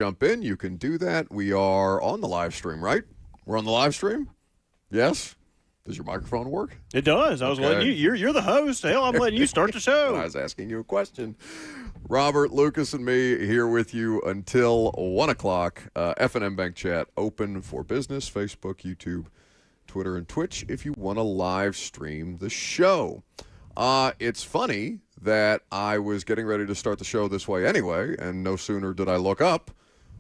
jump in, you can do that. We are on the live stream, right? We're on the live stream? Yes? Does your microphone work? It does. I was letting you. You're the host. Hell, I'm letting you start the show. I was asking you a question. Robert, Lucas, and me here with you until 1 o'clock. F&M Bank Chat open for business. Facebook, YouTube, Twitter, and Twitch if you want to live stream the show. It's funny that I was getting ready to start the show this way anyway, and no sooner did I look up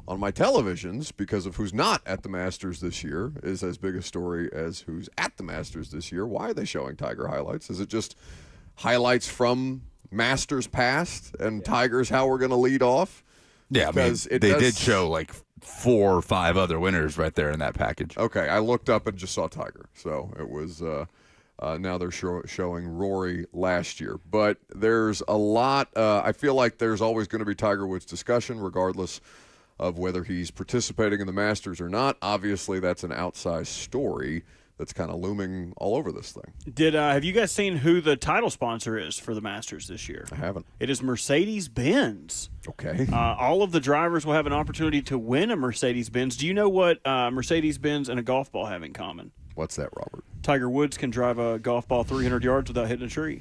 on my televisions, because of who's not at the Masters this year is as big a story as who's at the Masters this year. Why are they showing Tiger highlights? Is it just highlights from Masters past and Tiger's how we're going to lead off? Yeah, because they did show like 4 or 5 other winners right there in that package. Okay, I looked up and just saw Tiger. So it was now they're showing Rory last year. But there's a lot. I feel like there's always going to be Tiger Woods discussion regardless of whether he's participating in the Masters or not. Obviously, that's an outsized story that's kind of looming all over this thing. Have you guys seen who the title sponsor is for the Masters this year? I haven't. It is Mercedes-Benz. Okay. All of the drivers will have an opportunity to win a Mercedes-Benz. Do you know what Mercedes-Benz and a golf ball have in common? What's that, Robert? Tiger Woods can drive a golf ball 300 yards without hitting a tree.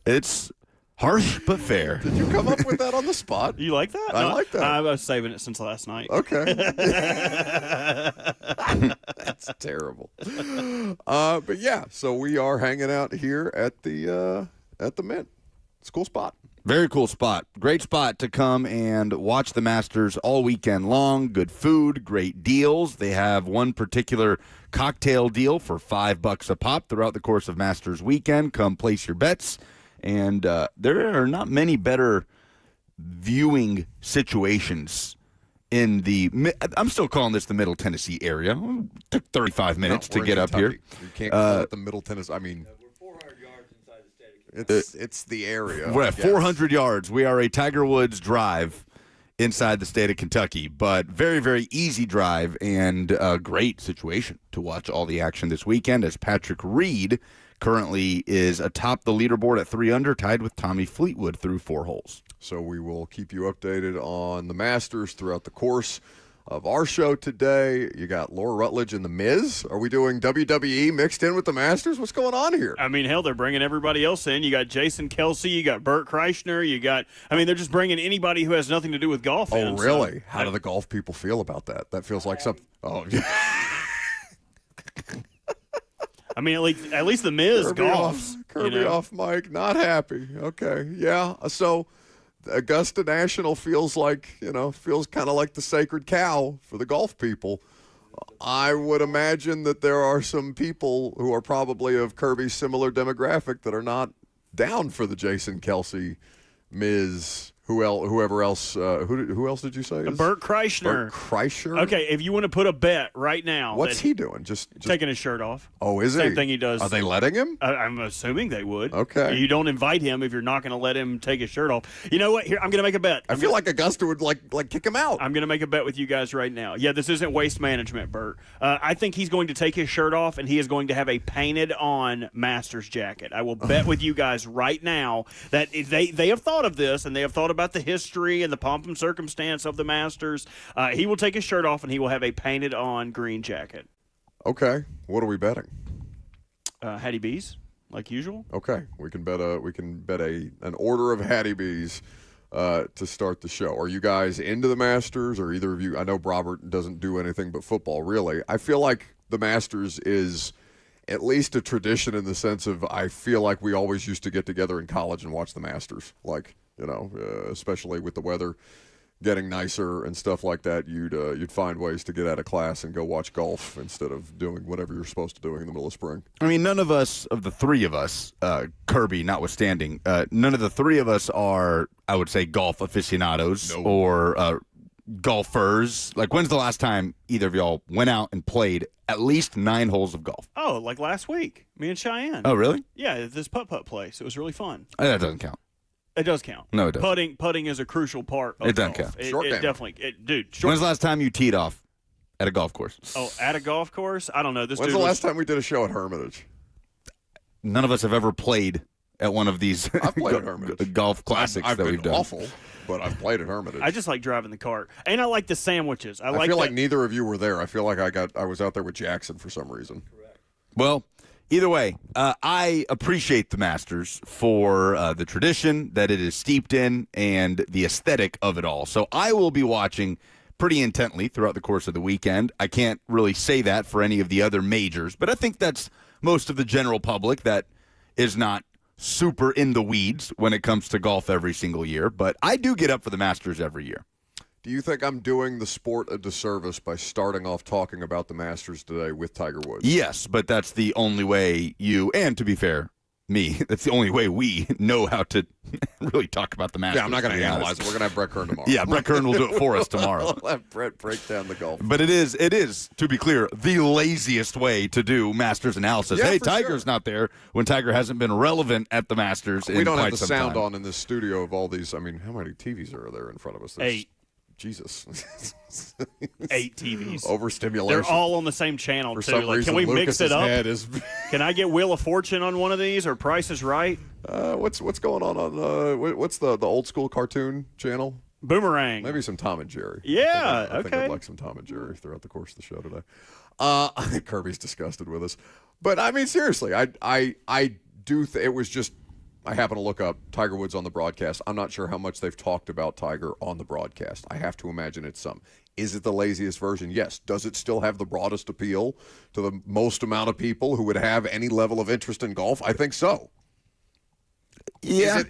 It's harsh but fair. Did you come up with that on the spot? You like that? I like that. I was saving it since last night. Okay. That's terrible. But yeah, so we are hanging out here at the Mint. It's a cool spot. Very cool spot. Great spot to come and watch the Masters all weekend long. Good food, great deals. They have one particular cocktail deal for $5 a pop throughout the course of Masters weekend. Come place your bets. And there are not many better viewing situations in I'm still calling this the Middle Tennessee area. It took 35 minutes to get up here. You can't call it the Middle Tennessee. I mean, we're 400 yards inside the state of Kentucky. It's the area. We're at 400 yards. We are a Tiger Woods drive inside the state of Kentucky, but very, very easy drive and a great situation to watch all the action this weekend as Patrick Reed currently is atop the leaderboard at 3 under, tied with Tommy Fleetwood through 4 holes. So we will keep you updated on the Masters throughout the course of our show today. You got Laura Rutledge and The Miz. Are we doing WWE mixed in with the Masters? What's going on here? I mean, hell, they're bringing everybody else in. You got Jason Kelsey, you got Burt Kreischer, they're just bringing anybody who has nothing to do with golf in. Oh, really? So, how do the golf people feel about that? That feels like something. Oh, yeah. I mean, at least the Miz golfs. Kirby off mic, not happy. Okay, yeah. So Augusta National feels kind of like the sacred cow for the golf people. I would imagine that there are some people who are probably of Kirby's similar demographic that are not down for the Jason Kelsey, Miz. Whoever else? Who else did you say? Burt Kreischer. Burt Kreischer. Okay, if you want to put a bet right now, what's he doing? Just taking his shirt off. Oh, is he? Same thing he does. Are they letting him? I'm assuming they would. Okay. You don't invite him if you're not going to let him take his shirt off. You know what? Here, I'm going to make a bet. I feel like Augusta would like kick him out. I'm going to make a bet with you guys right now. Yeah, this isn't waste management, Burt. I think he's going to take his shirt off and he is going to have a painted-on Masters jacket. I will bet with you guys right now that they have thought of this and they have thought about the history and the pomp and circumstance of the Masters. He will take his shirt off and he will have a painted-on green jacket. Okay, what are we betting? Hattie B's, like usual. Okay, we can bet an order of Hattie B's to start the show. Are you guys into the Masters, or either of you? I know Robert doesn't do anything but football, really. I feel like the Masters is at least a tradition in the sense of I feel like we always used to get together in college and watch the Masters, especially with the weather getting nicer and stuff like that, you'd find ways to get out of class and go watch golf instead of doing whatever you're supposed to do in the middle of spring. I mean, none of us, of the three of us, Kirby notwithstanding, none of the three of us are, I would say, golf aficionados or golfers. Like, when's the last time either of y'all went out and played at least 9 holes of golf? Oh, like last week, me and Cheyenne. Oh, really? Yeah, at this putt-putt place. It was really fun. That doesn't count. It does count. No, it doesn't. Putting is a crucial part of it doesn't golf. count. Short game. Definitely. When's the last time you teed off at a golf course? Oh, at a golf course? I don't know. When's the last time we did a show at Hermitage? None of us have ever played at one of these I've played at Hermitage. golf classics I've that been we've done. awful, but I've played at Hermitage. I just like driving the cart, and I like the sandwiches. I feel like neither of you were there. I feel like I was out there with Jackson for some reason. Well, either way, I appreciate the Masters for the tradition that it is steeped in and the aesthetic of it all. So I will be watching pretty intently throughout the course of the weekend. I can't really say that for any of the other majors, but I think that's most of the general public that is not super in the weeds when it comes to golf every single year. But I do get up for the Masters every year. Do you think I'm doing the sport a disservice by starting off talking about the Masters today with Tiger Woods? Yes, but that's the only way you, and to be fair, me, that's the only way we know how to really talk about the Masters. Yeah, I'm not going to analyze it. We're going to have Brett Kern tomorrow. Yeah, Brett Kern will do it for us tomorrow. We'll have Brett break down the golf. But it is, to be clear, the laziest way to do Masters analysis. Yeah, hey, for Tiger's sure. not there when Tiger hasn't been relevant at the Masters in We don't quite have the some sound time. on in this studio of all these. I mean, how many TVs are there in front of us? There's, 8. Jesus. 8 TVs. Overstimulation. They're all on the same channel, For too. some Like, reason, can we mix Lucas's it up? head is. Can I get Wheel of Fortune on one of these, or Price is Right? What's going on what's the old school cartoon channel? Boomerang. Maybe some Tom and Jerry. Yeah, I think I'd okay. like some Tom and Jerry throughout the course of the show today. I think Kirby's disgusted with us, but I mean seriously, I do. It was just I happened to look up Tiger Woods on the broadcast. I'm not sure how much they've talked about Tiger on the broadcast. I have to imagine it's some. Is it the laziest version? Yes. Does it still have the broadest appeal to the most amount of people who would have any level of interest in golf? I think so. Yeah.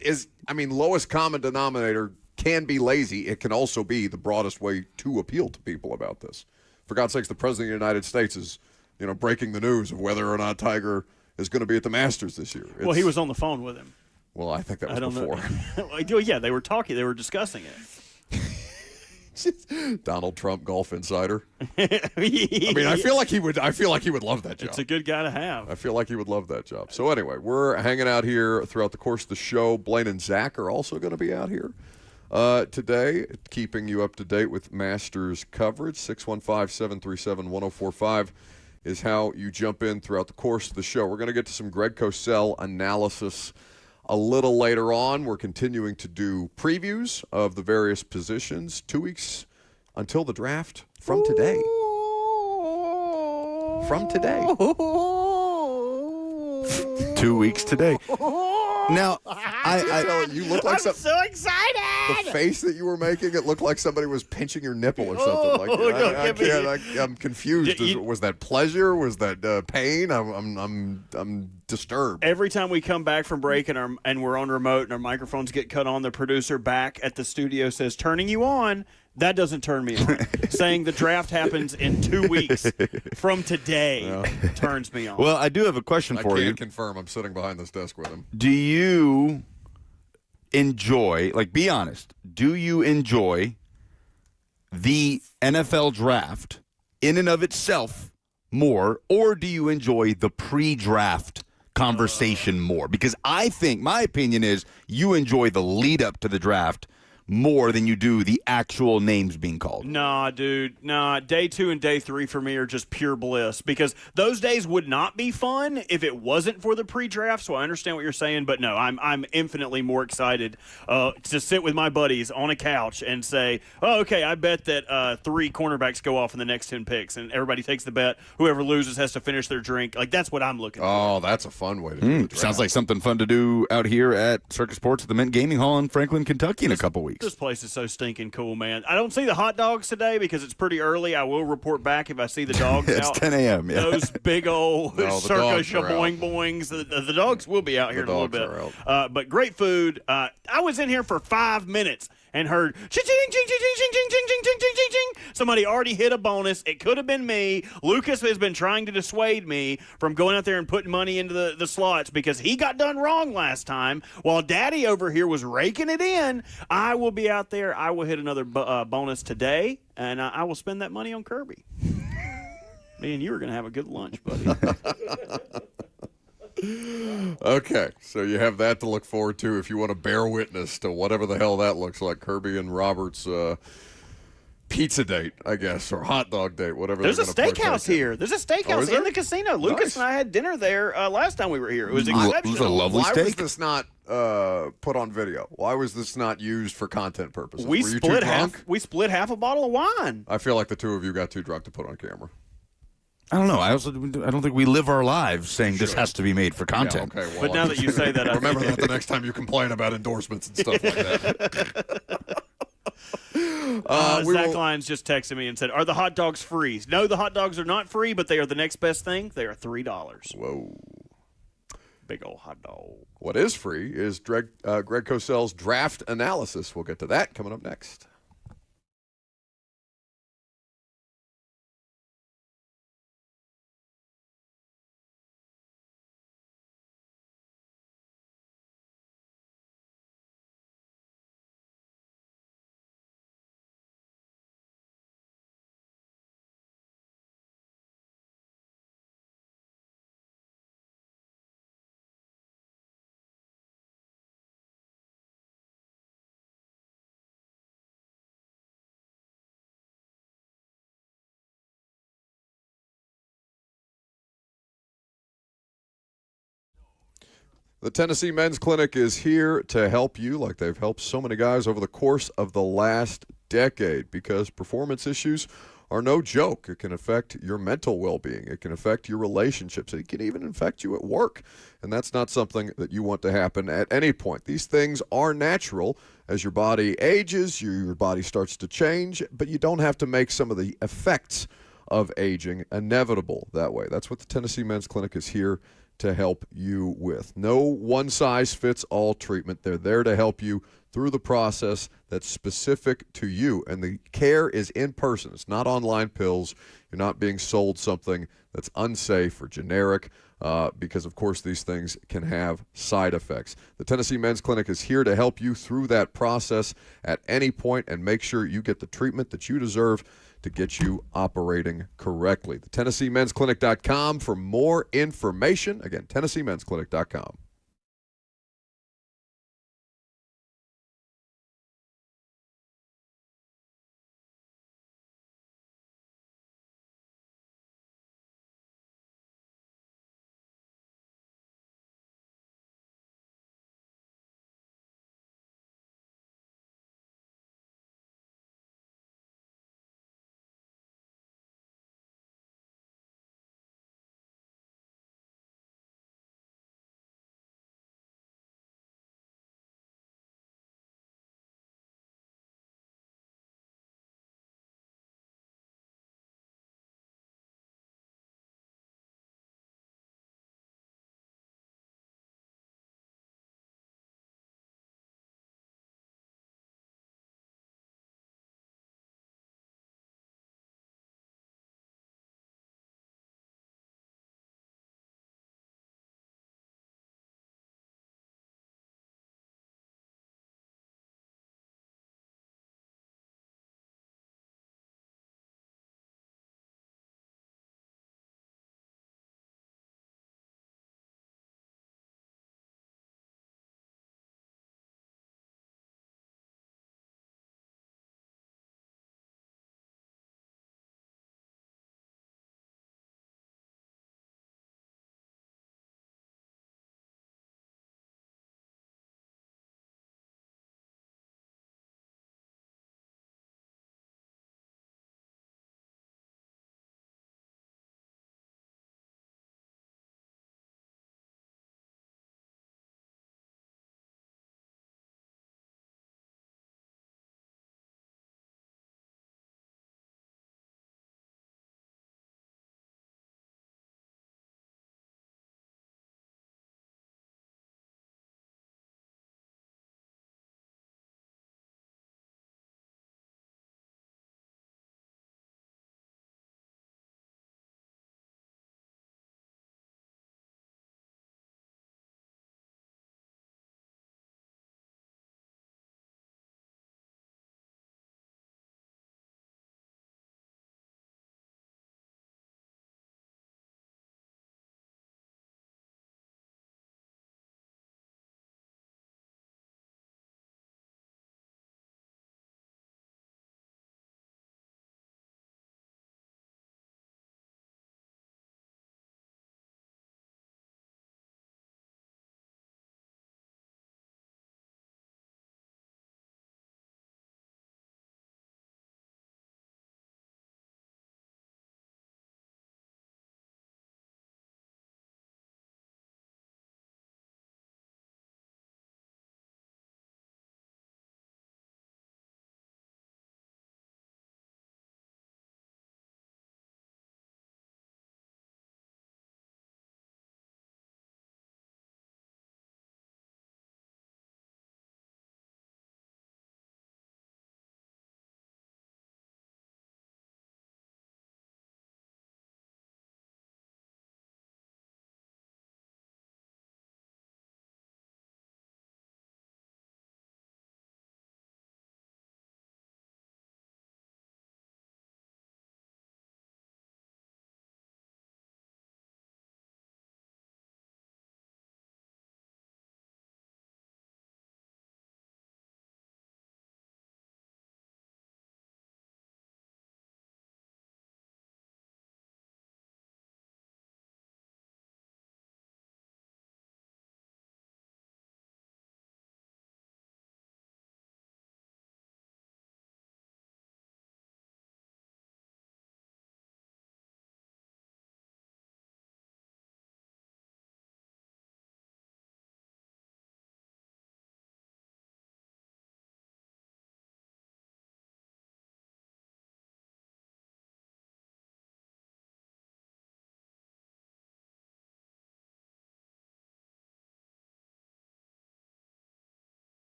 I mean, lowest common denominator can be lazy. It can also be the broadest way to appeal to people about this. For God's sakes, the President of the United States is, breaking the news of whether or not Tiger is going to be at the Masters this year. Well, he was on the phone with him. Well, I think that was I don't before. know. Yeah, they were talking. They were discussing it. Donald Trump, golf insider. I I mean, I feel like he would love that job. It's a good guy to have. I feel like he would love that job. So anyway, we're hanging out here throughout the course of the show. Blaine and Zach are also going to be out here today, keeping you up to date with Masters coverage. 615-737-1045 is how you jump in throughout the course of the show. We're going to get to some Greg Cosell analysis a little later on. We're continuing to do previews of the various positions 2 weeks until the draft from today. From today. 2 weeks today. Now, You look like I'm so excited. the face that you were making, it looked like somebody was pinching your nipple or something. I'm confused. Was that pleasure? Was that pain? I'm disturbed. Every time we come back from break and we're on remote and our microphones get cut on, the producer back at the studio says, "Turning you on." That doesn't turn me on. Saying the draft happens in 2 weeks from today turns me on. well, I do have a question I for you. can't confirm. I'm sitting behind this desk with him. Do you enjoy, be honest, do you enjoy the NFL draft in and of itself more, or do you enjoy the pre-draft conversation more? Because I think, my opinion is, you enjoy the lead up to the draft more than you do the actual names being called. Nah, dude. Nah, day 2 and day 3 for me are just pure bliss because those days would not be fun if it wasn't for the pre-draft. So I understand what you're saying, but no, I'm infinitely more excited to sit with my buddies on a couch and say, "Oh, okay, I bet that 3 cornerbacks go off in the next 10 picks," and everybody takes the bet. Whoever loses has to finish their drink. That's what I'm looking for. Oh, that's a fun way to do the draft. Sounds like something fun to do out here at Circus Sports at the Mint Gaming Hall in Franklin, Kentucky in a couple weeks. This place is so stinking cool, man. I don't see the hot dogs today because it's pretty early. I will report back if I see the dogs It's out. 10 a.m., yeah. Those big old No, the circa dogs are shaboing boings. The dogs will be out here in a little dogs bit. are But great food. I was in here for 5 minutes and heard ching ching ching ching ching ching ching ching ching ching ching ching. Somebody already hit a bonus. It could have been me. Lucas has been trying to dissuade me from going out there and putting money into the slots because he got done wrong last time. While Daddy over here was raking it in, I will be out there. I will hit another bonus today, and I will spend that money on Kirby. Me and you are going to have a good lunch, buddy. Okay, so you have that to look forward to if you want to bear witness to whatever the hell that looks like. Kirby and Robert's pizza date, I guess, or hot dog date, whatever. There's a they're gonna steakhouse partake in. here. There's a Oh, steakhouse is in there? the casino. Lucas Nice. and I had dinner there last time we were here. It was It was exceptional. a lovely Why was steak. this not put on video? Why was this not used for content purposes? We Were you too split drunk? half. We split half a bottle of wine. I feel like the two of you got too drunk to put on camera. I don't know. I don't think we live our lives saying this has to be made for content. Yeah, okay. Well, But now that you say that, I remember that the next time you complain about endorsements and stuff like that. Zach Lyons just texted me and said, "Are the hot dogs free?" No, the hot dogs are not free, but they are the next best thing. They are $3. Whoa. Big old hot dog. What is free is Greg Cosell's draft analysis. We'll get to that coming up next. The Tennessee Men's Clinic is here to help you like they've helped so many guys over the course of the last decade, because performance issues are no joke. It can affect your mental well-being. It can affect your relationships. It can even affect you at work. And that's not something that you want to happen at any point. These things are natural. As your body ages, your body starts to change, but you don't have to make some of the effects of aging inevitable that way. That's what the Tennessee Men's Clinic is here to help you with. No one-size-fits-all treatment. They're there to help you through the process that's specific to you. And the care is in person. It's not online pills. You're not being sold something that's unsafe or generic because, of course, these things can have side effects. The Tennessee Men's Clinic is here to help you through that process at any point and make sure you get the treatment that you deserve to get you operating correctly. The TennesseeMen'sClinic.com for more information. Again, TennesseeMen'sClinic.com.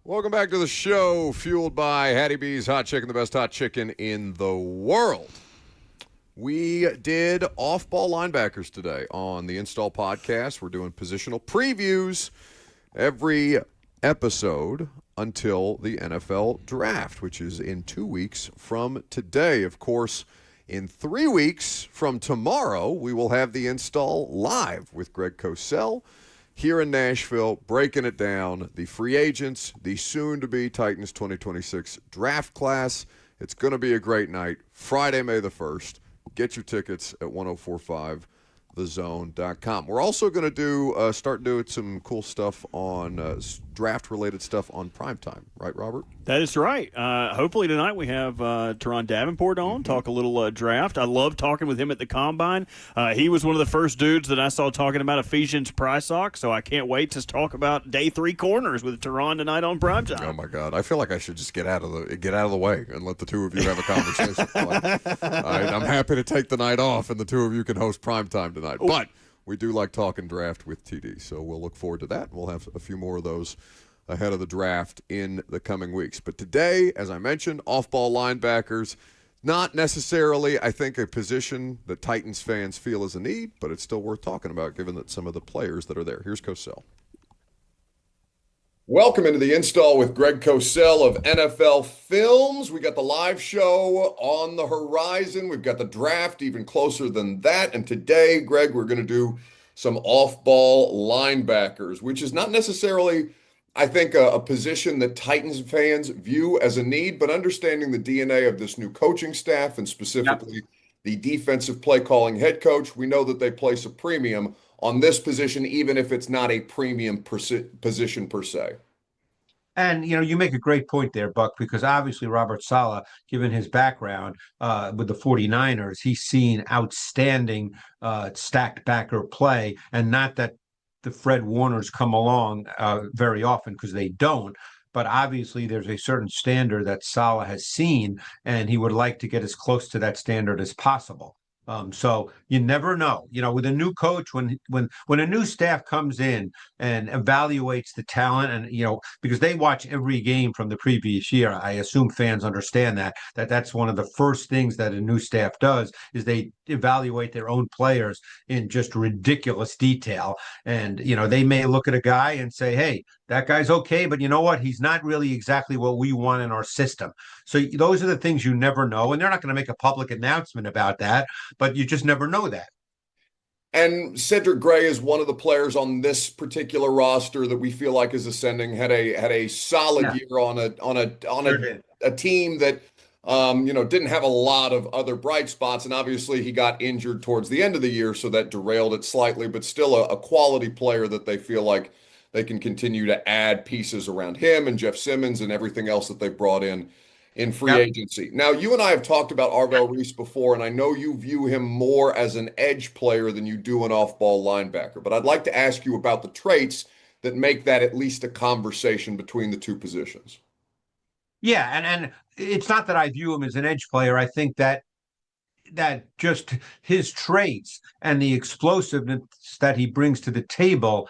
Welcome back to the show, fueled by Hattie B's Hot Chicken, the best hot chicken in the world. We did off-ball linebackers today on the Install Podcast. We're doing positional previews every episode until the NFL Draft, which is in 2 weeks from today. Of course, in 3 weeks from tomorrow, we will have the Install live with Greg Cosell here in Nashville, breaking it down, the free agents, the soon-to-be Titans 2026 draft class. It's going to be a great night. Friday, May the 1st. Get your tickets at 1045thezone.com. We're also going to start doing some cool stuff on draft-related stuff on primetime. Right, Robert? That is right. Hopefully tonight we have Teron Davenport on, talk a little draft. I love talking with him at the Combine. He was one of the first dudes that I saw talking about Ephesians Prysock, so I can't wait to talk about day 3 corners with Teron tonight on primetime. Oh, my God. I feel like I should just get out of the way and let the two of you have a conversation. I'm happy to take the night off, and the two of you can host primetime tonight. Ooh. But we do like talking draft with TD, so we'll look forward to that. We'll have a few more of those ahead of the draft in the coming weeks. But today, as I mentioned, off-ball linebackers, not necessarily, I think, a position that Titans fans feel is a need, but it's still worth talking about given that some of the players that are there. Here's Cosell. Welcome into the Install with Greg Cosell of NFL Films. We got the live show on the horizon. We've got the draft even closer than that. And today, Greg, we're going to do some off-ball linebackers, which is not necessarily, I think, a position that Titans fans view as a need, but understanding the DNA of this new coaching staff and specifically the defensive play calling head coach, we know that they place a premium on this position, even if it's not a premium position per se. And, you make a great point there, Buck, because obviously Robert Saleh, given his background with the 49ers, he's seen outstanding stacked backer play, and not that the Fred Warners come along very often, because they don't. But obviously there's a certain standard that Saleh has seen, and he would like to get as close to that standard as possible. So you never know, with a new coach, when a new staff comes in and evaluates the talent, and, because they watch every game from the previous year. I assume fans understand that's one of the first things that a new staff does, is they evaluate their own players in just ridiculous detail. And, they may look at a guy and say, hey, that guy's okay, but you know what? He's not really exactly what we want in our system. So those are the things you never know. And they're not going to make a public announcement about that, but you just never know that. And Cedric Gray is one of the players on this particular roster that we feel like is ascending. Had a solid year on a team that didn't have a lot of other bright spots, and obviously he got injured towards the end of the year, so that derailed it slightly. But still a quality player that they feel like they can continue to add pieces around him and Jeff Simmons and everything else that they brought in free agency. Now, you and I have talked about Arvell Reese before, and I know you view him more as an edge player than you do an off-ball linebacker. But I'd like to ask you about the traits that make that at least a conversation between the two positions. Yeah, and it's not that I view him as an edge player. I think that just his traits and the explosiveness that he brings to the table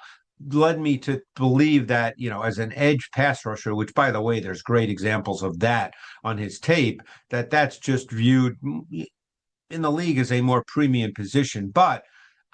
led me to believe that, as an edge pass rusher, which, by the way, there's great examples of that on his tape, that's just viewed in the league as a more premium position. But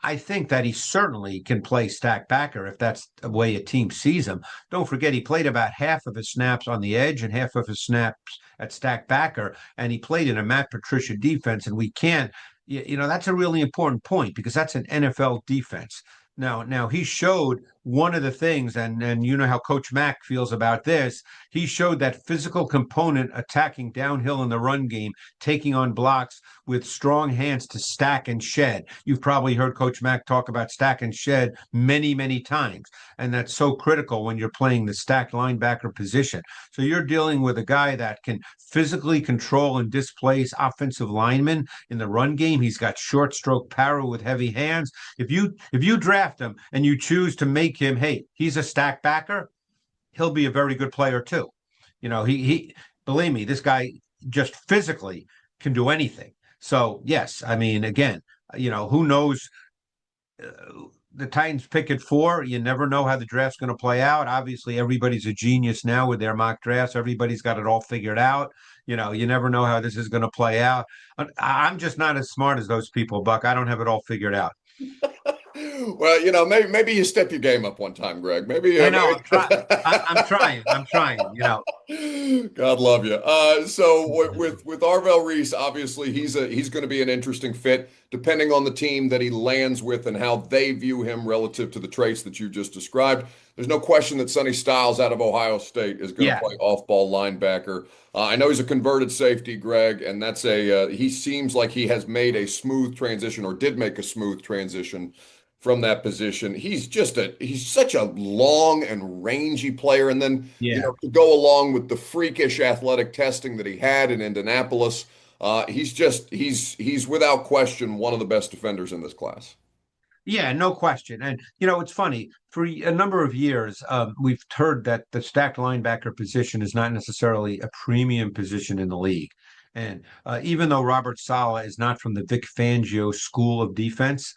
I think that he certainly can play stack backer if that's the way a team sees him. Don't forget, he played about half of his snaps on the edge and half of his snaps at stack backer, and he played in a Matt Patricia defense, and we can't, that's a really important point, because that's an NFL defense. Now he showed one of the things, and you know how Coach Mack feels about this. He showed that physical component, attacking downhill in the run game, taking on blocks with strong hands to stack and shed. You've probably heard Coach Mack talk about stack and shed many, many times, and that's so critical when you're playing the stacked linebacker position. So you're dealing with a guy that can physically control and displace offensive linemen in the run game. He's got short stroke power with heavy hands. If you draft him and you choose to make him, hey, he's a stack backer, he'll be a very good player too. He believe me, this guy just physically can do anything. So yes, I mean, again, who knows the Titans pick at 4. You never know how the draft's going to play out. Obviously, everybody's a genius now with their mock drafts. Everybody's got it all figured out. You never know how this is going to play out. I'm just not as smart as those people, Buck. I don't have it all figured out. Well, maybe you step your game up one time, Greg. Maybe. I know. I'm trying. I'm trying. God love you. So with Arvell Reese, obviously he's going to be an interesting fit, depending on the team that he lands with and how they view him relative to the traits that you just described. There's no question that Sonny Styles out of Ohio State is going to play off-ball linebacker. I know he's a converted safety, Greg, and that's he seems like he has made a smooth transition, or did make a smooth transition from that position. He's such a long and rangy player. And then, to go along with the freakish athletic testing that he had in Indianapolis, he's without question one of the best defenders in this class. Yeah, no question. And, it's funny. For a number of years, we've heard that the stacked linebacker position is not necessarily a premium position in the league. And even though Robert Saleh is not from the Vic Fangio school of defense,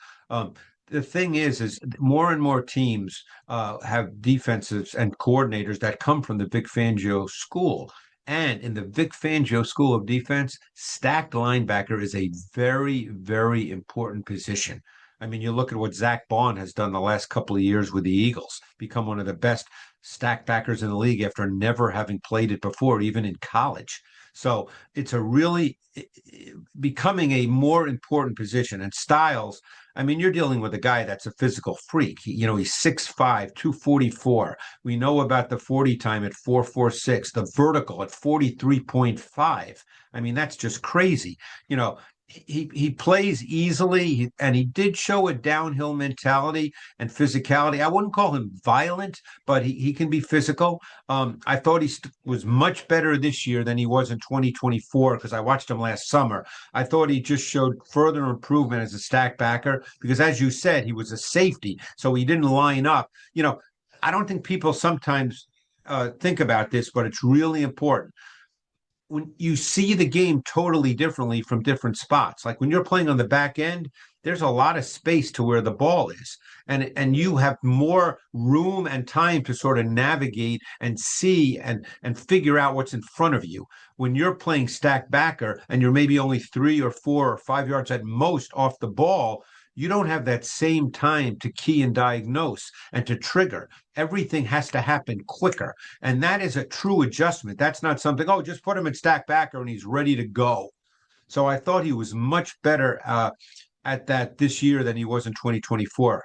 the thing is more and more teams have defenses and coordinators that come from the Vic Fangio school. And in the Vic Fangio school of defense, stacked linebacker is a very, very important position. I mean, you look at what Zach Bond has done the last couple of years with the Eagles, become one of the best stack backers in the league after never having played it before, even in college. So it's a really becoming a more important position. And Styles, I mean, you're dealing with a guy that's a physical freak. He's 6'5", 244. We know about the 40 time at 4.46, the vertical at 43.5. I mean, that's just crazy. He plays easily, and he did show a downhill mentality and physicality. I wouldn't call him violent, but he can be physical. I thought he was much better this year than he was in 2024 because I watched him last summer. I thought he just showed further improvement as a stack backer because, as you said, he was a safety, so he didn't line up. I don't think people sometimes think about this, but it's really important. When you see the game totally differently from different spots, like when you're playing on the back end, there's a lot of space to where the ball is, and you have more room and time to sort of navigate and see and figure out what's in front of you. When you're playing stack backer and you're maybe only 3 or 4 or 5 yards at most off the ball, you don't have that same time to key and diagnose and to trigger. Everything has to happen quicker. And that is a true adjustment. That's not something, just put him in stack backer and he's ready to go. So I thought he was much better at that this year than he was in 2024.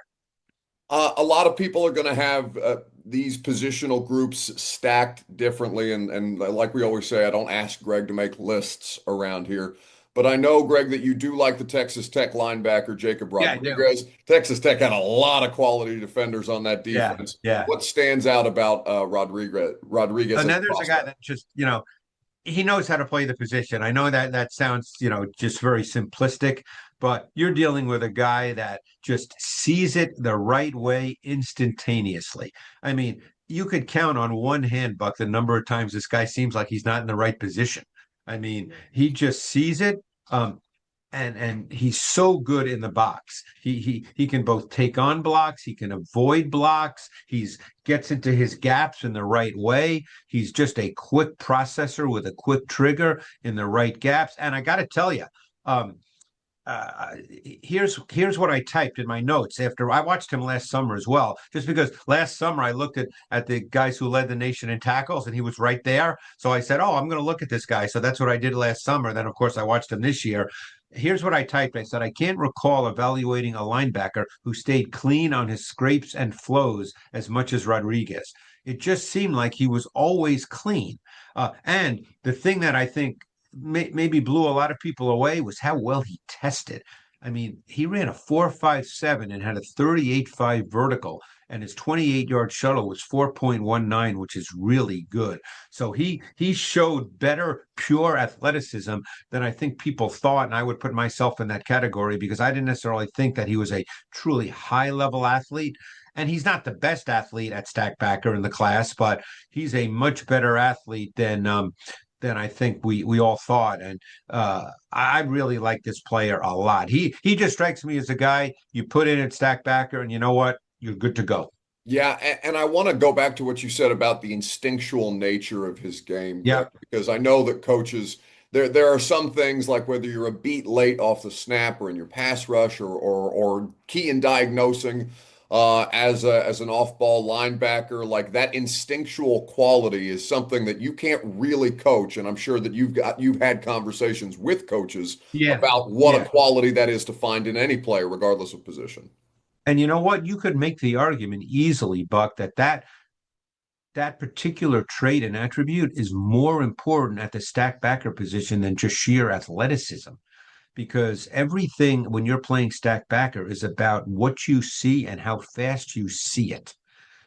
A lot of people are going to have these positional groups stacked differently. And like we always say, I don't ask Greg to make lists around here. But I know, Greg, that you do like the Texas Tech linebacker, Jacob Rodriguez. Yeah, Texas Tech had a lot of quality defenders on that defense. Yeah. What stands out about Rodriguez? And then there's a guy that just, he knows how to play the position. I know that sounds, just very simplistic, but you're dealing with a guy that just sees it the right way instantaneously. I mean, you could count on one hand, Buck, the number of times this guy seems like he's not in the right position. I mean, he just sees it. And he's so good in the box. He can both take on blocks, he can avoid blocks, he's gets into his gaps in the right way. He's just a quick processor with a quick trigger in the right gaps. And I got to tell you, here's what I typed in my notes after I watched him last summer as well, just because last summer I looked at the guys who led the nation in tackles and he was right there. So I said, I'm going to look at this guy. So that's what I did last summer. Then, of course, I watched him this year. Here's what I typed. I said, I can't recall evaluating a linebacker who stayed clean on his scrapes and flows as much as Rodriguez. It just seemed like he was always clean. And the thing that I think maybe blew a lot of people away was how well he tested. I mean, he ran a 4.57 and had a 38.5 vertical, and his 28-yard shuttle was 4.19, which is really good. So he showed better pure athleticism than I think people thought, and I would put myself in that category because I didn't necessarily think that he was a truly high-level athlete. And he's not the best athlete at stack backer in the class, but he's a much better athlete than than I think we all thought. And I really like this player a lot. He just strikes me as a guy you put in at stack backer, and you know what? You're good to go. Yeah, and I want to go back to what you said about the instinctual nature of his game, Greg, Yeah. because I know that coaches there are some things like whether you're a beat late off the snap or in your pass rush or key in diagnosing as an off-ball linebacker, like that instinctual quality is something that you can't really coach, and I'm sure that you've had conversations with coaches Yeah. about what a Yeah. quality that is to find in any player, regardless of position. And you know what? You could make the argument easily, Buck, that particular trait and attribute is more important at the stack backer position than just sheer athleticism. Because everything when you're playing stack backer is about what you see and how fast you see it.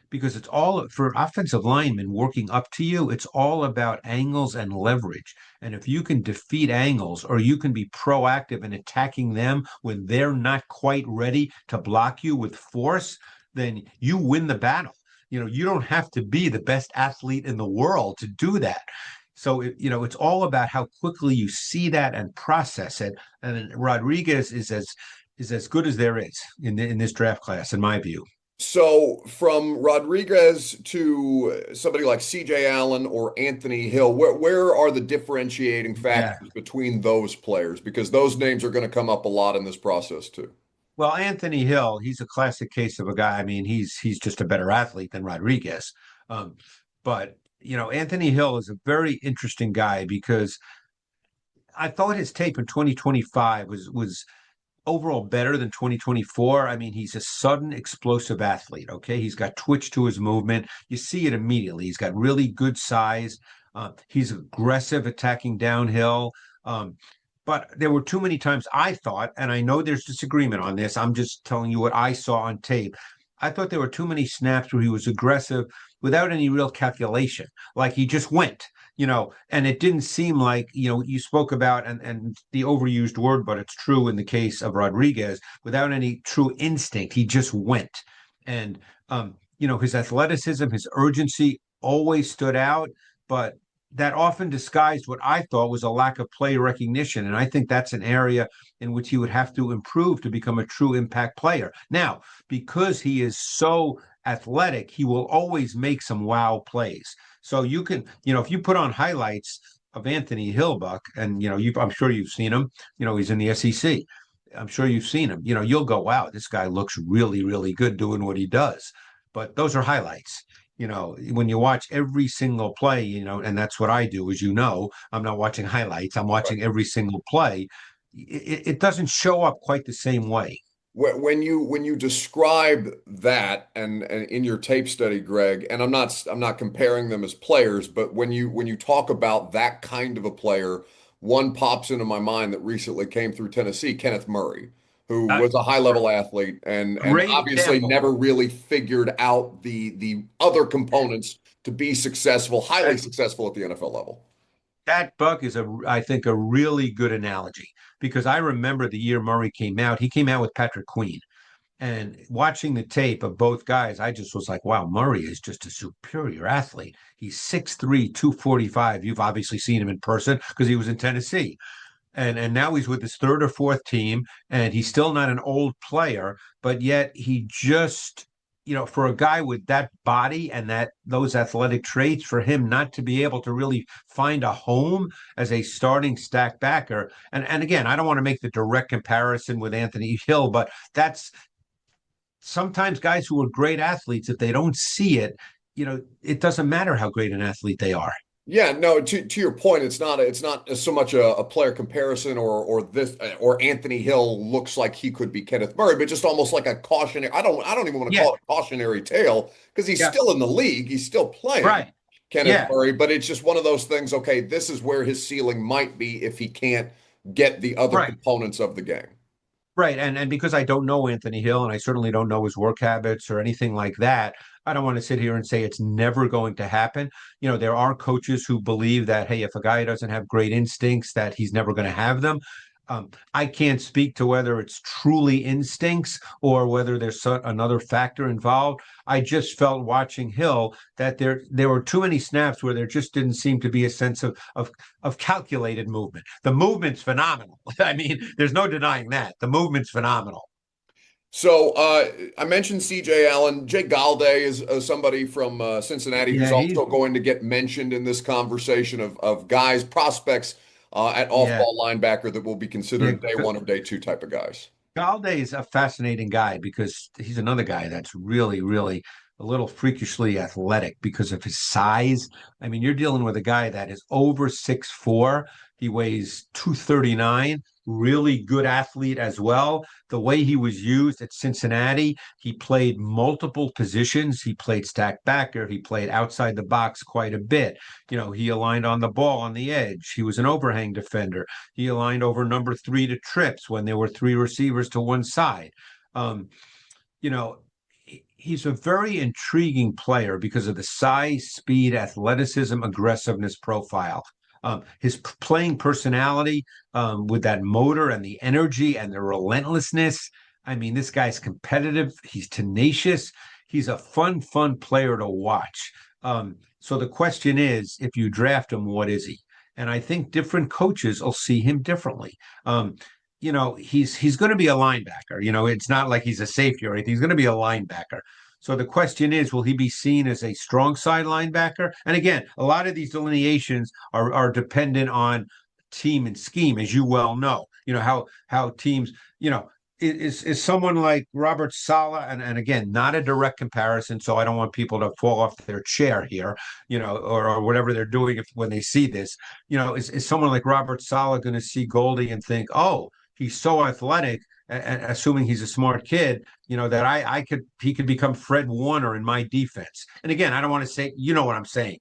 Because it's all for offensive linemen working up to you, it's all about angles and leverage. And if you can defeat angles or you can be proactive in attacking them when they're not quite ready to block you with force, then you win the battle. You don't have to be the best athlete in the world to do that. So it's all about how quickly you see that and process it. And Rodriguez is as good as there is in this draft class, in my view. So from Rodriguez to somebody like CJ Allen or Anthony Hill, where are the differentiating Yeah. factors between those players? Because those names are going to come up a lot in this process too. Well, Anthony Hill, he's a classic case of a guy. I mean, he's just a better athlete than Rodriguez. Um, but Anthony Hill is a very interesting guy because I thought his tape in 2025 was overall better than 2024. I mean, he's a sudden explosive athlete. Okay. He's got twitch to his movement. You see it immediately. He's got really good size. He's aggressive attacking downhill. Um, but there were too many times I thought, and I know there's disagreement on this. I'm just telling you what I saw on tape. I thought there were too many snaps where he was aggressive without any real calculation. Like he just went, and it didn't seem like, you spoke about and the overused word, but it's true in the case of Rodriguez, without any true instinct. He just went. And his athleticism, his urgency always stood out, but that often disguised what I thought was a lack of play recognition. And I think that's an area in which he would have to improve to become a true impact player. Now, because he is so athletic, he will always make some wow plays. So you can, if you put on highlights of Anthony Hillbuck, and I'm sure you've seen him. He's in the SEC. I'm sure you've seen him. You'll go, wow, this guy looks really, really good doing what he does. But those are highlights. When you watch every single play, and that's what I do, as I'm not watching highlights. I'm watching every single play. It doesn't show up quite the same way. When you describe that and in your tape study, Greg, and I'm not comparing them as players, but when you talk about that kind of a player, one pops into my mind that recently came through Tennessee, Kenneth Murray, who Uh, was a high level athlete and Great obviously example. never really figured out the other components to be successful, highly successful at the NFL level. That Buck is I think, a really good analogy because I remember the year Murray came out. He came out with Patrick Queen. And watching the tape of both guys, I just was like, wow, Murray is just a superior athlete. He's 6'3, 245. You've obviously seen him in person because he was in Tennessee. And now he's with his third or fourth team, and he's still not an old player, but yet he just, for a guy with that body and those athletic traits, for him not to be able to really find a home as a starting stack backer. And again, I don't want to make the direct comparison with Anthony Hill, but that's sometimes guys who are great athletes, if they don't see it, it doesn't matter how great an athlete they are. Yeah, no, to your point, it's not so much a player comparison or Anthony Hill looks like he could be Kenneth Murray, but just almost like a cautionary. I don't even want to Yeah. call it a cautionary tale because he's Yeah. still in the league, he's still playing Right. Kenneth Yeah. Murray, but it's just one of those things. Okay, this is where his ceiling might be if he can't get the other Right. components of the game. Right. And because I don't know Anthony Hill and I certainly don't know his work habits or anything like that, I don't want to sit here and say it's never going to happen. There are coaches who believe that, hey, if a guy doesn't have great instincts, that he's never going to have them. I can't speak to whether it's truly instincts or whether there's another factor involved. I just felt watching Hill that there were too many snaps where there just didn't seem to be a sense of calculated movement. The movement's phenomenal. I mean, there's no denying that. The movement's phenomenal. So I mentioned C.J. Allen. Jay Galday is somebody from Cincinnati who's Yeah, he's also going to get mentioned in this conversation of guys, prospects at yeah, off-ball linebacker that will be yeah. considered day one or day two type of guys. Galladay is a fascinating guy because he's another guy that's really, really a little freakishly athletic because of his size. I mean, you're dealing with a guy that is over 6'4". He weighs 239, really good athlete as well. The way he was used at Cincinnati, he played multiple positions. He played stack backer. He played outside the box quite a bit. He aligned on the ball on the edge. He was an overhang defender. He aligned over number 3 to trips when there were 3 receivers to one side. Um, you know, he's a very intriguing player because of the size, speed, athleticism, aggressiveness profile. His playing personality with that motor and the energy and the relentlessness. I mean, this guy's competitive. He's tenacious. He's a fun player to watch. So the question is, if you draft him, what is he? And I think different coaches will see him differently. He's going to be a linebacker. It's not like he's a safety or anything. He's going to be a linebacker. So the question is, will he be seen as a strong side linebacker? And again, a lot of these delineations are dependent on team and scheme, as you well know. How teams, is someone like Robert Saleh, and again, not a direct comparison, so I don't want people to fall off their chair here, or whatever they're doing when they see this. Is someone like Robert Saleh going to see Goldie and think, oh, he's so athletic, and assuming he's a smart kid, that he could become Fred Warner in my defense. And again, I don't want to say, you know what I'm saying,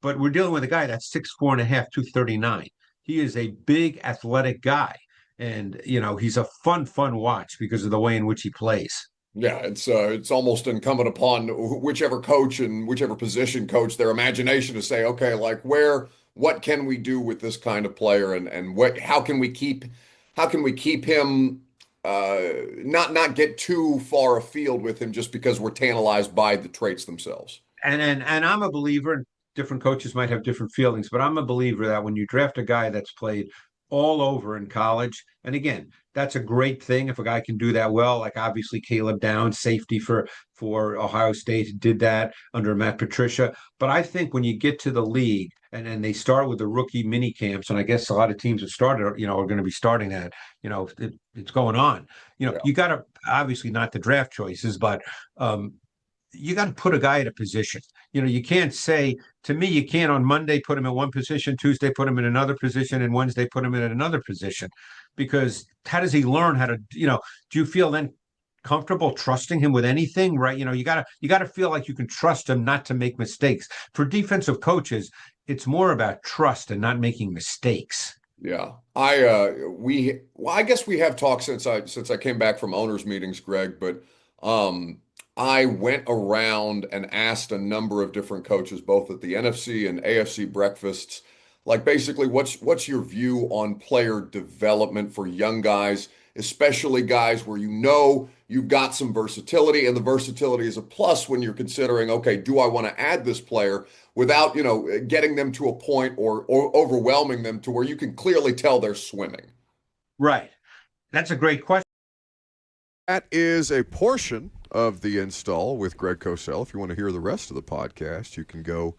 but we're dealing with a guy that's 6'4.5", 239. He is a big athletic guy. And he's a fun watch because of the way in which he plays. Yeah, it's almost incumbent upon whichever coach and whichever position coach their imagination to say, okay, like what can we do with this kind of player, and how can we keep him not get too far afield with him just because we're tantalized by the traits themselves. And I'm a believer, and different coaches might have different feelings, but I'm a believer that when you draft a guy that's played all over in college, and again, that's a great thing if a guy can do that well. Like obviously Caleb Downs, safety for Ohio State, did that under Matt Patricia. But I think when you get to the league and they start with the rookie mini camps, and I guess a lot of teams have started, are going to be starting that. It's going on. Yeah. You got to obviously not the draft choices, but you got to put a guy at a position. You can't say to me, you can't on Monday put him in one position, Tuesday put him in another position, and Wednesday put him in another position. Because how does he learn how to, do you feel then comfortable trusting him with anything? Right. You gotta feel like you can trust him not to make mistakes. For defensive coaches, it's more about trust and not making mistakes. Yeah. I guess we have talked since I came back from owners meetings, Greg, but I went around and asked a number of different coaches, both at the NFC and AFC breakfasts, like basically what's your view on player development for young guys, especially guys where you've got some versatility, and the versatility is a plus when you're considering, okay, do I want to add this player without, getting them to a point or overwhelming them to where you can clearly tell they're swimming. Right. That's a great question. That is a portion of the install with Greg Cosell. If you want to hear the rest of the podcast, you can go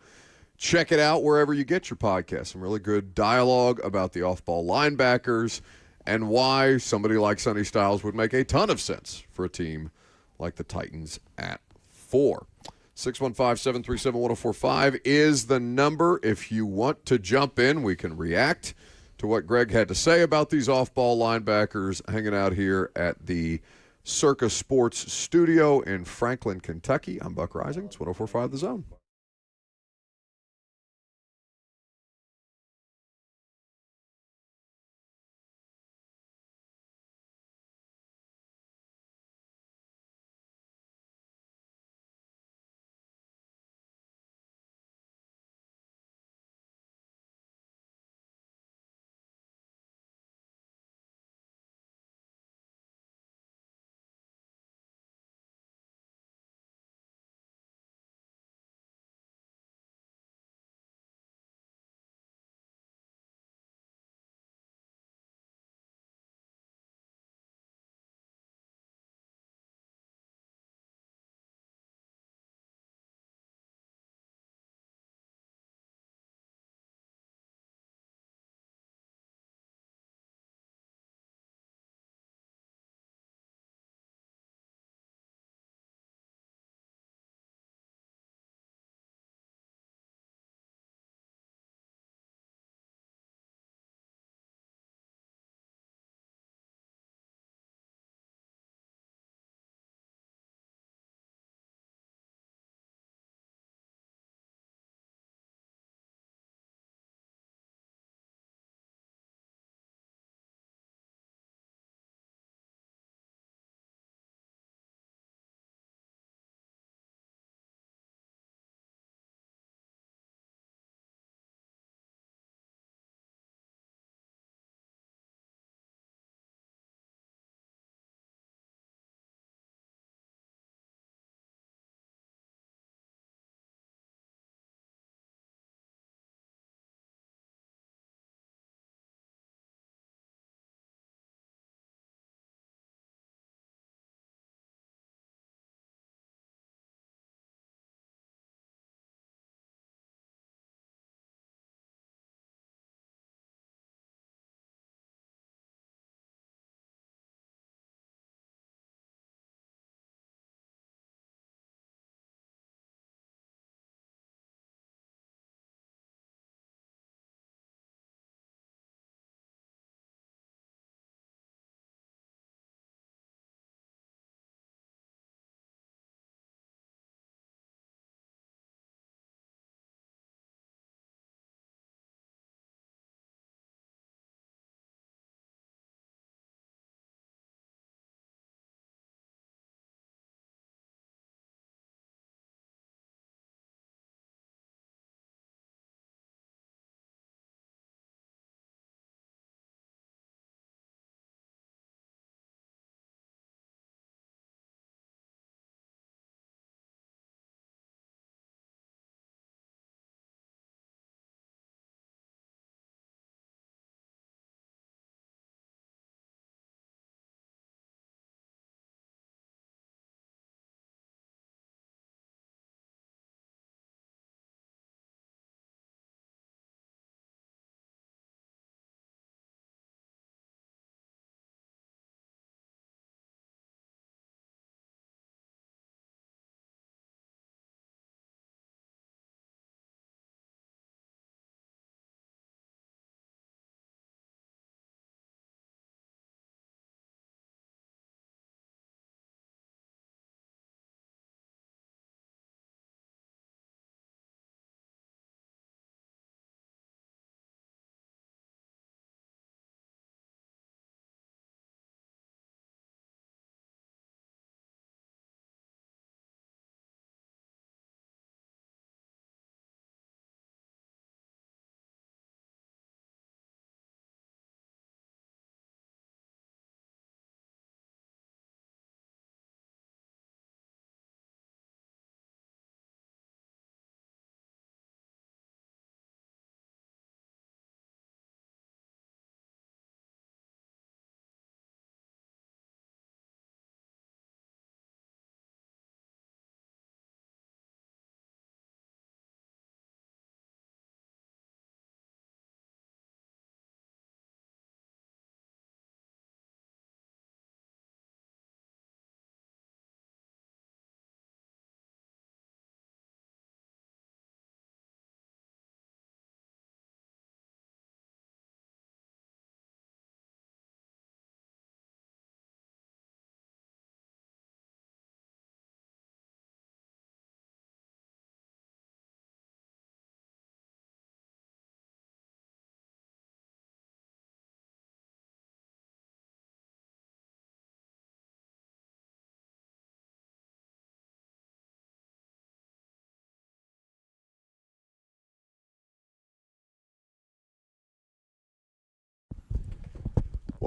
check it out wherever you get your podcast. Some really good dialogue about the off-ball linebackers and why somebody like Sonny Styles would make a ton of sense for a team like the Titans at 4. 615-737-1045 is the number. If you want to jump in, we can react to what Greg had to say about these off-ball linebackers hanging out here at the Circus Sports Studio in Franklin, Kentucky. I'm Buck Rising. It's 104.5 The Zone.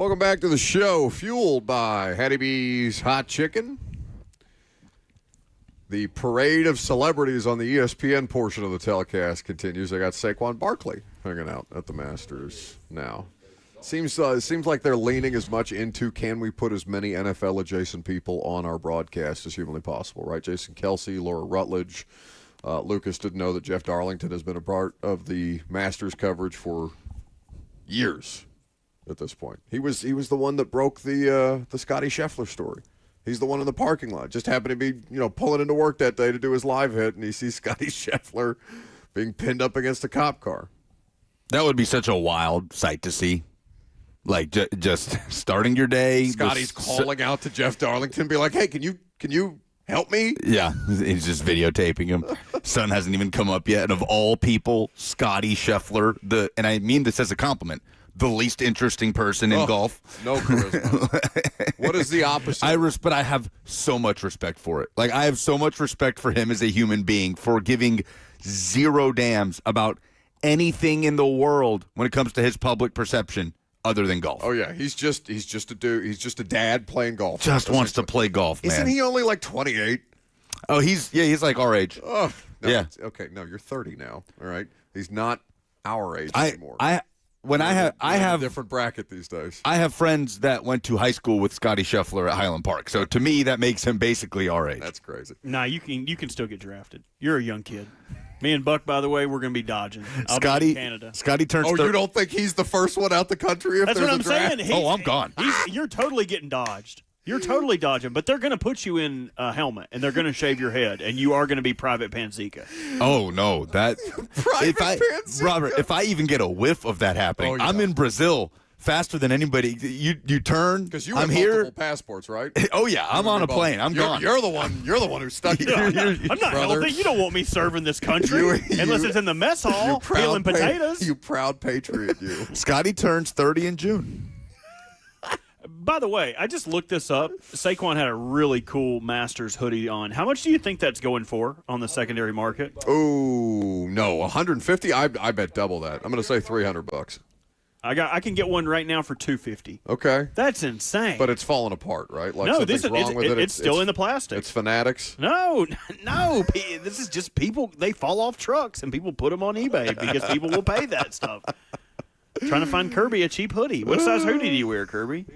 Welcome back to the show, fueled by Hattie B's Hot Chicken. The parade of celebrities on the ESPN portion of the telecast continues. I got Saquon Barkley hanging out at the Masters now. Seems like they're leaning as much into can we put as many NFL-adjacent people on our broadcast as humanly possible, right? Jason Kelsey, Laura Rutledge. Lucas didn't know that Jeff Darlington has been a part of the Masters coverage for years at this point. He was the one that broke the Scotty Scheffler story. He's the one in the parking lot. Just happened to be, pulling into work that day to do his live hit, and he sees Scotty Scheffler being pinned up against a cop car. That would be such a wild sight to see. Like, just starting your day. Scotty's calling out to Jeff Darlington, be like, hey, can you help me? Yeah, he's just videotaping him. Sun hasn't even come up yet. And of all people, Scotty Scheffler, and I mean this as a compliment, the least interesting person in golf. No charisma. What is the opposite? But I have so much respect for it. Like, I have so much respect for him as a human being for giving zero damns about anything in the world when it comes to his public perception other than golf. Oh yeah, he's just a dude. He's just a dad playing golf. Just wants to play golf, man. Isn't he only like 28? Oh, he's like our age. Oh, no, yeah. Okay, no, you're 30 now. All right, he's not our age anymore. I have a different bracket these days. I have friends that went to high school with Scotty Scheffler at Highland Park. So to me, that makes him basically our age. That's crazy. Nah, you can still get drafted. You're a young kid. Me and Buck, by the way, we're going to be dodging. I'll be in Canada. Scotty turns. Oh, you don't think he's the first one out the country? That's what I'm saying. I'm gone. You're totally getting dodged. You're totally dodging, but they're going to put you in a helmet and they're going to shave your head, and you are going to be Private Panzika. Oh no, Panzika. Robert, if I even get a whiff of that happening, I'm in Brazil faster than anybody. You turn because you have multiple here. passports, right? Oh yeah, I'm on a plane. I'm gone. You're the one who's stuck here. I'm not healthy. You don't want me serving this country unless it's in the mess hall peeling potatoes. You proud patriot, you. Scotty turns 30 in June. By the way, I just looked this up. Saquon had a really cool Masters hoodie on. How much do you think that's going for on the secondary market? Oh no, 150. I bet double that. I'm going to say $300. I can get one right now for $250. Okay, that's insane. But it's falling apart, right? Like no, something's wrong with it. It's still in the plastic. It's Fanatics. No. This is just people. They fall off trucks and people put them on eBay because people will pay that stuff. Trying to find Kirby a cheap hoodie. What size hoodie do you wear, Kirby?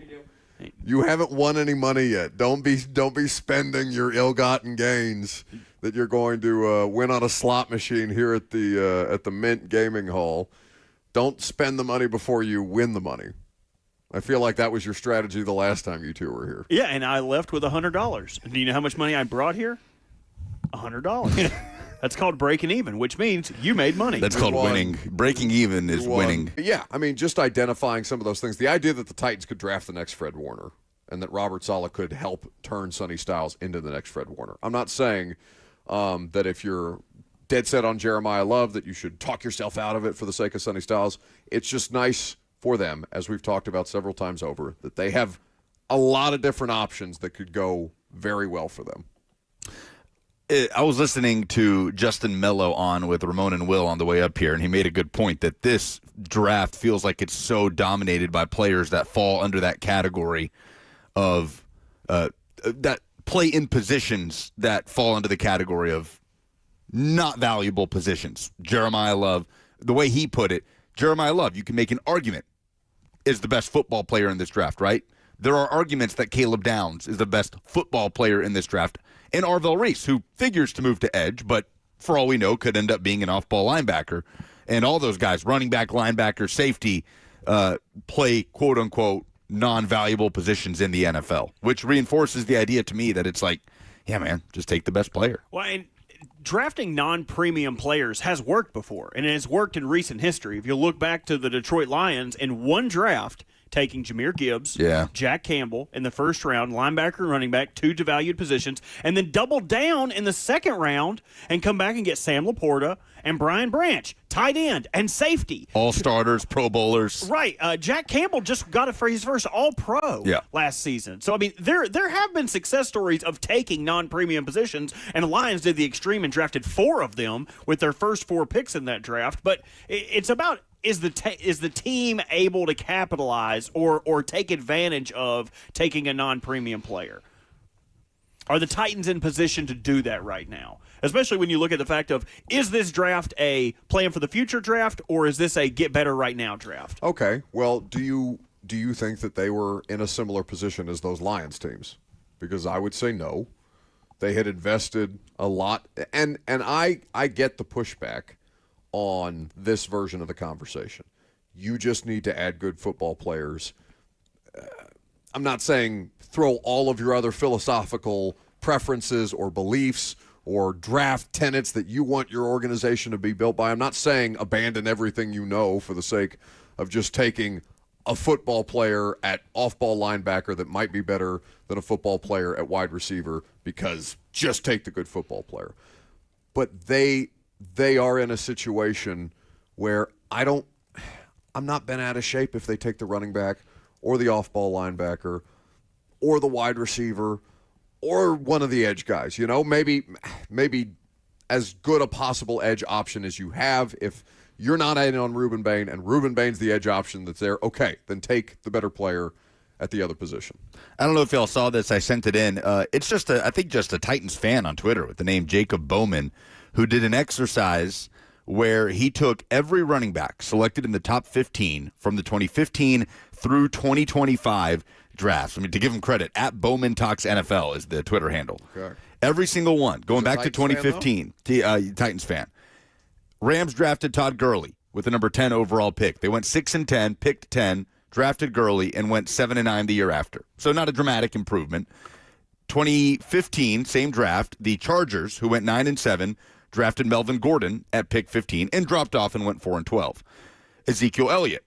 You haven't won any money yet. Don't be spending your ill-gotten gains that you're going to win on a slot machine here at the Mint Gaming Hall. Don't spend the money before you win the money. I feel like that was your strategy the last time you two were here. Yeah, and I left with $100. And do you know how much money I brought here? $100. That's called breaking even, which means you made money. That's called winning. Breaking even is winning. Yeah, I mean, just identifying some of those things. The idea that the Titans could draft the next Fred Warner and that Robert Saleh could help turn Sonny Styles into the next Fred Warner. I'm not saying that if you're dead set on Jeremiah Love that you should talk yourself out of it for the sake of Sonny Styles. It's just nice for them, as we've talked about several times over, that they have a lot of different options that could go very well for them. I was listening to Justin Mello on with Ramon and Will on the way up here, and he made a good point that this draft feels like it's so dominated by players that fall under that category of that play in positions that fall under the category of not valuable positions. Jeremiah Love, the way he put it, Jeremiah Love, you can make an argument, is the best football player in this draft, right? There are arguments that Caleb Downs is the best football player in this draft. And Arvell Reese, who figures to move to edge, but for all we know, could end up being an off-ball linebacker. And all those guys, running back, linebacker, safety, play quote-unquote non-valuable positions in the NFL, which reinforces the idea to me that it's like, yeah, man, just take the best player. Well, and drafting non-premium players has worked before, and it has worked in recent history. If you look back to the Detroit Lions, in one draft, taking Jahmyr Gibbs, Jack Campbell in the first round, linebacker and running back, two devalued positions, and then double down in the second round and come back and get Sam Laporta and Brian Branch, tight end and safety. All starters, Pro Bowlers. Right. Jack Campbell just got it for his first All-Pro last season. So, I mean, there have been success stories of taking non-premium positions, and the Lions did the extreme and drafted 4 of them with their first 4 picks in that draft. But it's about is the team able to capitalize or take advantage of taking a non-premium player? Are the Titans in position to do that right now? Especially when you look at the fact of, is this draft a plan for the future draft, or is this a get better right now draft? Okay, well, do you think that they were in a similar position as those Lions teams? Because I would say no. They had invested a lot, and I get the pushback on this version of the conversation. You just need to add good football players. I'm not saying throw all of your other philosophical preferences or beliefs or draft tenets that you want your organization to be built by. I'm not saying abandon everything you know for the sake of just taking a football player at off-ball linebacker that might be better than a football player at wide receiver, because just take the good football player. But they are in a situation where I'm not bent out of shape if they take the running back or the off-ball linebacker or the wide receiver or one of the edge guys. You know, maybe as good a possible edge option as you have. If you're not in on Reuben Bain and Reuben Bain's the edge option that's there, okay, then take the better player at the other position. I don't know if y'all saw this. I sent it in. It's just a Titans fan on Twitter with the name Jacob Bowman, who did an exercise where he took every running back selected in the top 15 from the 2015 through 2025 drafts. I mean, to give him credit, at Bowman Talks NFL is the Twitter handle. Okay. Every single one, going back to Titans 2015. Titans fan. Rams drafted Todd Gurley with the number 10 overall pick. They went 6-10, picked 10, drafted Gurley, and went 7-9 the year after. So not a dramatic improvement. 2015, same draft, the Chargers, who went 9-7, drafted Melvin Gordon at pick 15 and dropped off and went 4-12. Ezekiel Elliott.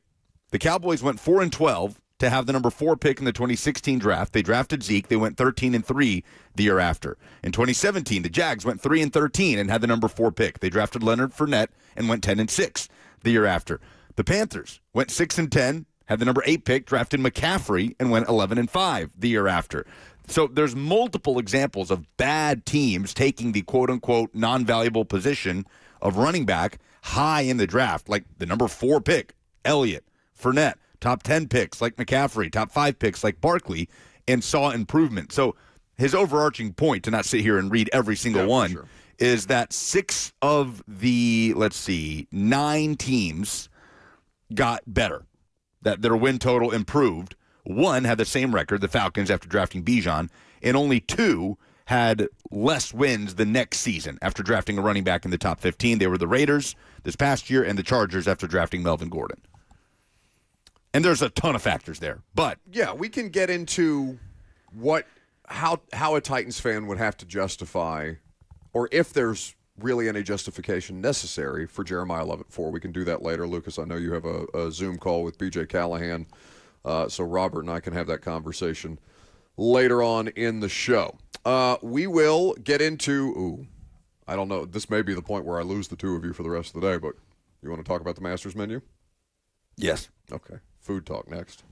The Cowboys went 4-12 to have the number 4 pick in the 2016 draft. They drafted Zeke. They went 13-3 the year after. In 2017, the Jags went 3-13 and had the number 4 pick. They drafted Leonard Fournette and went 10-6 the year after. The Panthers went 6-10, had the number 8 pick, drafted McCaffrey, and went 11-5 the year after. So there's multiple examples of bad teams taking the quote-unquote non-valuable position of running back high in the draft, like the number 4 pick, Elliott, Fournette, top 10 picks like McCaffrey, top 5 picks like Barkley, and saw improvement. So his overarching point, to not sit here and read every single one, sure, is that 6 of the, 9 teams got better, that their win total improved. 1 had the same record, the Falcons, after drafting Bijan, and only 2 had less wins the next season after drafting a running back in the top 15. They were the Raiders this past year and the Chargers after drafting Melvin Gordon. And there's a ton of factors there. But yeah, we can get into how a Titans fan would have to justify, or if there's really any justification necessary for Jeremiah Love at 4. We can do that later. Lucas, I know you have a Zoom call with BJ Callahan, so Robert and I can have that conversation later on in the show. We will get into, I don't know, this may be the point where I lose the two of you for the rest of the day, but you want to talk about the Masters menu? yes. Okay. Food talk next.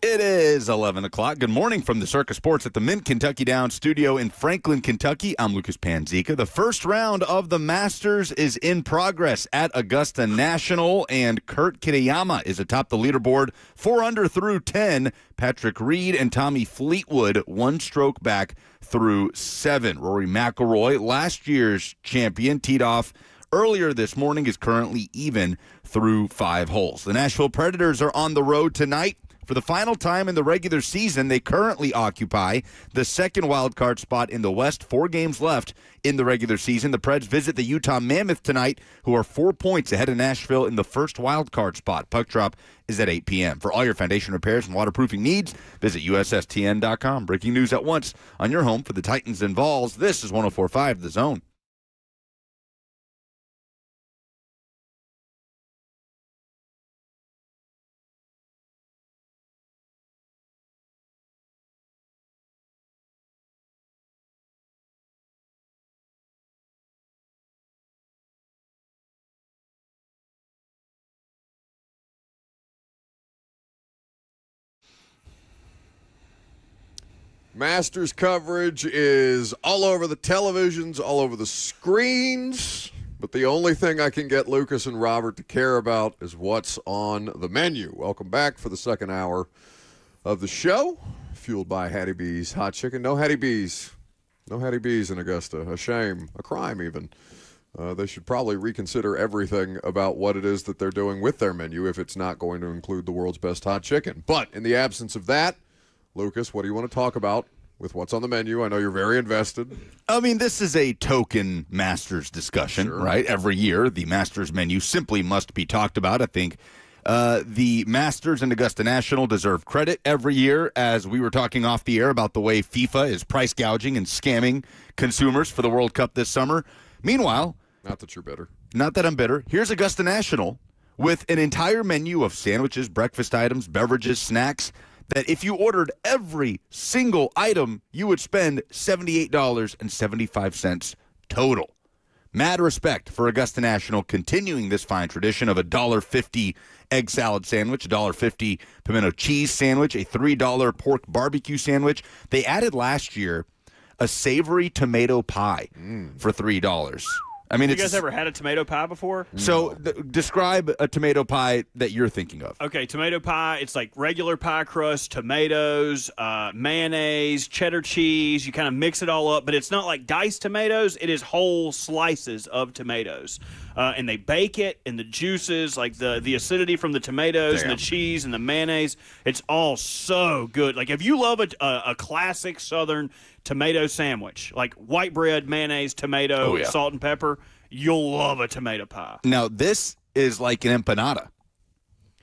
It is 11 o'clock. Good morning from the Circus Sports at the Mint Kentucky Downs studio in Franklin, Kentucky. I'm Lucas Panzica. The first round of the Masters is in progress at Augusta National, and Kurt Kitayama is atop the leaderboard, 4 under through 10. Patrick Reed and Tommy Fleetwood, 1 stroke back through 7. Rory McIlroy, last year's champion, teed off earlier this morning, is currently even through 5 holes. The Nashville Predators are on the road tonight. For the final time in the regular season, they currently occupy the second wild card spot in the West. 4 games left in the regular season. The Preds visit the Utah Mammoth tonight, who are 4 points ahead of Nashville in the first wild card spot. Puck drop is at 8 p.m. For all your foundation repairs and waterproofing needs, visit USSTN.com. Breaking news at once on your home for the Titans and Vols. This is 104.5 The Zone. Masters coverage is all over the televisions, all over the screens, but the only thing I can get Lucas and Robert to care about is what's on the menu. Welcome back for the second hour of the show, fueled by Hattie B's Hot Chicken. No Hattie B's. No Hattie B's in Augusta. A shame. A crime, even. They should probably reconsider everything about what it is that they're doing with their menu if it's not going to include the world's best hot chicken. But in the absence of that, Lucas, what do you want to talk about with what's on the menu? I know you're very invested. I mean, this is a token Masters discussion, Sure. right? Every year, the Masters menu simply must be talked about. I think the Masters and Augusta National deserve credit every year, as we were talking off the air about the way FIFA is price gouging and scamming consumers for the World Cup this summer. Meanwhile, Not that you're bitter. not that I'm bitter, here's Augusta National with an entire menu of sandwiches, breakfast items, beverages, snacks, that if you ordered every single item, you would spend $78.75 total. Mad respect for Augusta National continuing this fine tradition of a $1.50 egg salad sandwich, a $1.50 pimento cheese sandwich, a $3 pork barbecue sandwich. They added last year a savory tomato pie for $3. I mean, You guys ever had a tomato pie before? So describe a tomato pie that you're thinking of. Okay, tomato pie, it's like regular pie crust, tomatoes, mayonnaise, cheddar cheese. You kind of mix it all up, but it's not like diced tomatoes. It is whole slices of tomatoes. And they bake it, and the juices, like the acidity from the tomatoes and the cheese and the mayonnaise, it's all so good. Like if you love a classic Southern tomato sandwich, like white bread, mayonnaise, tomato, salt and pepper, you'll love a tomato pie. Now, this is like an empanada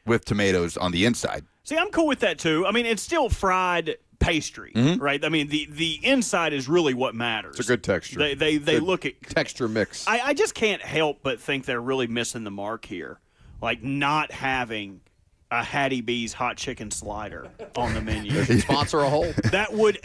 with tomatoes on the inside. See, I'm cool with that too. I mean, it's still fried pastry, right? I mean, the inside is really what matters. It's a good texture. They look at Texture mix. I just can't help but think they're really missing the mark here, like not having a Hattie B's hot chicken slider on the menu. Sponsor a hole. That would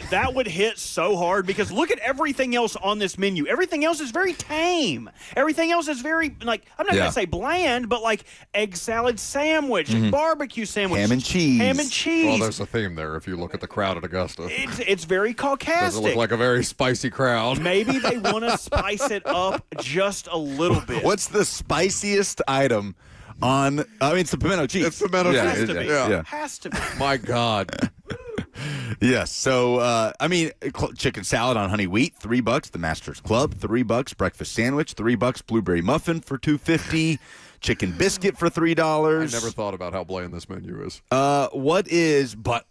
hit so hard, because look at everything else on this menu. Everything else is very tame. Everything else is very, like, I'm not going to say bland, but like egg salad sandwich, barbecue sandwich, Ham and cheese. Well, there's a theme there if you look at the crowd at Augusta. It's very caucastic. Doesn't look like a very spicy crowd. Maybe they want to spice it up just a little bit. What's the spiciest item on? I mean, it's the pimento cheese. It's pimento cheese. Has to be. Yeah. Has to be. My God. Yes. So, I mean, chicken salad on honey wheat, $3. The Masters Club, $3. Breakfast sandwich, $3. Blueberry muffin for $2.50. Chicken biscuit for $3. I never thought about how bland this menu is. What is? But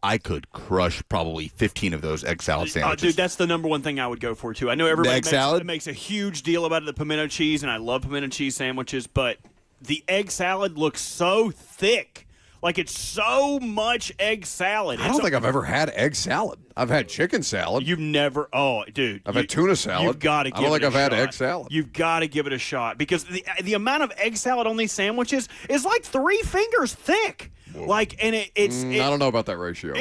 I could crush probably 15 of those egg salad sandwiches. Dude, that's the number one thing I would go for, too. I know everybody makes a huge deal about the pimento cheese, and I love pimento cheese sandwiches, but the egg salad looks so thick. Like, it's so much egg salad. I don't think I've ever had egg salad. I've had chicken salad. You've never, dude. I've had tuna salad. You've got to give it a shot. I don't think I've had egg salad. You've got to give it a shot, because the amount of egg salad on these sandwiches is like 3 fingers thick. Whoa. Like, and I don't know about that ratio.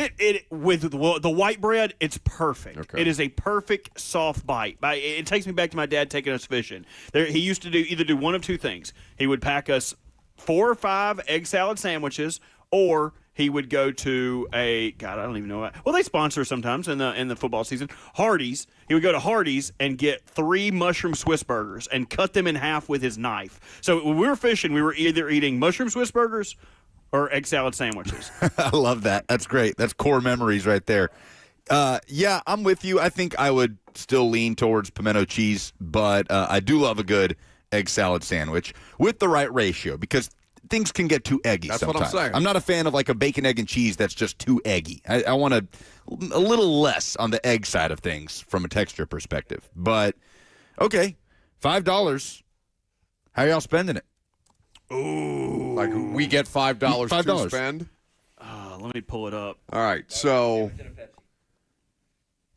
With the white bread, it's perfect. Okay. It is a perfect soft bite. It takes me back to my dad taking us fishing. He used to do one of two things. He would pack us 4 or 5 egg salad sandwiches, or he would go to I don't even know. Well, they sponsor sometimes in the football season. Hardee's. He would go to Hardee's and get 3 mushroom Swiss burgers and cut them in half with his knife. So when we were fishing, we were either eating mushroom Swiss burgers or egg salad sandwiches. I love that. That's great. That's core memories right there. Yeah, I'm with you. I think I would still lean towards pimento cheese, but I do love a good egg salad sandwich with the right ratio because things can get too eggy That's sometimes. what I'm saying. I'm not a fan of like a bacon, egg, and cheese that's just too eggy. I want a little less on the egg side of things from a texture perspective. But, okay, $5. How y'all spending it? Ooh. Like we get $5 to spend? Let me pull it up. All right, so...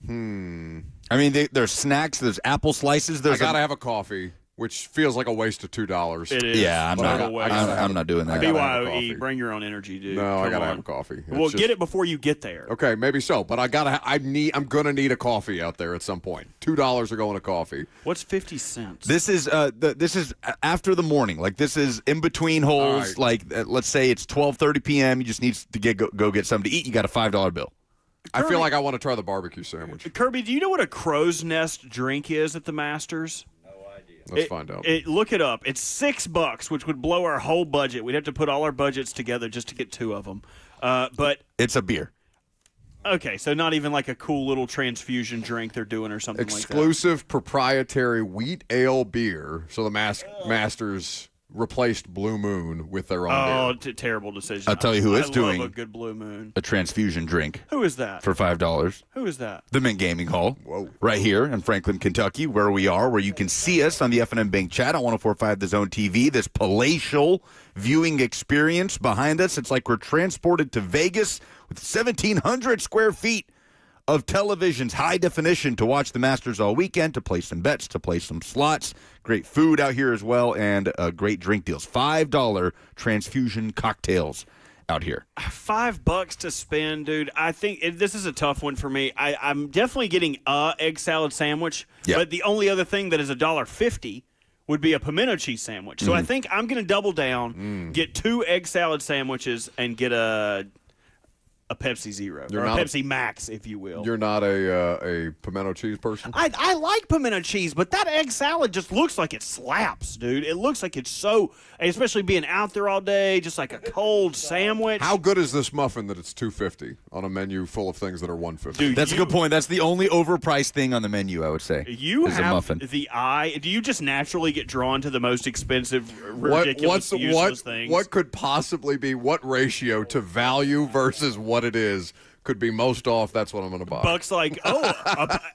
I mean, there's snacks, there's apple slices. I got to have a coffee, which feels like a waste of $2. It is. Yeah, I'm not doing that. BYOE, bring your own energy, dude. No, I Come gotta on. have a coffee. Well, get it before you get there. Okay, maybe so, but I'm gonna need a coffee out there at some point. $2 are going to coffee. What's 50 cents? This is this is after the morning. Like this is in between holes. All right. Like let's say it's 12:30 p.m. You just need to go get something to eat. You got a $5 bill. I feel like I want to try the barbecue sandwich. Kirby, do you know what a crow's nest drink is at the Masters? Let's find out. Look it up. It's $6, which would blow our whole budget. We'd have to put all our budgets together just to get 2 of them. But it's a beer. Okay, so not even like a cool little transfusion drink they're doing or something like that. Exclusive proprietary wheat ale beer. So the Masters replaced Blue Moon with their own beer. Terrible decision. I'll tell you who is doing a good Blue Moon. A transfusion drink. Who is that? For $5. Who is that? The Mint Gaming Hall. Whoa. Right here in Franklin, Kentucky, where we are, where you can see us on the F&M Bank chat on 104.5 The Zone TV. This palatial viewing experience behind us. It's like we're transported to Vegas with 1,700 square feet of televisions, high definition, to watch the Masters all weekend, to play some bets, to play some slots. Great food out here as well, and great drink deals. $5 transfusion cocktails out here. $5 to spend, dude. I think this is a tough one for me. I'm definitely getting a egg salad sandwich, but the only other thing that is $1.50 would be a pimento cheese sandwich. So I think I'm going to double down, get 2 egg salad sandwiches, and get a Pepsi Zero, or a Pepsi Max, if you will. You're not a pimento cheese person? I like pimento cheese, but that egg salad just looks like it slaps, dude. It looks like it's so, especially being out there all day, just like a cold sandwich. How good is this muffin that it's $2.50 on a menu full of things that are $1.50? Dude, That's a good point. That's the only overpriced thing on the menu, I would say. You is have a muffin. the eye. Do you just naturally get drawn to the most expensive, ridiculous, useless things? What could possibly be, what ratio to value versus what it is could be most off? That's what I'm going to buy. Buck's like,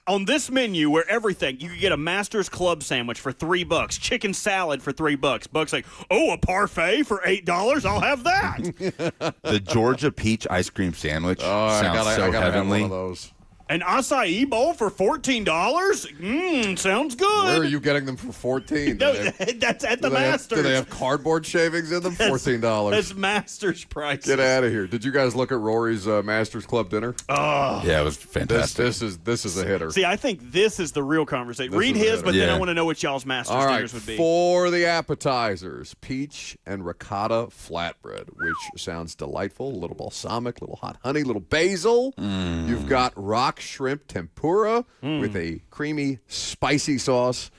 on this menu where everything, you could get a Masters Club sandwich for $3, chicken salad for $3. Buck's like, a parfait for $8? I'll have that. The Georgia peach ice cream sandwich sounds I gotta heavenly. have one of those. An acai bowl for $14? Sounds good. Where are you getting them for $14? No, that's at the Masters. Do they have cardboard shavings in them? $14. That's Masters prices. Get out of here. Did you guys look at Rory's Masters Club dinner? Oh. Yeah, it was fantastic. This is a hitter. See, I think this is the real conversation. Read his, but then I want to know what y'all's Masters dinners would be. For the appetizers, peach and ricotta flatbread, which sounds delightful. A little balsamic, a little hot honey, a little basil. You've got rock shrimp tempura with a creamy, spicy sauce.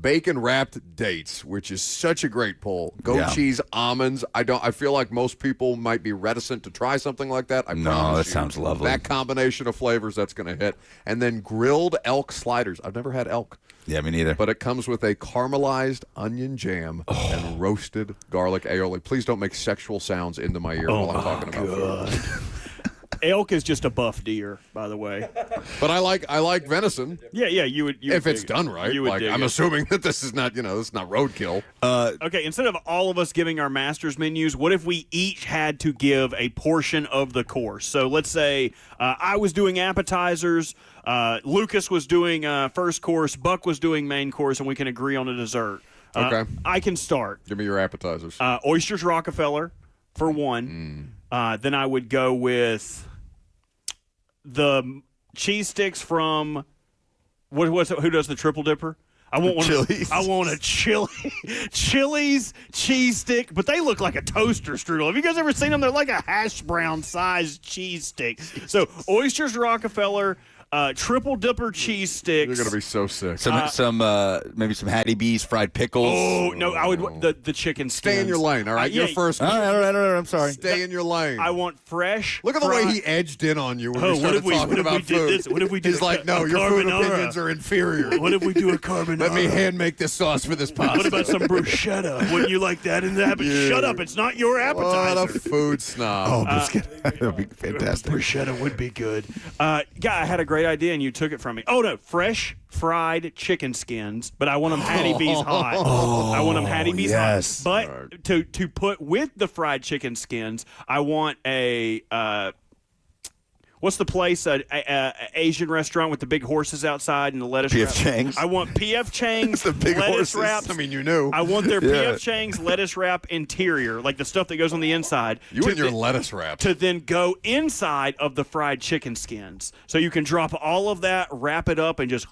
Bacon-wrapped dates, which is such a great pull. Goat cheese, almonds. I feel like most people might be reticent to try something like that. No, that sounds lovely. That combination of flavors, that's going to hit. And then grilled elk sliders. I've never had elk. Yeah, me neither. But it comes with a caramelized onion jam and roasted garlic aioli. Please don't make sexual sounds into my ear while I'm talking about food. Elk is just a buff deer, by the way. But I like venison. Yeah, you would. If it's done right. I'm assuming that this is not, this is not roadkill. Okay, instead of all of us giving our Masters menus, what if we each had to give a portion of the course? So let's say I was doing appetizers, Lucas was doing first course, Buck was doing main course, and we can agree on a dessert. Okay. I can start. Give me your appetizers. Oysters Rockefeller for one. Then I would go with the cheese sticks from who does the triple dipper? I want one. Chili's. I want a Chili's cheese stick, but they look like a toaster strudel. Have you guys ever seen them? They're like a hash brown sized cheese stick. So Oysters Rockefeller, triple dipper cheese sticks. You're gonna be so sick. Some maybe some Hattie B's fried pickles. Oh no, I would the chicken skins. Stay in your lane, all right? Yeah, Your first. All right. I'm sorry. Stay in your lane. I want fresh. Look at the way he edged in on you when we started talking about food. What if we did? He's like, no, your food opinions are inferior. What if we do a carbonara? Let me hand make this sauce for this pasta. What about some bruschetta? Wouldn't you like that in that? But shut up, it's not your appetizer. What a food snob. That would be fantastic. Bruschetta would be good. Guy, I had a great idea and you took it from me. Oh no, fresh fried chicken skins, but I want them Hattie B's hot. I want them Hattie B's yes. hot. But to put with the fried chicken skins, I want a what's the place? Asian restaurant with the big horses outside and the lettuce P.F. wrap. Chang's. I want P.F. Chang's The big lettuce horses. wraps. I mean, you knew. I want their Yeah. P.F. Chang's lettuce wrap interior, like the stuff that goes on the inside. You and your lettuce wrap. To then go inside of the fried chicken skins. So you can drop all of that, wrap it up, and just...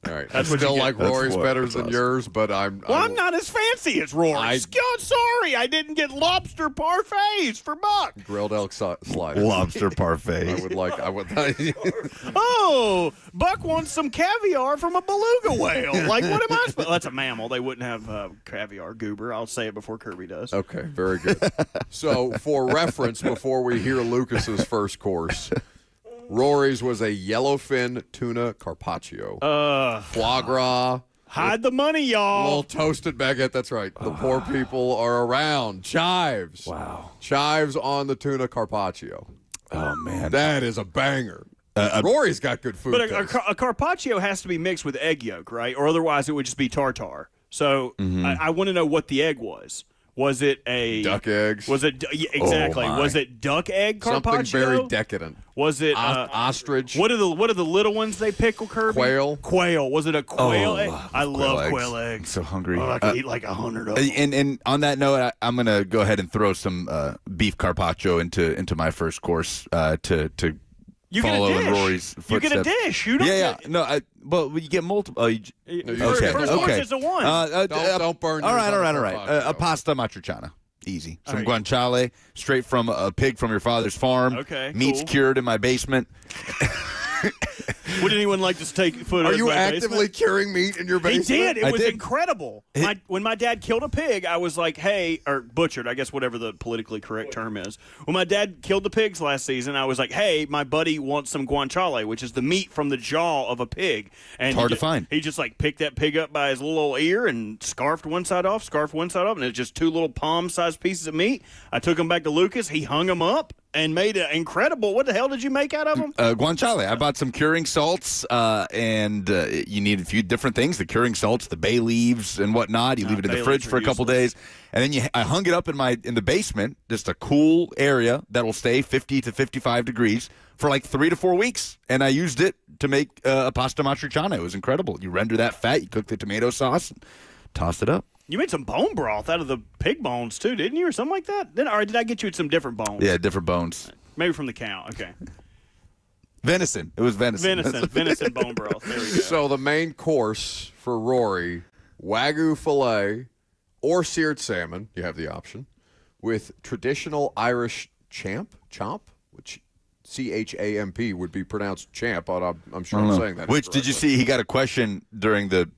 All right. That's I what you still get. like That's Rory's what- better that's than awesome. yours, but I'm not as fancy as Rory's. God, sorry, I didn't get lobster parfaits for Buck. grilled elk slider. Lobster parfait. I would Oh, Buck wants some caviar from a beluga whale. Like, what am I supposed? That's a mammal. They wouldn't have caviar, goober. I'll say it before Kirby does. Okay, very good. So, for reference, before we hear Lucas's first course, Rory's was a yellowfin tuna carpaccio. Foie gras. Hide the money, A y'all. little toasted baguette. That's right. The poor people are around. Chives. Wow. Chives on the tuna carpaccio. Oh man. That is a banger. Rory's got good food. But a taste. carpaccio has to be mixed with egg yolk, right? Or otherwise it would just be tartare. So I want to know what the egg was. Was it a Duck eggs. Was it exactly? my. was it duck egg carpaccio? Something very decadent. Was it Ostrich. What are the little ones they pickle, Kirby? Quail. Quail. Was it a quail egg? I love eggs. quail I'm eggs. so hungry. Oh, I could eat like 100 of them. And on that note, I'm gonna go ahead and throw some beef carpaccio into my first course to You get a follow in dish. Rory's You footsteps. get a dish. You don't. Yeah. No. But you get multiple. Okay. First course is a one. Don't burn All yours right. on the carpaccio. A pasta matriciana. Easy. Some All right. guanciale straight from a pig from your father's farm. Okay, Meat's cool. cured in my basement. Would anyone like to take foot? Are out of you my actively basement? curing meat in your He basement? did. It I was did. incredible. When my dad killed a pig, I was like, hey, or butchered, I guess whatever the politically correct term is. When my dad killed the pigs last season, I was like, hey, my buddy wants some guanciale, which is the meat from the jaw of a pig. And It's hard to find. He just like picked that pig up by his little old ear and scarfed one side off, and it's just two little palm-sized pieces of meat. I took them back to Lucas. He hung them up and made an incredible. What the hell did you make out of them? Guanciale. I bought some curing salts, and you need a few different things. The curing salts, the bay leaves, and whatnot. You leave it in bay the fridge leaves for are a couple useless. days, and then I hung it up in the basement, just a cool area that will stay 50 to 55 degrees for like 3 to 4 weeks. And I used it to make a pasta matriciana. It was incredible. You render that fat, you cook the tomato sauce, and toss it up. You made some bone broth out of the pig bones too, didn't you, or something like that? Or did I get you some different bones? Yeah, different bones. Maybe from the cow. Okay. Venison. It was venison. Venison bone broth. There we go. So the main course for Rory, Wagyu filet or seared salmon, you have the option, with traditional Irish chomp, which CHAMP would be pronounced champ, but I'm sure I'm saying that. Which, did you see, he got a question during the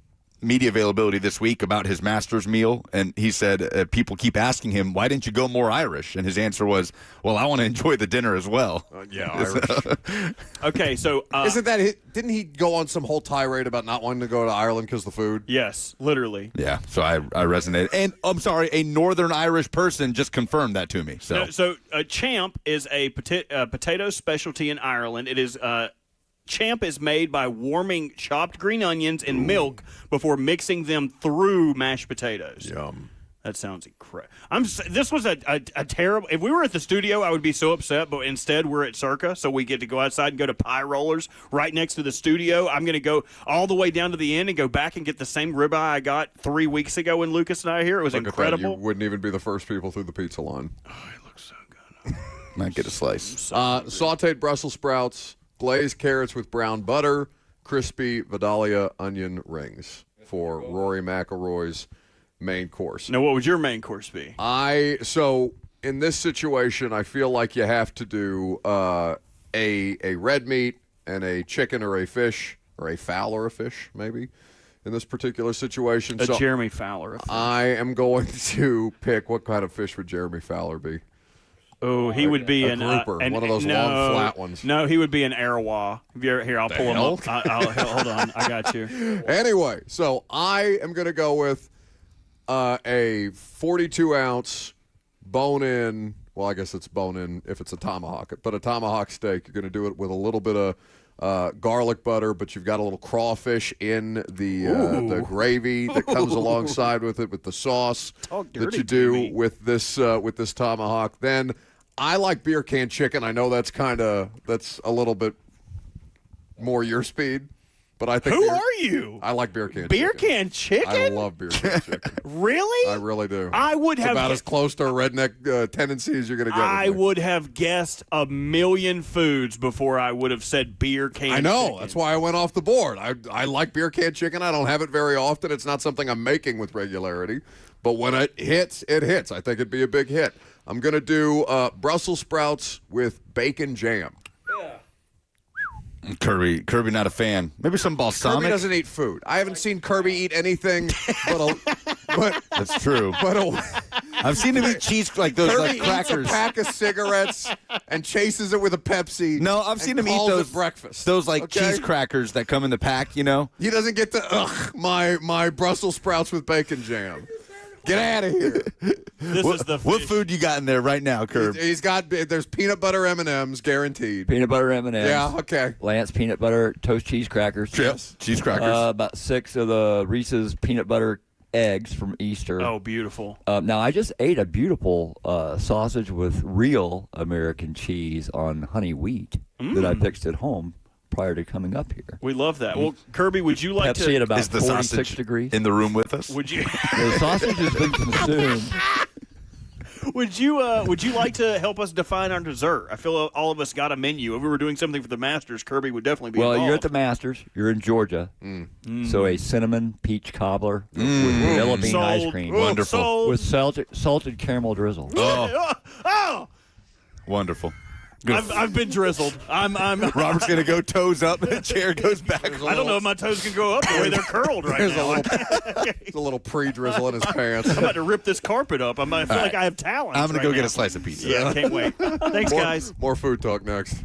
media availability this week about his master's meal, and he said people keep asking him, why didn't you go more Irish? And his answer was, well, I want to enjoy the dinner as well. Yeah, Irish. Okay, so Isn't that didn't he go on some whole tirade about not wanting to go to Ireland because of the food? yes, literally. Yeah, so I resonated. And I'm sorry, a Northern Irish person just confirmed that to me. So, So champ is a potato specialty in Ireland. It is champ is made by warming chopped green onions in milk before mixing them through mashed potatoes. Yum. That sounds incredible. This was a terrible. If we were at the studio, I would be so upset. But instead, we're at Circa, so we get to go outside and go to Pie Rollers right next to the studio. I'm going to go all the way down to the end and go back and get the same ribeye I got 3 weeks ago when Lucas and I were here. It was Look at that. incredible. You wouldn't even be the first people through the pizza line. Oh, it looks so good. might get a slice. Sauteed Brussels sprouts, glazed carrots with brown butter, crispy Vidalia onion rings for Rory McIlroy's main course. Now, what would your main course be? So in this situation, I feel like you have to do a red meat and a chicken or a fish or a fowl or a fish, maybe, in this particular situation. So Jeremy Fowler. I am going to pick, what kind of fish would Jeremy Fowler be? Oh, he would be a grouper, one of those long, flat ones. No, he would be an Airwa. Here, I'll pull him up. Hold on, I got you. Anyway, so I am going to go with a 42-ounce bone-in. Well, I guess it's bone-in if it's a tomahawk, but a tomahawk steak. You're going to do it with a little bit of garlic butter, but you've got a little crawfish in the gravy that comes alongside with it, with the sauce that you do with this tomahawk. Then I like beer can chicken. I know that's a little bit more your speed, but I think Who are you? I like beer can beer chicken. Can chicken. I love beer can chicken. Really? I really do. I would have about as close to a redneck tendency as you're going to get. I would have guessed a million foods before I would have said beer can. I know. Chicken. That's why I went off the board. I like beer can chicken. I don't have it very often. It's not something I'm making with regularity. But when it hits, it hits. I think it'd be a big hit. I'm going to do Brussels sprouts with bacon jam. Kirby, not a fan. Maybe some balsamic. Kirby doesn't eat food. I haven't seen Kirby eat anything but That's true. But I've seen him eat cheese like those Kirby like crackers. eats a pack of cigarettes and chases it with a Pepsi. No, I've seen him eat calls those it breakfast. Those like okay? cheese crackers that come in the pack, you know. He doesn't get to my Brussels sprouts with bacon jam. Get out of here. What food you got in there right now, Curb? There's peanut butter M&Ms guaranteed. Peanut butter M&Ms. Yeah, okay. Lance peanut butter toast cheese crackers. Yes. Cheese crackers. About 6 of the Reese's peanut butter eggs from Easter. Oh, beautiful. Now, I just ate a beautiful sausage with real American cheese on honey wheat that I fixed at home prior to coming up here. We love that. Well, Kirby, would you like Pepsi at about Is the 46 sausage degrees. in the room with us? Would you? The sausage has been consumed. Would you like to help us define our dessert? I feel all of us got a menu. If we were doing something for the Masters, Kirby would definitely be Well, involved. you're at the Masters. You're in Georgia. So a cinnamon peach cobbler with vanilla bean ice Sold. cream. Wonderful. Sold. With salted caramel drizzle. Oh, Wonderful. I've been drizzled. I'm Robert's going to go toes up and the chair goes back. I don't know if my toes can go up the way they're curled right There's now. there's a little pre-drizzle in his pants. I'm about to rip this carpet up. I feel like I have talent. I'm going to go get a slice of pizza. Yeah, can't wait. Thanks, guys. More food talk next.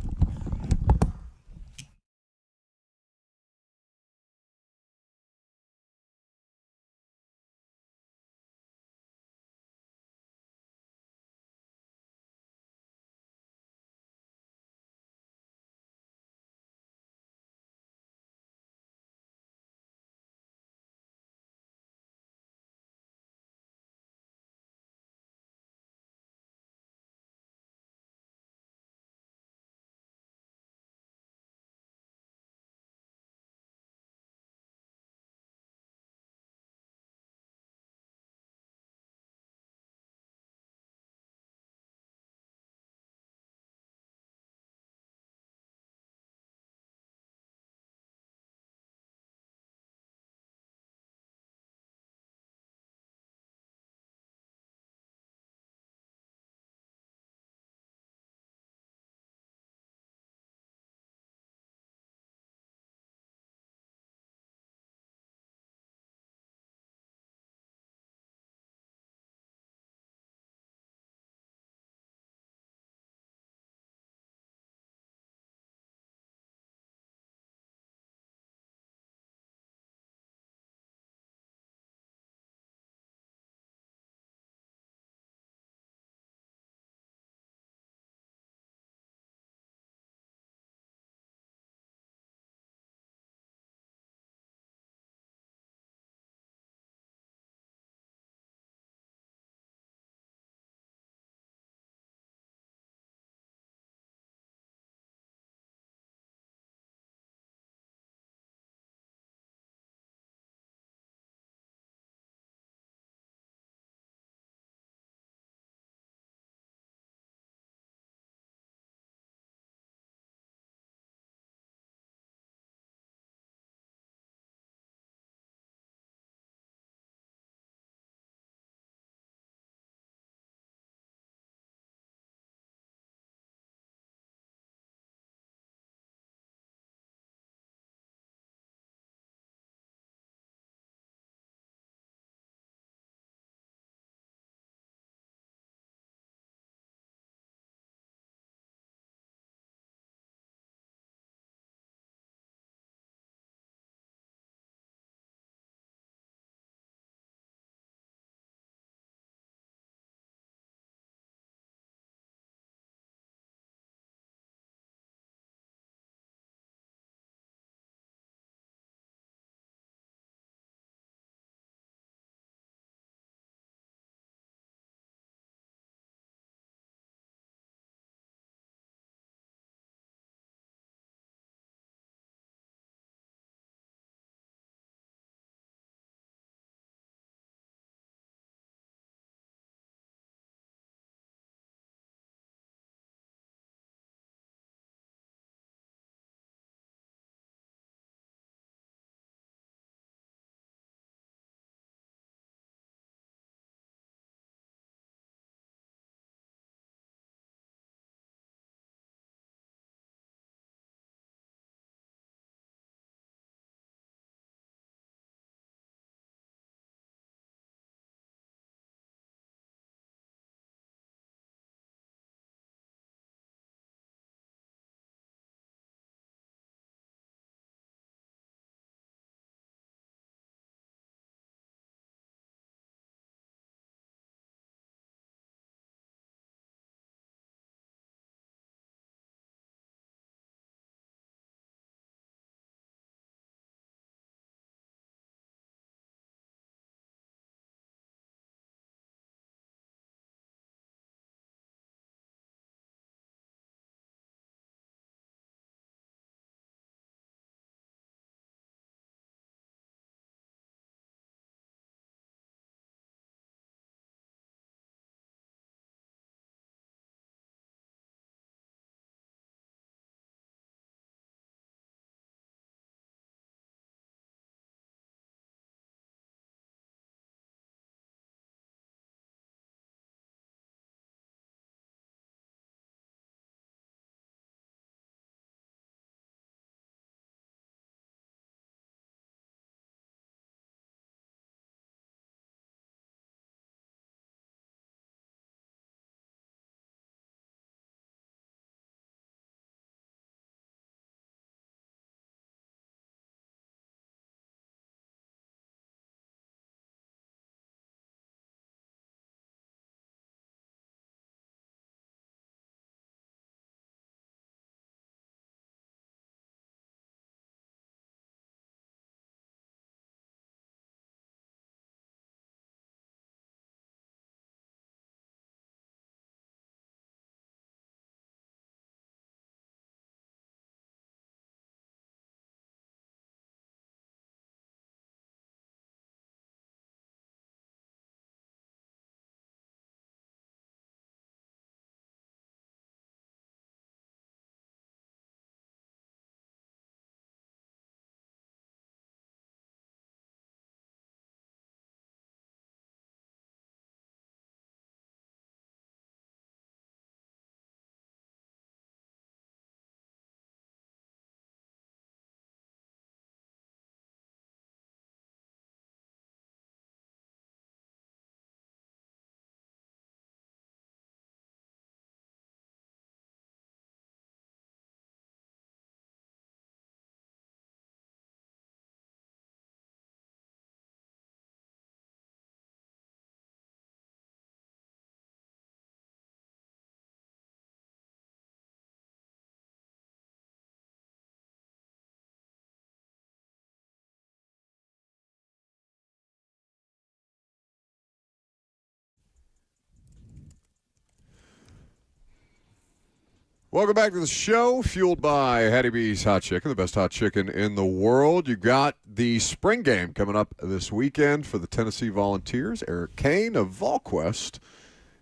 Welcome back to the show, fueled by Hattie B's Hot Chicken, the best hot chicken in the world. You got the spring game coming up this weekend for the Tennessee Volunteers. Eric Kane of VolQuest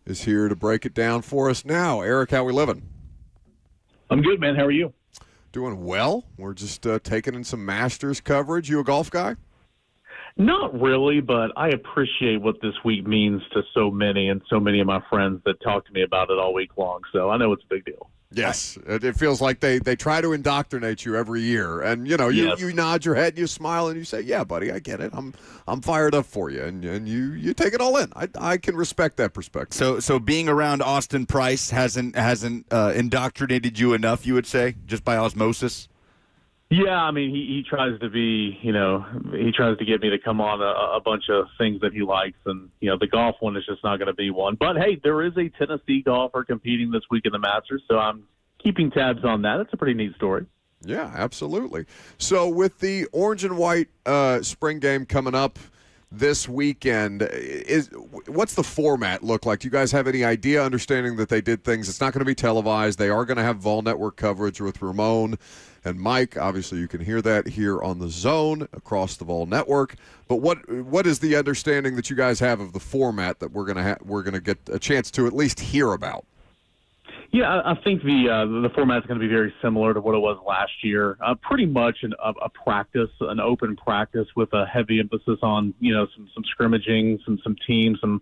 is here to break it down for us now. Eric, how we living? I'm good, man. How are you? Doing well. We're just taking in some Masters coverage. You a golf guy? Not really, but I appreciate what this week means to so many and so many of my friends that talk to me about it all week long. So I know it's a big deal. Yes, it feels like they try to indoctrinate you every year, and you nod your head, and you smile, and you say, "Yeah, buddy, I get it. I'm fired up for you," and you take it all in. I can respect that perspective. So being around Austin Price hasn't indoctrinated you enough, you would say, just by osmosis? Yeah, I mean, he tries to be, he tries to get me to come on a bunch of things that he likes, and the golf one is just not going to be one. But hey, there is a Tennessee golfer competing this week in the Masters, so I'm keeping tabs on that. It's a pretty neat story. Yeah, absolutely. So with the orange and white spring game coming up this weekend, what's the format look like? Do you guys have any idea, understanding that they did things? It's not going to be televised. They are going to have Vol Network coverage with Ramon and Mike. Obviously, you can hear that here on the Zone across the Vol Network. But what is the understanding that you guys have of the format that we're going to get a chance to at least hear about? Yeah, I think the format is going to be very similar to what it was last year. Pretty much a practice, an open practice with a heavy emphasis on some scrimmaging, some teams, some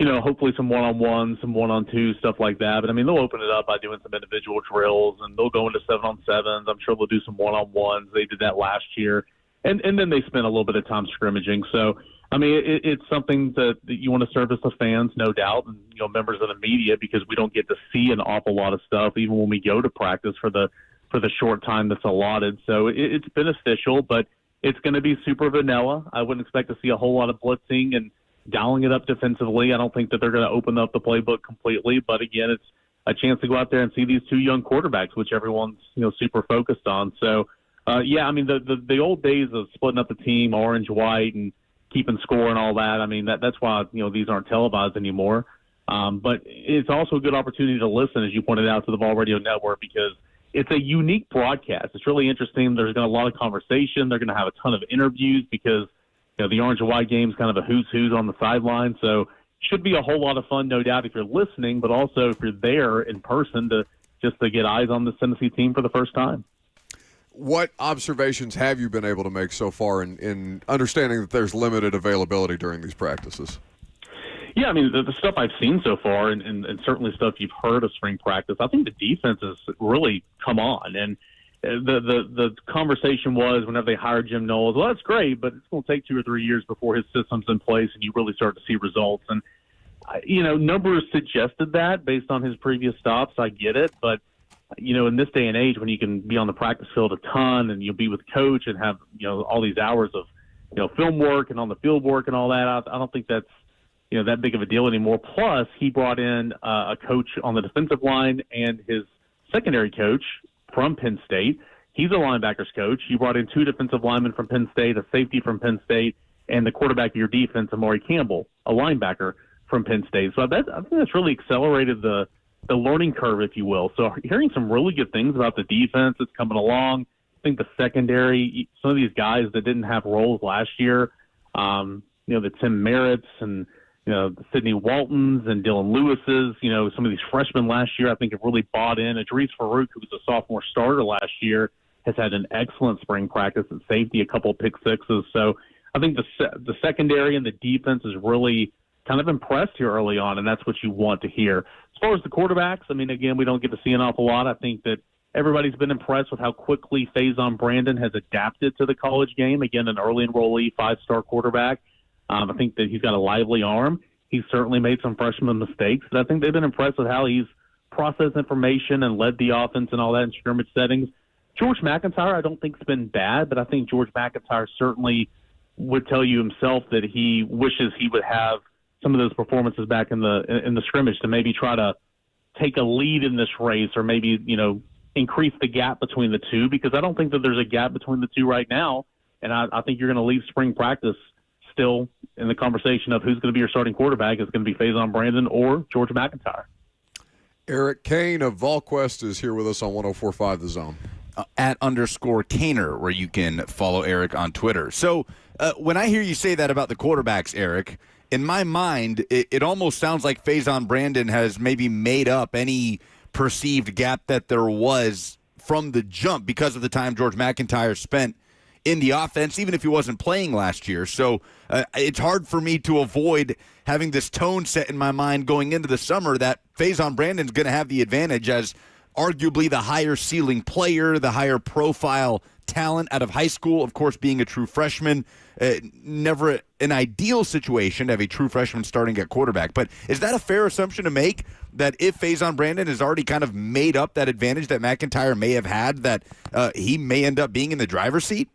hopefully some one-on-one, some one-on-two, stuff like that. But, I mean, they'll open it up by doing some individual drills, and they'll go into 7-on-7s. I'm sure they'll do some one-on-ones. They did that last year. And then they spent a little bit of time scrimmaging. So, I mean, it's something that you want to service the fans, no doubt, and, members of the media, because we don't get to see an awful lot of stuff, even when we go to practice for the short time that's allotted. So it's beneficial, but it's going to be super vanilla. I wouldn't expect to see a whole lot of blitzing and dialing it up defensively. I don't think that they're going to open up the playbook completely, but again, it's a chance to go out there and see these two young quarterbacks, which everyone's super focused on. So yeah, I mean the old days of splitting up the team, orange, white, and keeping score and all that. I mean that's why these aren't televised anymore. But it's also a good opportunity to listen, as you pointed out, to the Vol Radio Network, because it's a unique broadcast. It's really interesting. There's going to be a lot of conversation. They're going to have a ton of interviews because the orange and white game is kind of a who's on the sideline. So should be a whole lot of fun, no doubt, if you're listening, but also if you're there in person to get eyes on the Tennessee team for the first time. What observations have you been able to make so far in understanding that there's limited availability during these practices? Yeah, I mean, the stuff I've seen so far, and certainly stuff you've heard of spring practice, I think the defense has really come on. And the conversation was, whenever they hired Jim Knowles, well, that's great, but it's going to take 2 or 3 years before his system's in place and you really start to see results. And, numbers suggested that based on his previous stops. I get it. But, in this day and age, when you can be on the practice field a ton and you'll be with coach and have, all these hours of, film work and on the field work and all that, I don't think that's, that big of a deal anymore. Plus, he brought in a coach on the defensive line and his secondary coach from Penn State. He's a linebackers coach. You brought in 2 defensive linemen from Penn State, a safety from Penn State, and the quarterback of your defense, Amari Campbell, a linebacker from Penn State. So I think that's really accelerated the learning curve, if you will. So hearing some really good things about the defense that's coming along. I think the secondary, some of these guys that didn't have roles last year, the Tim Merritts and the Sidney Waltons and Dylan Lewis's, some of these freshmen last year, I think have really bought in. Idris Farouk, who was a sophomore starter last year, has had an excellent spring practice at safety, a couple of pick sixes. So I think the secondary and the defense is really kind of impressed here early on, and that's what you want to hear. As far as the quarterbacks, I mean, again, we don't get to see an awful lot. I think that everybody's been impressed with how quickly Faison Brandon has adapted to the college game. Again, an early enrollee, 5-star quarterback. I think that he's got a lively arm. He's certainly made some freshman mistakes, but I think they've been impressed with how he's processed information and led the offense and all that in scrimmage settings. George McIntyre, I don't think has been bad, but I think George McIntyre certainly would tell you himself that he wishes he would have some of those performances back in the scrimmage to maybe try to take a lead in this race, or maybe increase the gap between the two, because I don't think that there's a gap between the two right now, and I think you're going to leave spring practice still in the conversation of who's going to be your starting quarterback. Is going to be Faison Brandon or George McIntyre. Eric Kane of VolQuest is here with us on 104.5 The Zone. At _Kaner, where you can follow Eric on Twitter. So when I hear you say that about the quarterbacks, Eric, in my mind, it almost sounds like Faison Brandon has maybe made up any perceived gap that there was from the jump because of the time George McIntyre spent in the offense, even if he wasn't playing last year. So it's hard for me to avoid having this tone set in my mind going into the summer that Faison Brandon's going to have the advantage as arguably the higher ceiling player, the higher profile talent out of high school. Of course, being a true freshman, never an ideal situation to have a true freshman starting at quarterback. But is that a fair assumption to make, that if Faison Brandon has already kind of made up that advantage that McIntyre may have had, that he may end up being in the driver's seat?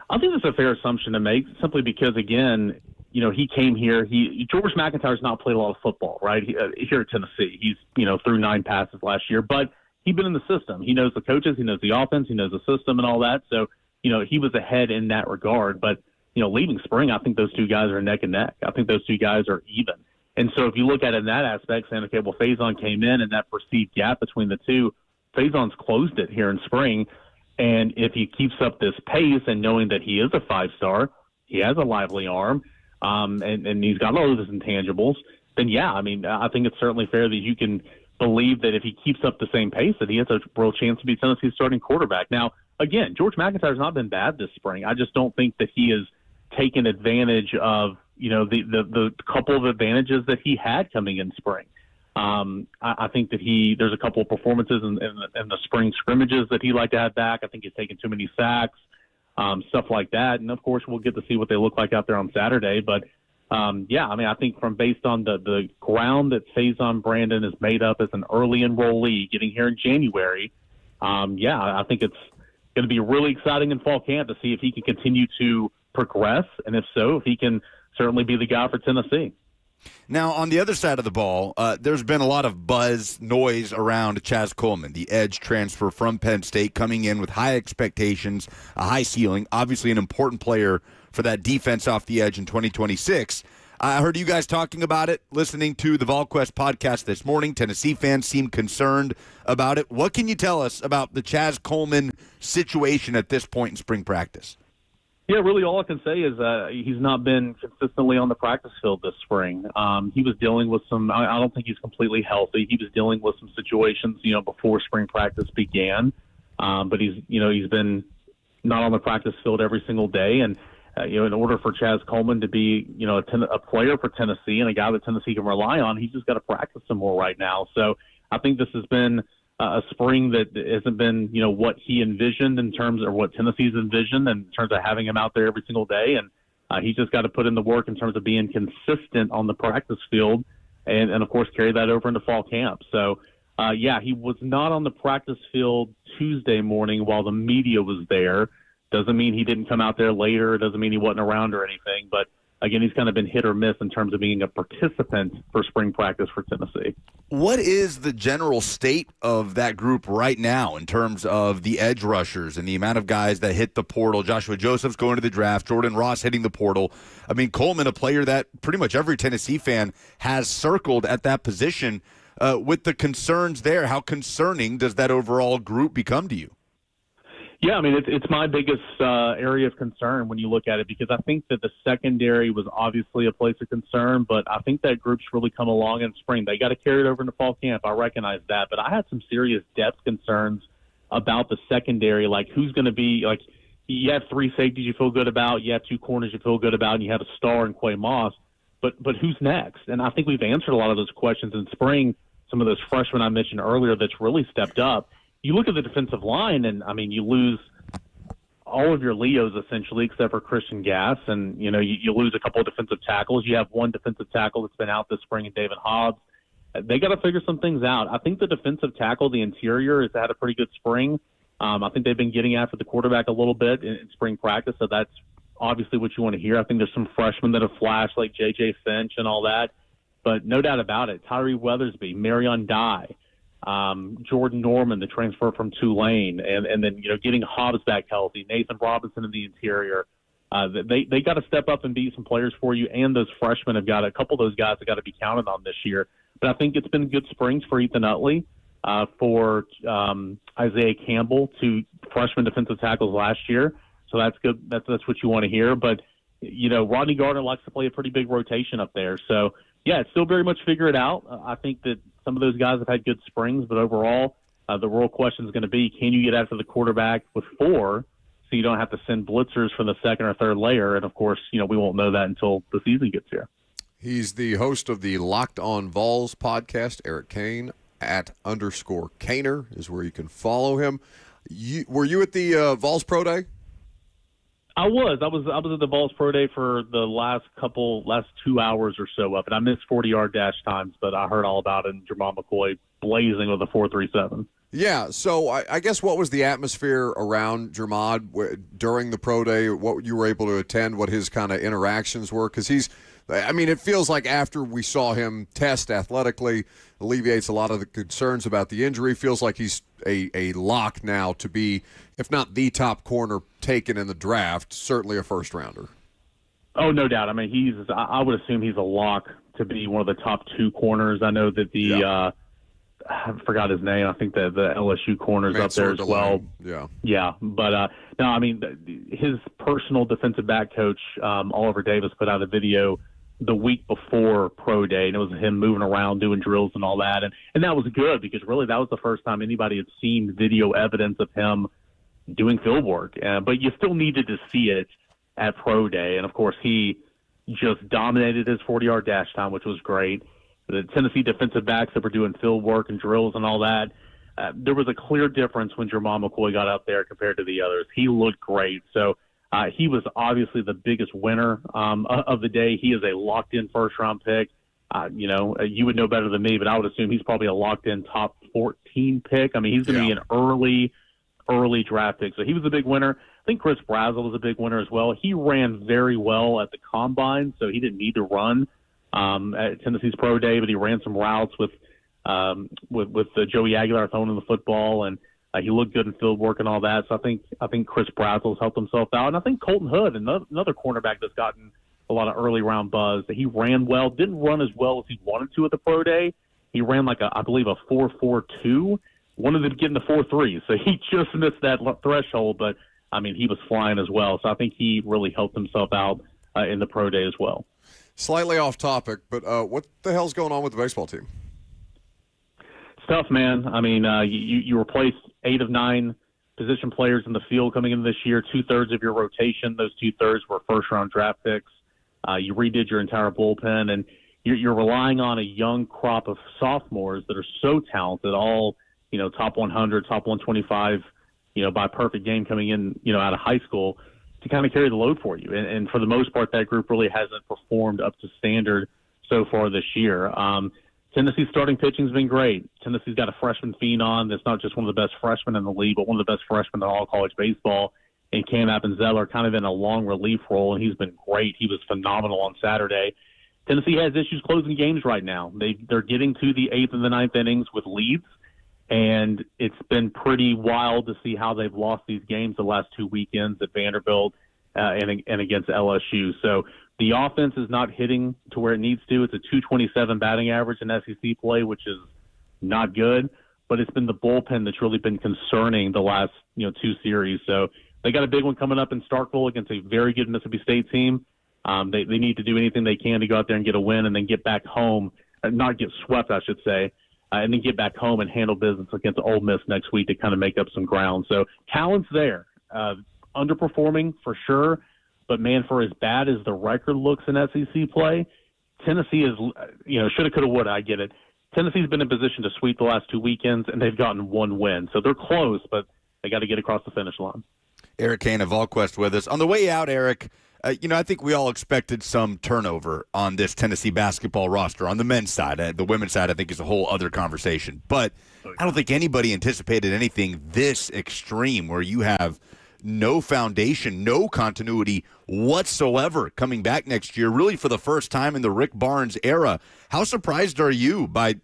I think that's a fair assumption to make, simply because, again, he came here. George McIntyre's not played a lot of football, right? Here at Tennessee, he's threw 9 passes last year, but he's been in the system. He knows the coaches, he knows the offense, he knows the system, and all that. So he was ahead in that regard. But leaving spring, I think those two guys are neck and neck. I think those two guys are even. And so if you look at it in that aspect, saying, okay, well, Faison came in, and that perceived gap between the two, Faison's closed it here in spring. And if he keeps up this pace, and knowing that he is a 5-star, he has a lively arm, and he's got all of his intangibles, then yeah, I think it's certainly fair that you can believe that if he keeps up the same pace, that he has a real chance to be Tennessee's starting quarterback. Now, again, George McIntyre's not been bad this spring. I just don't think that he has taken advantage of the couple of advantages that he had coming in spring. I think that there's a couple of performances in the spring scrimmages that he liked to have back. I think he's taken too many sacks, stuff like that. And of course, we'll get to see what they look like out there on Saturday. But I think based on the ground that Faison Brandon is made up as an early enrollee getting here in January, I think it's going to be really exciting in fall camp to see if he can continue to progress, and if so, if he can certainly be the guy for Tennessee. Now, on the other side of the ball, there's been a lot of noise around Chaz Coleman, the edge transfer from Penn State, coming in with high expectations, a high ceiling, obviously an important player for that defense off the edge in 2026. I heard you guys talking about it, listening to the VolQuest podcast this morning. Tennessee fans seem concerned about it. What can you tell us about the Chaz Coleman situation at this point in spring practice? Yeah, really all I can say is he's not been consistently on the practice field this spring. He was dealing with I don't think he's completely healthy. He was dealing with some situations, before spring practice began. But he's been not on the practice field every single day. And, in order for Chaz Coleman to be, a player for Tennessee and a guy that Tennessee can rely on, he's just got to practice some more right now. So I think this has been a spring that hasn't been, what he envisioned in terms of what Tennessee's envisioned in terms of having him out there every single day. And he's just got to put in the work in terms of being consistent on the practice field and of course, carry that over into fall camp. So, he was not on the practice field Tuesday morning while the media was there. Doesn't mean he didn't come out there later. Doesn't mean he wasn't around or anything. But, again, he's kind of been hit or miss in terms of being a participant for spring practice for Tennessee. What is the general state of that group right now in terms of the edge rushers and the amount of guys that hit the portal? Joshua Joseph's going to the draft, Jordan Ross hitting the portal. Coleman, a player that pretty much every Tennessee fan has circled at that position. With the concerns there, how concerning does that overall group become to you? Yeah, it's my biggest area of concern when you look at it, because I think that the secondary was obviously a place of concern, but I think that group's really come along in spring. They got to carry it over into fall camp. I recognize that, but I had some serious depth concerns about the secondary, like who's going to be, like you have 3 safeties you feel good about, you have 2 corners you feel good about, and you have a star in Quay Moss, but who's next? And I think we've answered a lot of those questions in spring. Some of those freshmen I mentioned earlier that's really stepped up. You look at the defensive line, and, you lose all of your Leos, essentially, except for Christian Gass, and, you lose a couple of defensive tackles. You have one defensive tackle that's been out this spring in David Hobbs. They got to figure some things out. I think the defensive tackle, the interior, has had a pretty good spring. I think they've been getting after the quarterback a little bit in spring practice, so that's obviously what you want to hear. I think there's some freshmen that have flashed, like J.J. Finch and all that, but no doubt about it, Tyree Weathersby, Marion Dye, Jordan Norman, the transfer from Tulane, and then getting Hobbs back healthy, Nathan Robinson in the interior. They got to step up and be some players for you, and those freshmen have got a couple of those guys have got to be counted on this year. But I think it's been good springs for Ethan Utley, for Isaiah Campbell, two freshman defensive tackles last year. So that's good. That's what you want to hear. But, Rodney Gardner likes to play a pretty big rotation up there. So, yeah, it's still very much figure it out. I think that some of those guys have had good springs, but overall, the real question is going to be, can you get after the quarterback with 4 so you don't have to send blitzers from the second or third layer? And, of course, we won't know that until the season gets here. He's the host of the Locked On Vols podcast, Eric Kane, @_Kaner is where you can follow him. Were you at the Vols Pro Day? I was at the Vols Pro Day for the last 2 hours or so up, and I missed 40-yard dash times, but I heard all about it, and Jamal McCoy blazing with a 4.37. Yeah, so I guess what was the atmosphere around Jermod during the pro day, what you were able to attend, what his kind of interactions were? Because it feels like after we saw him test athletically, alleviates a lot of the concerns about the injury, feels like he's a lock now to be, if not the top corner taken in the draft, certainly a first-rounder. Oh, no doubt. I would assume he's a lock to be one of the top 2 corners. I know that I forgot his name. I think the LSU corner's up there as well. Yeah. But, his personal defensive back coach, Oliver Davis, put out a video the week before pro day, and it was him moving around doing drills and all that. And that was good because really that was the first time anybody had seen video evidence of him doing field work. But you still needed to see it at pro day. And, of course, he just dominated his 40-yard dash time, which was great. The Tennessee defensive backs that were doing field work and drills and all that, there was a clear difference when Jamal McCoy got out there compared to the others. He looked great. So he was obviously the biggest winner of the day. He is a locked-in first-round pick. You would know better than me, but I would assume he's probably a locked-in top 14 pick. He's going to be an early draft pick. So he was a big winner. I think Chris Brazzell was a big winner as well. He ran very well at the combine, so he didn't need to run at Tennessee's pro day, but he ran some routes with Joey Aguilar throwing in the football, and he looked good in field work and all that. So I think Chris Brazzell's helped himself out, and I think Colton Hood, another cornerback that's gotten a lot of early round buzz, that he ran well, didn't run as well as he wanted to at the pro day. He ran I believe a 4.42, wanted to get in the 4.3, so he just missed that threshold, but he was flying as well. So I think he really helped himself out in the pro day as well. Slightly off topic, but what the hell's going on with the baseball team? It's tough, man. You replaced 8 of 9 position players in the field coming into this year, 2/3 of your rotation. Those 2/3 were first-round draft picks. You redid your entire bullpen, and you're relying on a young crop of sophomores that are so talented, all top 100, top 125, by perfect game coming in, out of high school, to kind of carry the load for you. And for the most part, that group really hasn't performed up to standard so far this year. Tennessee's starting pitching has been great. Tennessee's got a freshman phenom that's not just one of the best freshmen in the league, but one of the best freshmen in all college baseball. And Cam Appenzeller kind of in a long relief role, and he's been great. He was phenomenal on Saturday. Tennessee has issues closing games right now. They're getting to the 8th and the 9th innings with leads, and it's been pretty wild to see how they've lost these games the last 2 weekends at Vanderbilt and against LSU. So the offense is not hitting to where it needs to. It's a 227 batting average in SEC play, which is not good. But it's been the bullpen that's really been concerning the last 2 series. So they got a big one coming up in Starkville against a very good Mississippi State team. They need to do anything they can to go out there and get a win and then get back home, not get swept, I should say, and then get back home and handle business against Ole Miss next week to kind of make up some ground. So talent's there. Underperforming for sure, but, man, for as bad as the record looks in SEC play, Tennessee is, shoulda, coulda, woulda, I get it. Tennessee's been in position to sweep the last 2 weekends, and they've gotten 1 win. So they're close, but they got to get across the finish line. Eric Kane of VolQuest with us. On the way out, Eric, I think we all expected some turnover on this Tennessee basketball roster on the men's side. The women's side, I think, is a whole other conversation. But I don't think anybody anticipated anything this extreme where you have no foundation, no continuity whatsoever coming back next year, really for the first time in the Rick Barnes era. How surprised are you by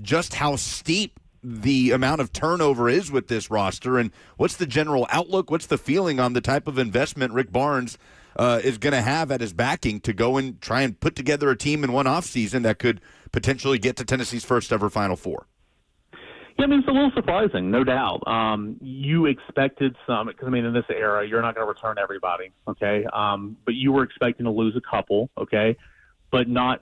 just how steep the amount of turnover is with this roster, and what's the general outlook? What's the feeling on the type of investment Rick Barnes is going to have at his backing to go and try and put together a team in one offseason that could potentially get to Tennessee's first ever Final Four. Yeah, I mean, it's a little surprising, no doubt. You expected some, because, I mean, in this era, you're not going to return everybody, okay? But you were expecting to lose a couple, okay? But not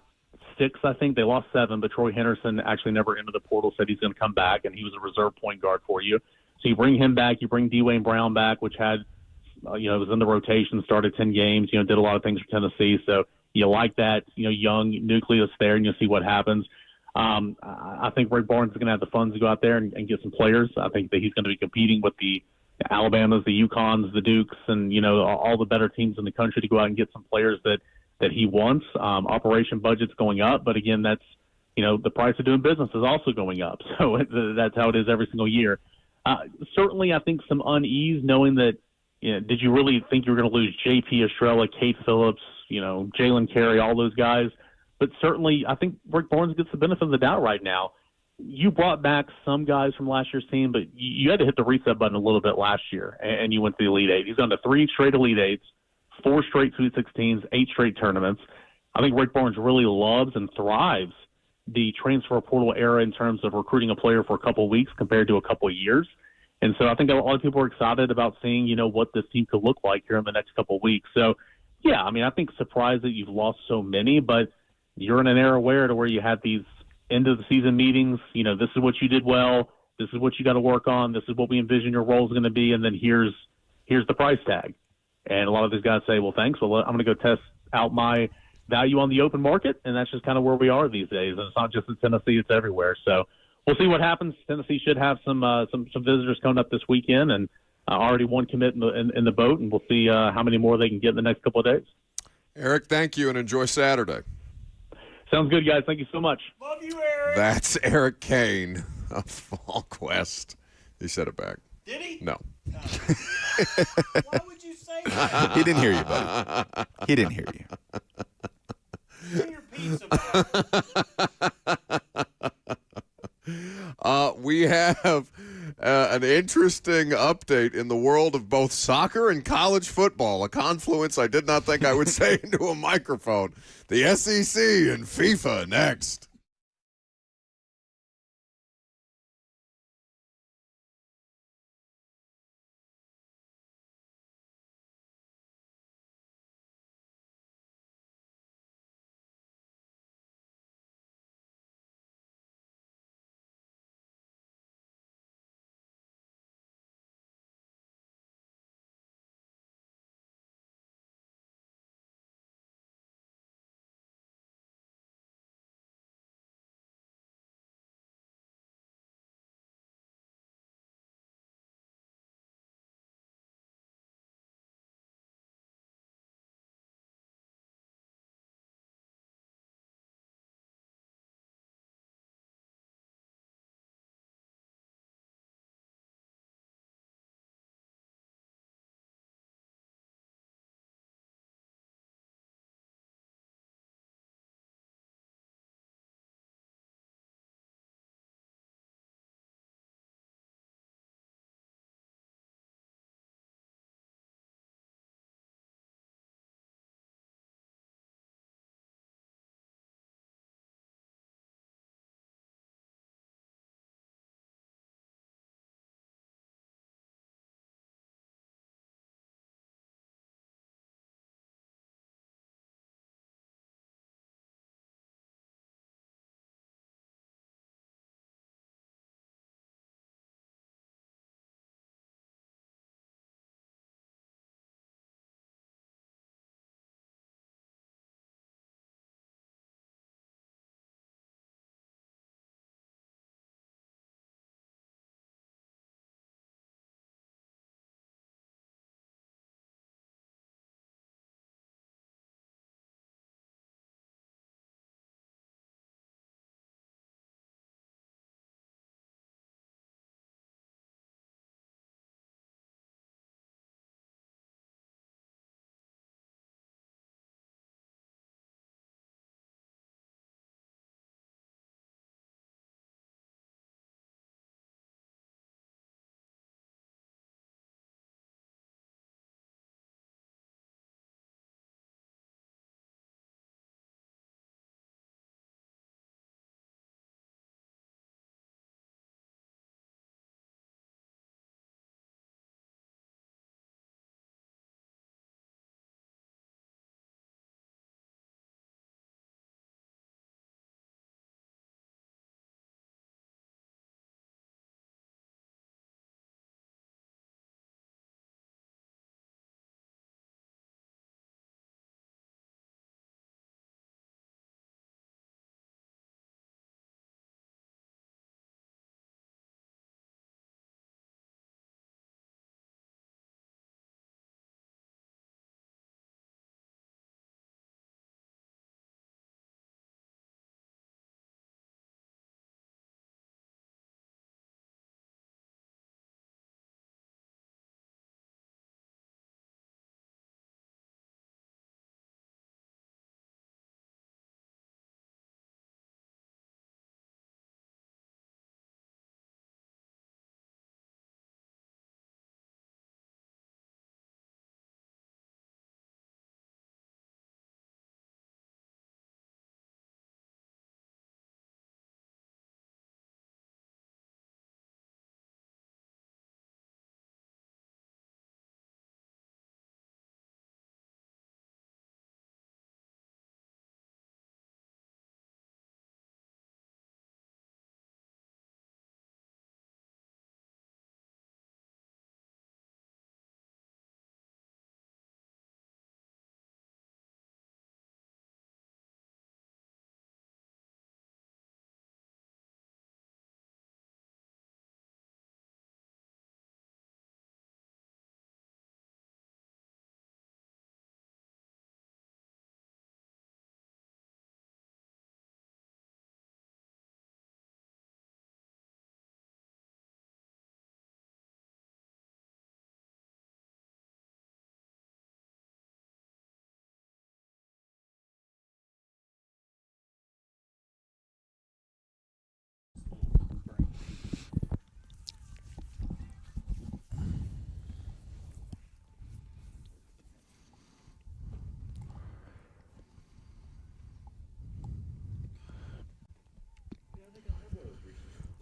6, I think. They lost 7, but Troy Henderson actually never entered the portal, said he's going to come back, and he was a reserve point guard for you. So you bring him back, you bring Dwayne Brown back, which had, was in the rotation, started 10 games, did a lot of things for Tennessee. So you like that, young nucleus there, and you'll see what happens. I think Rick Barnes is going to have the funds to go out there and get some players. I think that he's going to be competing with the Alabamas, the UConns, the Dukes, and all the better teams in the country to go out and get some players that he wants. Operation budget's going up, but again, that's the price of doing business is also going up. So that's how it is every single year. Certainly, I think some unease knowing that. Did you really think you were going to lose J.P. Estrella, Kate Phillips, Jalen Carey, all those guys? But certainly, I think Rick Barnes gets the benefit of the doubt right now. You brought back some guys from last year's team, but you had to hit the reset button a little bit last year, and you went to the Elite Eight. He's gone to 3 straight Elite Eights, 4 straight Sweet 16s, 8 straight tournaments. I think Rick Barnes really loves and thrives the transfer portal era in terms of recruiting a player for a couple of weeks compared to a couple of years. And so I think a lot of people are excited about seeing, what this team could look like here in the next couple of weeks. So, yeah, I mean, I think surprised that you've lost so many, but you're in an era where you have these end of the season meetings. This is what you did well. This is what you got to work on. This is what we envision your role is going to be. And then here's the price tag. And a lot of these guys say, well, thanks. Well, I'm going to go test out my value on the open market. And that's just kind of where we are these days. And it's not just in Tennessee, it's everywhere. So we'll see what happens. Tennessee should have some visitors coming up this weekend, and already one commit in the boat, and we'll see how many more they can get in the next couple of days. Eric, thank you, and enjoy Saturday. Sounds good, guys. Thank you so much. Love you, Eric. That's Eric Kane of VolQuest. He said it back. Did he? No. Why would you say that? He didn't hear you, buddy. He didn't hear you. Bring your pizza back. We have an interesting update in the world of both soccer and college football, a confluence I did not think I would say into a microphone. The SEC and FIFA next.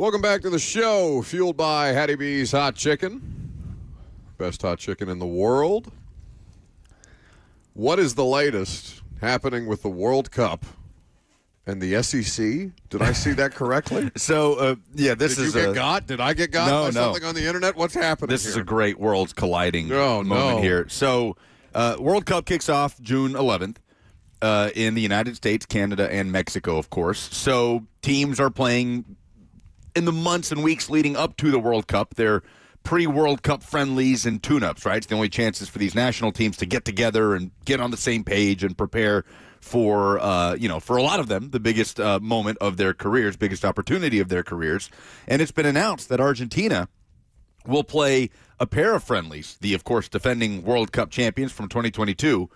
Welcome back to the show, fueled by Hattie B's Hot Chicken. Best hot chicken in the world. What is the latest happening with the World Cup and the SEC? Did I see that correctly? So, this Did is you get got? Did I get got by something on the internet? What's happening This here? is a great worlds colliding moment here. So, World Cup kicks off June 11th in the United States, Canada, and Mexico, of course. So, teams are playing in the months and weeks leading up to the World Cup. They're pre-World Cup friendlies and tune-ups, right? It's the only chances for these national teams to get together and get on the same page and prepare for, for a lot of them, the biggest moment of their careers, biggest opportunity of their careers. And it's been announced that Argentina will play a pair of friendlies, the, of course, defending World Cup champions from 2022.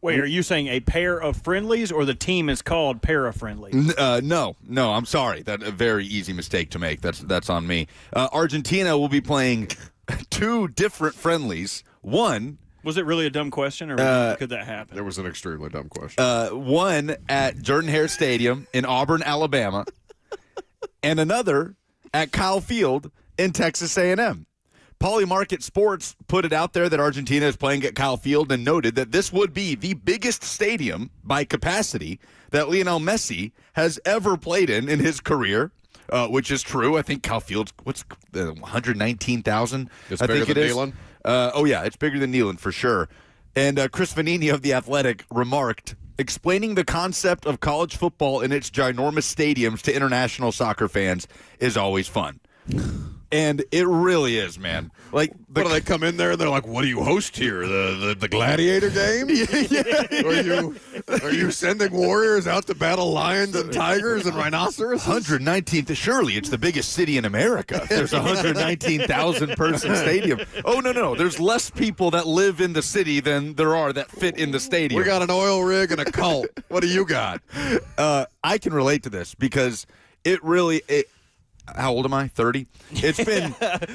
Wait, are you saying a pair of friendlies, or the team is called para-friendly? No, I'm sorry. That's a very easy mistake to make. That's on me. Argentina will be playing two different friendlies. One. Was it really a dumb question, or could that happen? It was an extremely dumb question. One at Jordan-Hare Stadium in Auburn, Alabama, and another at Kyle Field in Texas A&M. Polymarket Sports put it out there that Argentina is playing at Kyle Field and noted that this would be the biggest stadium by capacity that Lionel Messi has ever played in his career, which is true. I think Kyle Field's 119,000. It's I bigger think than it is. Neyland? It's bigger than Neyland for sure. And Chris Vanini of The Athletic remarked, explaining the concept of college football in its ginormous stadiums to international soccer fans is always fun. And it really is, man. Like, what do they come in there and they're like, "What do you host here? The gladiator game? Are you sending warriors out to battle lions and tigers and rhinoceroses? 119th. Surely it's the biggest city in America. If there's a 119,000 person stadium. Oh no. There's less people that live in the city than there are that fit in the stadium. We got an oil rig and a cult. What do you got? I can relate to this because it really. How old am I? 30? It's been...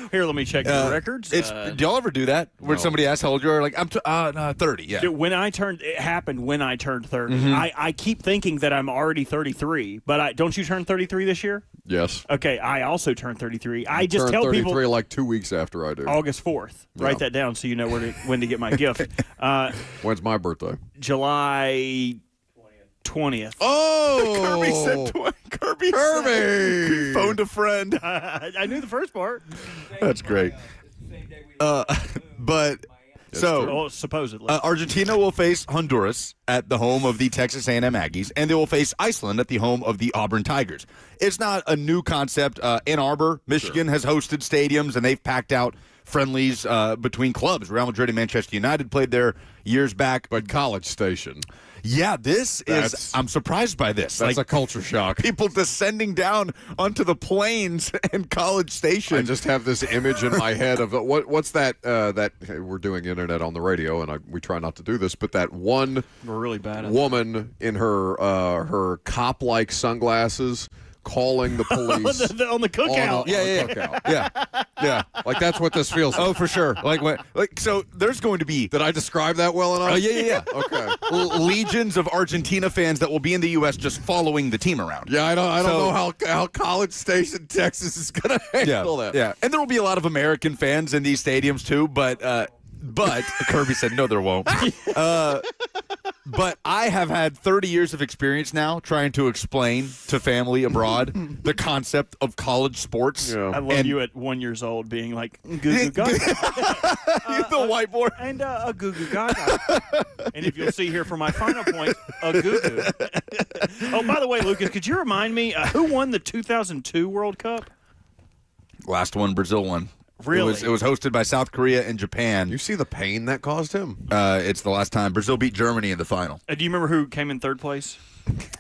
Here, let me check the records. Do y'all ever do that? When somebody asks how old you are? Like, I'm 30, yeah. Dude, it happened when I turned 30. Mm-hmm. I keep thinking that I'm already 33, but don't you turn 33 this year? Yes. Okay, I also turned 33. I just tell 33 people... like 2 weeks after I do. August 4th. Yeah. Write that down so you know when to get my gift. When's my birthday? July 20th. Oh! Kirby said Kirby phoned a friend. I knew the first part. That's great. Supposedly. Argentina will face Honduras at the home of the Texas A&M Aggies, and they will face Iceland at the home of the Auburn Tigers. It's not a new concept. Ann Arbor, Michigan has hosted stadiums, and they've packed out friendlies between clubs. Real Madrid and Manchester United played there years back. But College Station. Yeah, I'm surprised by this. That's a culture shock. People descending down onto the plains and College Station. I just have this image in my head of what's that? That we're doing internet on the radio, and we try not to do this, but that one we're really bad at woman in her cop-like sunglasses calling the police on the cookout. Yeah. Like that's what this feels like. Oh, for sure. So there's going to be. Did I describe that well enough? Yeah. Okay. Legions of Argentina fans that will be in the U.S. just following the team around. Yeah, I don't know how College Station, Texas is going to handle that. Yeah, and there will be a lot of American fans in these stadiums too, but Kirby said no, there won't. But I have had 30 years of experience now trying to explain to family abroad the concept of college sports. Yeah. I love you at 1 year old being like, goo goo gaga. The whiteboard. And a goo goo gaga. And if you'll see here for my final point, a goo goo. Oh, by the way, Lucas, could you remind me who won the 2002 World Cup? Last one, Brazil won. Really? It was hosted by South Korea and Japan. You see the pain that caused him? It's the last time. Brazil beat Germany in the final. Do you remember who came in third place?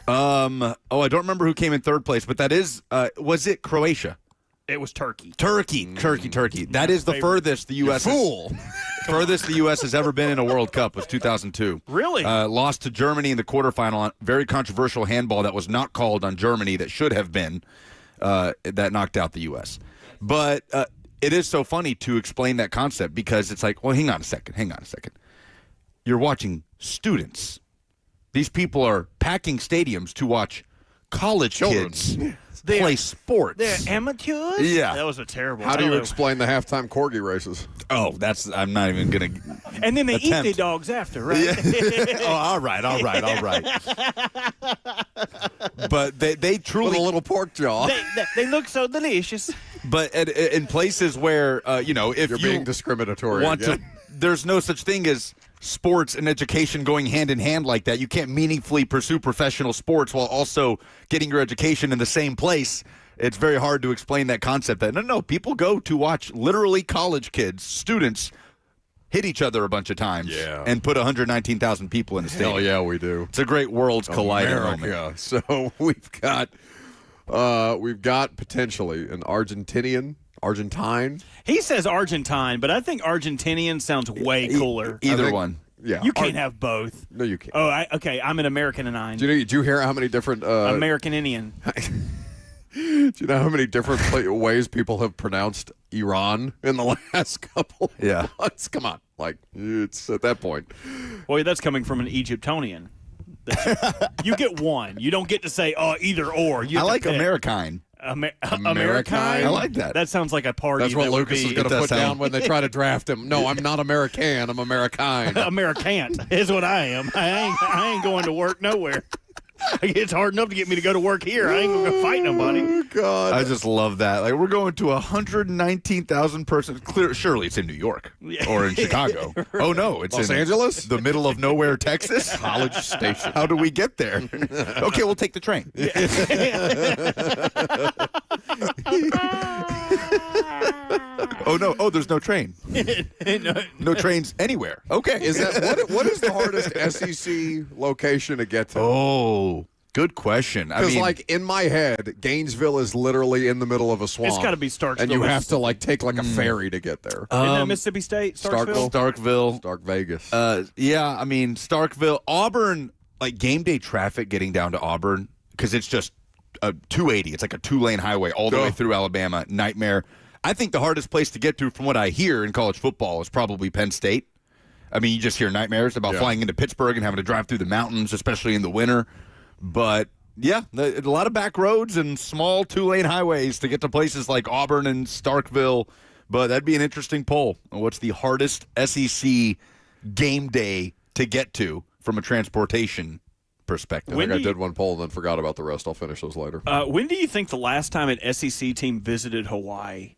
I don't remember who came in third place, but that is, was it Croatia? It was Turkey. Turkey. That is the furthest the U.S. furthest the U.S. has ever been in a World Cup was 2002. Really? Lost to Germany in the quarterfinal on very controversial handball that was not called on Germany that should have been. That knocked out the U.S. But it is so funny to explain that concept because it's like, well, hang on a second. You're watching students. These people are packing stadiums to watch college kids play sports. They're amateurs? Yeah. That was a terrible. How I do don't you know. explain the halftime corgi races? Oh, I'm not even gonna. And then they eat attempt. their dogs after, right? Oh, all right. But they With truly a little pork jaw. They look so delicious. But in places where if You're you being discriminatory want again. to, there's no such thing as sports and education going hand in hand like that. You can't meaningfully pursue professional sports while also getting your education in the same place. It's very hard to explain that concept. That no, people go to watch literally college kids, students hit each other a bunch of times, and put 119,000 people in the stadium. Hell yeah, we do. It's a great worlds colliding moment. America. So we've got potentially an Argentine. He says Argentine, but I think Argentinian sounds way cooler. Either one. Yeah, You can't have both. No, you can't. Oh, okay. I'm an American-ine. Do you hear how many different American Indian. Do you know how many different ways people have pronounced Iran in the last couple Yeah. months? Come on. Like, it's at that point. Boy, that's coming from an Egyptonian. You get one. You don't get to say either or. You I have to like pick. Americine. Americine? I like that. That sounds like a party. That's what that would Lucas be is going to does put down sound- when they try to draft him. No, I'm not American. I'm Americane. Americant is what I am. I ain't going to work nowhere. It's hard enough to get me to go to work here. I ain't going to fight nobody. Oh, God. I just love that. Like, we're going to 119,000 persons. Surely it's in New York or in Chicago. Oh no, it's Los in Angeles? the middle of nowhere, Texas. College Station. How do we get there? Okay, we'll take the train. Oh no! Oh, there's no train. No trains anywhere. Okay. Is that what is the hardest SEC location to get to? Oh, good question. I Because, mean, like, in my head, Gainesville is literally in the middle of a swamp. It's gotta be Starkville, And you have Mississippi. to, like, take, like, a ferry to get there. Isn't that Mississippi State? Starkville? Starkville. Stark Vegas. Yeah, I mean Starkville, Auburn. Like game day traffic getting down to Auburn because it's just a 280. It's like a 2-lane highway all the way through Alabama. Nightmare. I think the hardest place to get to, from what I hear in college football, is probably Penn State. I mean, you just hear nightmares about flying into Pittsburgh and having to drive through the mountains, especially in the winter. But yeah, a lot of back roads and small 2-lane highways to get to places like Auburn and Starkville. But that'd be an interesting poll. What's the hardest SEC game day to get to from a transportation perspective? I think I did one poll and then forgot about the rest. I'll finish those later. When do you think the last time an SEC team visited Hawaii?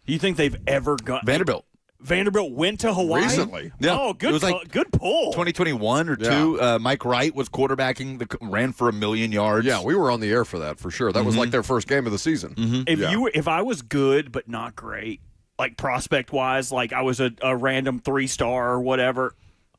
Do you think they've ever gone? Vanderbilt. Vanderbilt went to Hawaii Recently. Yeah. Oh, good. It was like good pull. 2021 or two. Mike Wright was quarterbacking, ran for 1 million yards. Yeah, we were on the air for that for sure. That was like their first game of the season. If I was good but not great, like prospect wise, like I was a random 3-star or whatever,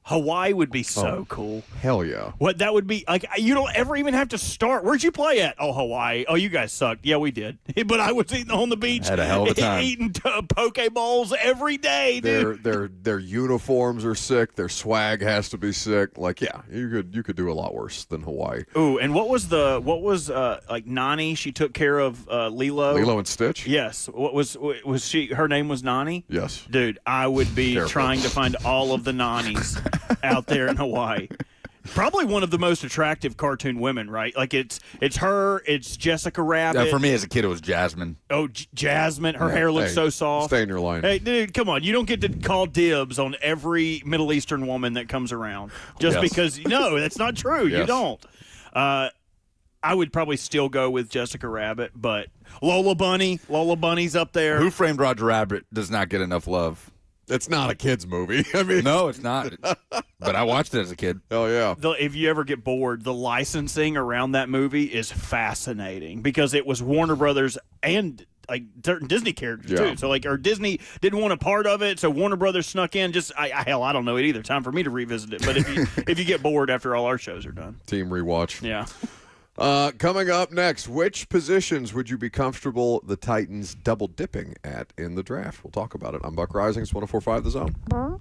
Hawaii would be so cool. Hell yeah. What that would be like, you don't ever even have to start. Where'd you play at? Oh, Hawaii. Oh, you guys sucked. Yeah, we did. But I was eating on the beach. Had a hell of a time. Eating poke bowls every day, dude. Their uniforms are sick. Their swag has to be sick. Like, yeah, you could do a lot worse than Hawaii. Ooh, and what was like Nani? She took care of Lilo. Lilo and Stitch. Yes. What was she? Her name was Nani. Yes. Dude, I would be Careful. trying to find all of the Nanis out there in Hawaii. Probably one of the most attractive cartoon women, right? Like it's her, it's Jessica Rabbit. For me as a kid, it was Jasmine. Oh, Jasmine, her hair looks Hey, so soft. Stay in your lane. Hey, dude, come on. You don't get to call dibs on every Middle Eastern woman that comes around just Yes. because, no, that's not true. You Yes. don't. I would probably still go with Jessica Rabbit, but Lola Bunny's up there. Who Framed Roger Rabbit does not get enough love. It's not a kid's movie. I mean, No, it's not. But I watched it as a kid. hell yeah. If you ever get bored, the licensing around that movie is fascinating because it was Warner Brothers and like certain Disney characters Yeah. too. So like, or Disney didn't want a part of it, so Warner Brothers snuck in. I don't know it either. Time for me to revisit it. But if you get bored after all our shows are done, Team rewatch. yeah. Coming up next, which positions would you be comfortable the Titans double dipping at in the draft? We'll talk about it. I'm Buck Risings, 104.5 The Zone.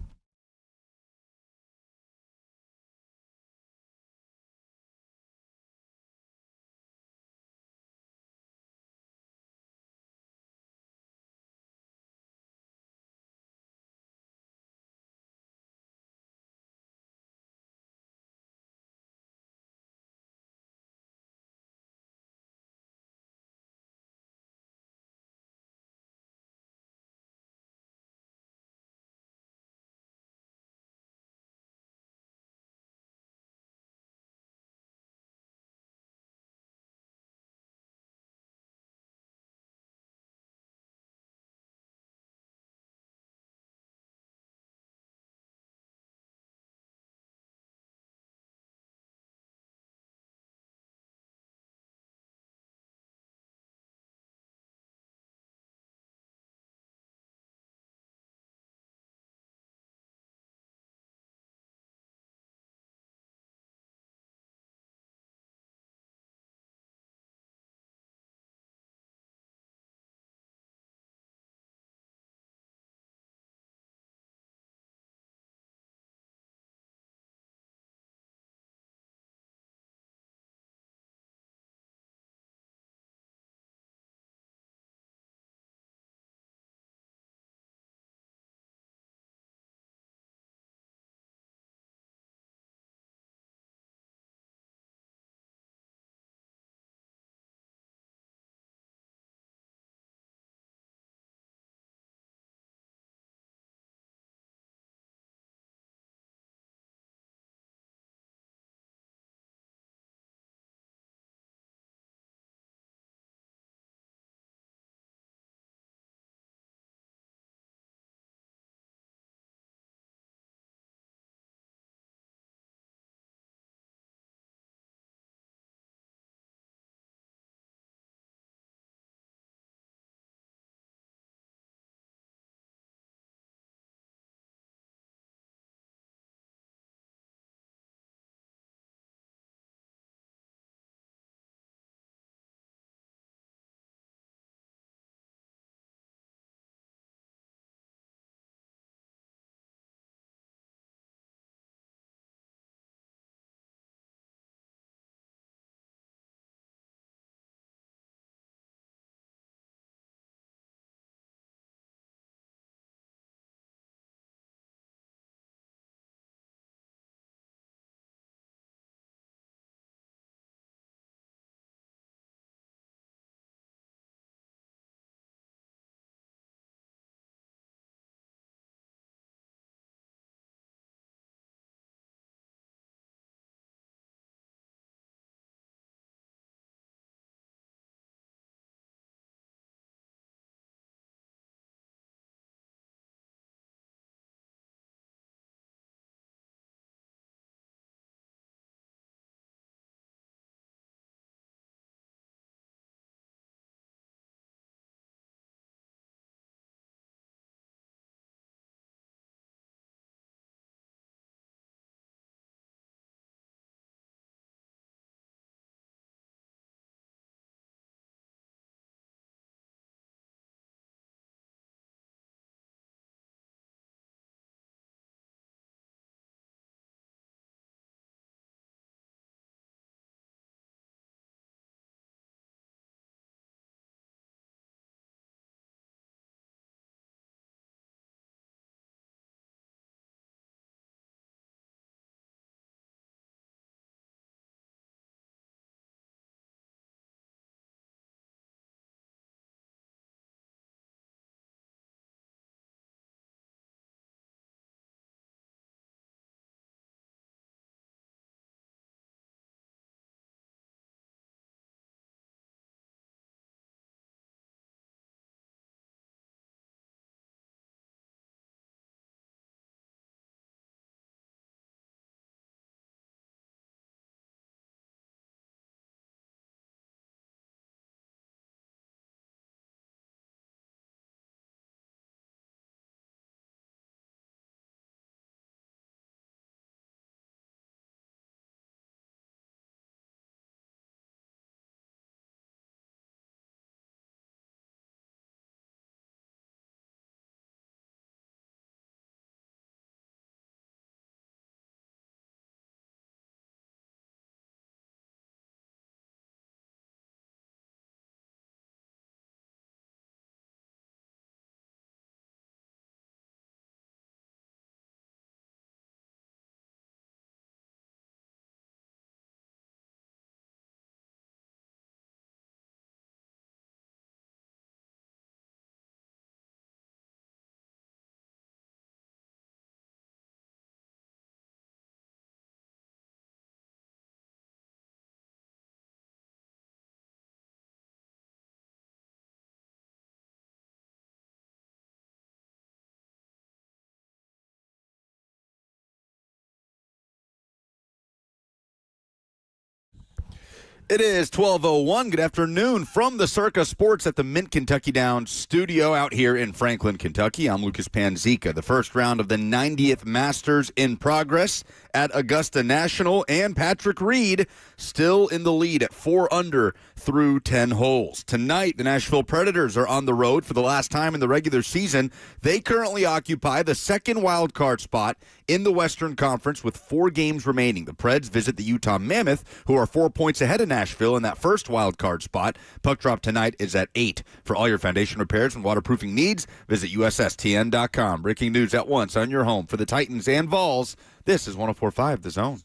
It is 12:01. Good afternoon from the Circa Sports at the Mint Kentucky Downs studio out here in Franklin, Kentucky. I'm Lucas Panzica. The first round of the 90th Masters in progress at Augusta National, and Patrick Reed still in the lead at 4 under through 10 holes. Tonight, the Nashville Predators are on the road for the last time in the regular season. They currently occupy the second wild card spot in the Western Conference with 4 games remaining. The Preds visit the Utah Mammoth, who are 4 points ahead of Nashville in that first wild card spot. Puck drop tonight is at 8. For all your foundation repairs and waterproofing needs, visit USSTN.com. Breaking news at once on your home for the Titans and Vols. This is 104.5 The Zone.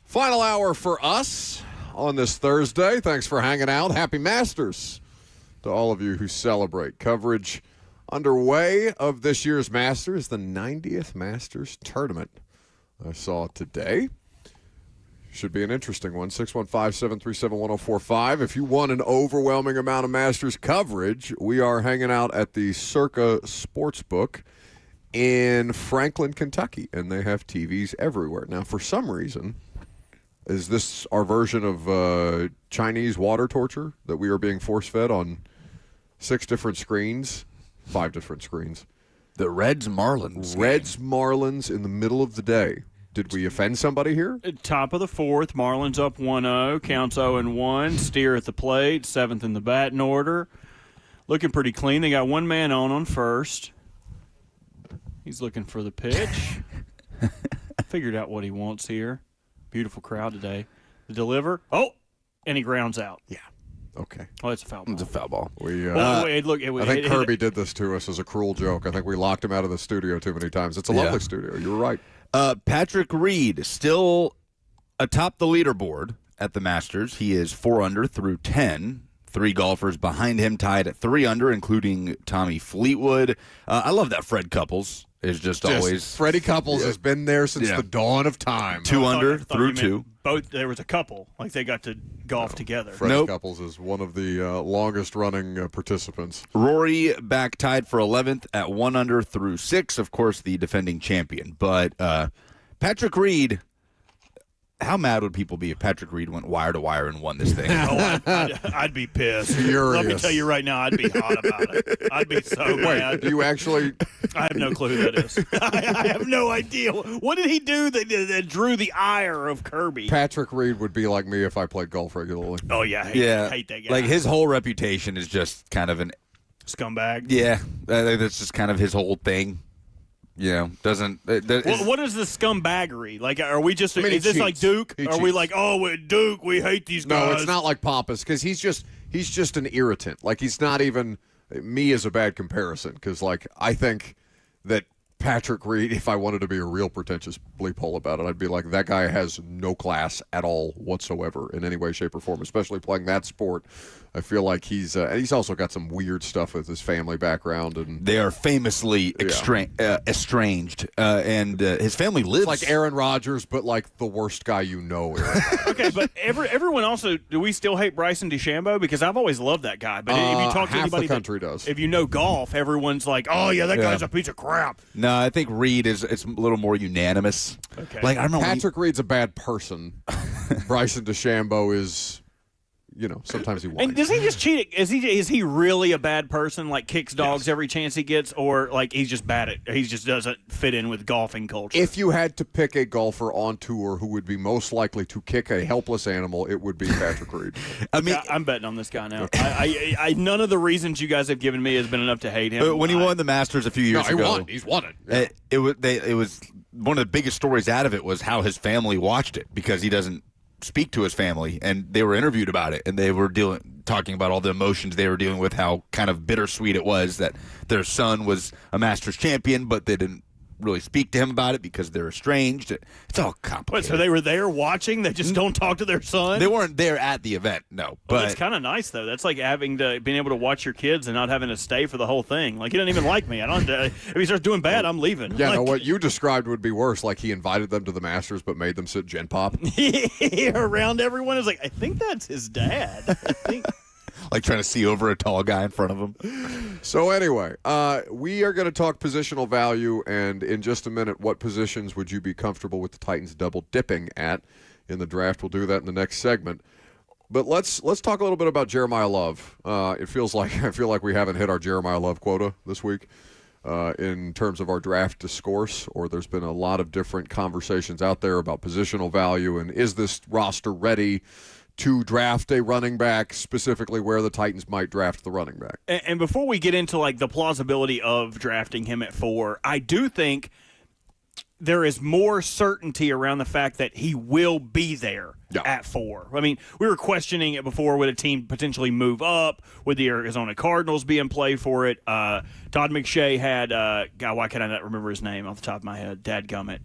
Final hour for us on this Thursday. Thanks for hanging out. Happy Masters to all of you who celebrate. Coverage underway of this year's Masters, the 90th Masters tournament. I saw today. Should be an interesting one. 615-737-1045. If you want an overwhelming amount of Masters coverage, we are hanging out at the Circa Sportsbook in Franklin, Kentucky, and they have TVs everywhere. Now, for some reason, is this our version of Chinese water torture that we are being force-fed on 6 different screens, 5 different screens? The Reds-Marlins. Reds-Marlins in the middle of the day. Did we offend somebody here? Top of the 4th, Marlins up 1-0, counts 0-1, Steer at the plate, 7th in the batting order. Looking pretty clean. They got one man on first. He's looking for the pitch. Figured out what he wants here. Beautiful crowd today. The deliver. Oh, and he grounds out. Yeah. Okay. Oh, it's a foul ball. It's a foul ball. I think Kirby did this to us as a cruel joke. I think we locked him out of the studio too many times. It's a lovely studio. You're right. Patrick Reed still atop the leaderboard at the Masters. He is 4 under through 10. 3 golfers behind him tied at 3 under, including Tommy Fleetwood. I love that Fred Couples is just always. Freddie Couples has been there since the dawn of time. 2 under through 2. Both. There was a couple. Like they got to golf together. Freddie Couples is one of the longest-running participants. Rory back tied for 11th at 1 under through 6. Of course, the defending champion. But Patrick Reed. How mad would people be if Patrick Reed went wire to wire and won this thing? I'd be pissed. Furious. Let me tell you right now, I'd be hot about it. I'd be so mad. Do you actually? I have no clue who that is. I have no idea. What did he do that drew the ire of Kirby? Patrick Reed would be like me if I played golf regularly. Oh, yeah. I hate that guy. Like his whole reputation is just kind of an scumbag. Yeah, that's just kind of his whole thing. You know, doesn't. What is the scumbaggery? Like, are we just? Is this like Duke? Are we like, Duke? We hate these guys. No, it's not like Pompous because he's just an irritant. Like he's not even me as a bad comparison because like I think that Patrick Reed, if I wanted to be a real pretentious bleep hole about it, I'd be like that guy has no class at all whatsoever in any way, shape, or form. Especially playing that sport. I feel like he's also got some weird stuff with his family background, and they are famously estranged. And his family lives it's like Aaron Rodgers, but like the worst guy you know. Okay, but everyone also, do we still hate Bryson DeChambeau? Because I've always loved that guy. But if you talk to anybody, the country does. If you know golf, everyone's like, oh yeah, that guy's a piece of crap. No, I think Reed it's a little more unanimous. Okay, like I don't know. Patrick Reed's a bad person. Bryson DeChambeau is. You know, sometimes he whines. And does he just cheat? Is he really a bad person? Like kicks dogs every chance he gets, or like he's just bad at? He just doesn't fit in with golfing culture. If you had to pick a golfer on tour who would be most likely to kick a helpless animal, it would be Patrick Reed. I mean, I'm betting on this guy now. I none of the reasons you guys have given me has been enough to hate him. When he won the Masters a few years ago, he's won it. Yeah. It was one of the biggest stories out of it was how his family watched it because he doesn't speak to his family, and they were interviewed about it, and they were talking about all the emotions they were dealing with, how kind of bittersweet it was that their son was a Masters champion, but they didn't really speak to him about it because they're estranged. It's all complicated. So they were there watching? They just don't talk to their son? They weren't there at the event, no. Well, that's kind of nice, though. That's like being able to watch your kids and not having to stay for the whole thing. Like, he doesn't even like me. I don't. If he starts doing bad, I'm leaving. Yeah, like, no, what you described would be worse. Like, he invited them to the Masters but made them sit Gen Pop. around everyone is like, I think that's his dad. I think. Like trying to see over a tall guy in front of him. So anyway, we are going to talk positional value, and in just a minute, what positions would you be comfortable with the Titans double dipping at in the draft? We'll do that in the next segment. But let's talk a little bit about Jeremiah Love. I feel like we haven't hit our Jeremiah Love quota this week in terms of our draft discourse, or there's been a lot of different conversations out there about positional value and is this roster ready to draft a running back, specifically where the Titans might draft the running back. And before we get into like the plausibility of drafting him at 4, I do think there is more certainty around the fact that he will be there at 4. I mean, we were questioning it before. Would a team potentially move up? Would the Arizona Cardinals be in play for it? Todd McShay had, God, why can I not remember his name off the top of my head? Dadgummit.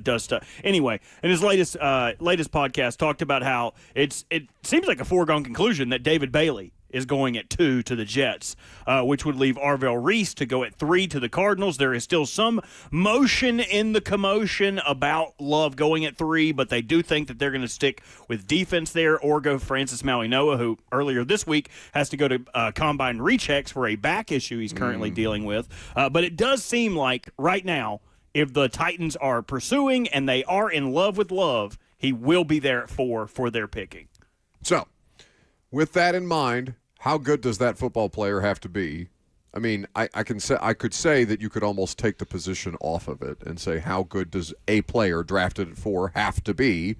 Does stuff. Anyway, in his latest podcast, talked about how it seems like a foregone conclusion that David Bailey is going at 2 to the Jets, which would leave Arvell Reese to go at 3 to the Cardinals. There is still some motion in the commotion about Love going at 3, but they do think that they're going to stick with defense there or go Francis Maui-Noah, who earlier this week has to go to combine rechecks for a back issue he's currently dealing with. But it does seem like right now, if the Titans are pursuing and they are in love with Love, he will be there at 4 for their picking. So, with that in mind, how good does that football player have to be? I mean, I could say that you could almost take the position off of it and say how good does a player drafted at 4 have to be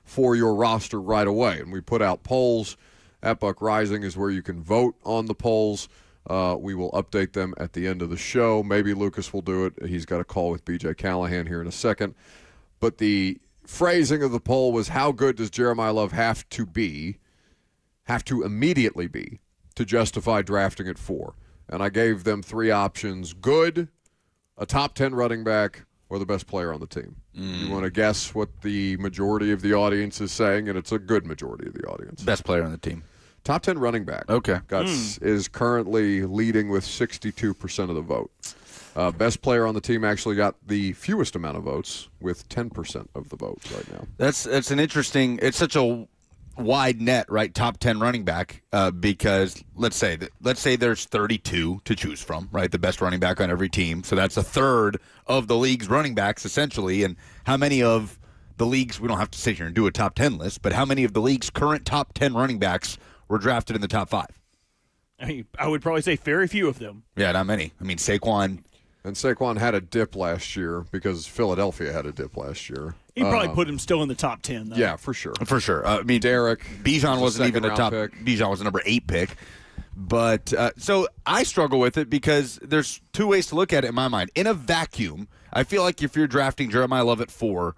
for your roster right away? And we put out polls. At Buck Rising is where you can vote on the polls. We will update them at the end of the show. Maybe Lucas will do it. He's got a call with B.J. Callahan here in a second. But the phrasing of the poll was how good does Jeremiah Love have to immediately be to justify drafting at 4? And I gave them 3 options: good, a top 10 running back, or the best player on the team. You want to guess what the majority of the audience is saying? And it's a good majority of the audience. Best player on the team. Top 10 running back. Okay. Is currently leading with 62% of the vote. Best player on the team actually got the fewest amount of votes with 10% of the vote right now. That's an interesting – it's such a wide net, right? Top 10 running back because let's say there's 32 to choose from, right? The best running back on every team. So that's a third of the league's running backs essentially. And how many of the league's – we don't have to sit here and do a top 10 list, but how many of the league's current top 10 running backs were drafted in the top 5? I mean, I would probably say very few of them. Yeah, not many. I mean, Saquon. And Saquon had a dip last year because Philadelphia had a dip last year. He'd probably put him still in the top 10, though. Yeah, for sure. For sure. I mean, Derek. Bijan wasn't even a top pick. Bijan was a number 8 pick. But so I struggle with it because there's 2 ways to look at it in my mind. In a vacuum, I feel like if you're drafting Jeremiah Love at 4,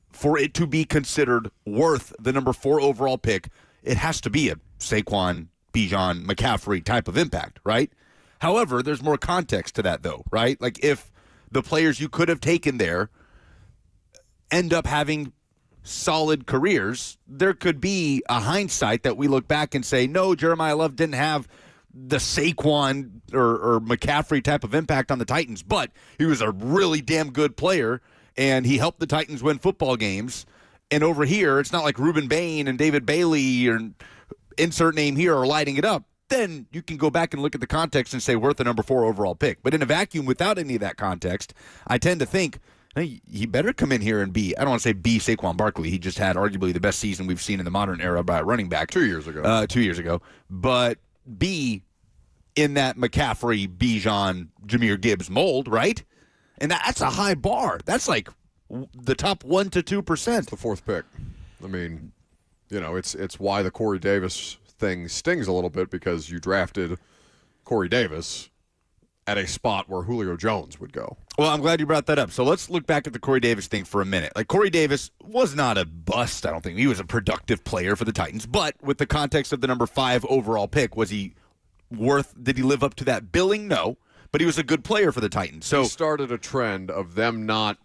for it to be considered worth the number 4 overall pick, it has to be a Saquon, Bijan, McCaffrey type of impact, right? However, there's more context to that, though, right? Like if the players you could have taken there end up having solid careers, there could be a hindsight that we look back and say, no, Jeremiah Love didn't have the Saquon or McCaffrey type of impact on the Titans, but he was a really damn good player, and he helped the Titans win football games. And over here, it's not like Reuben Bain and David Bailey or insert name here are lighting it up. Then you can go back and look at the context and say worth the number 4 overall pick. But in a vacuum, without any of that context, I tend to think, hey, he better come in here and be, I don't want to say be Saquon Barkley. He just had arguably the best season we've seen in the modern era by a running back. 2 years ago. 2 years ago. But be in that McCaffrey, Bijan, Jahmyr Gibbs mold, right? And that's a high bar. That's like the top 1% to 2%. It's the 4th pick. I mean, you know, it's why the Corey Davis thing stings a little bit, because you drafted Corey Davis at a spot where Julio Jones would go. Well, I'm glad you brought that up. So let's look back at the Corey Davis thing for a minute. Like, Corey Davis was not a bust, I don't think. He was a productive player for the Titans. But with the context of the number 5 overall pick, was he did he live up to that billing? No. but he was a good player for the Titans. So he started a trend of them not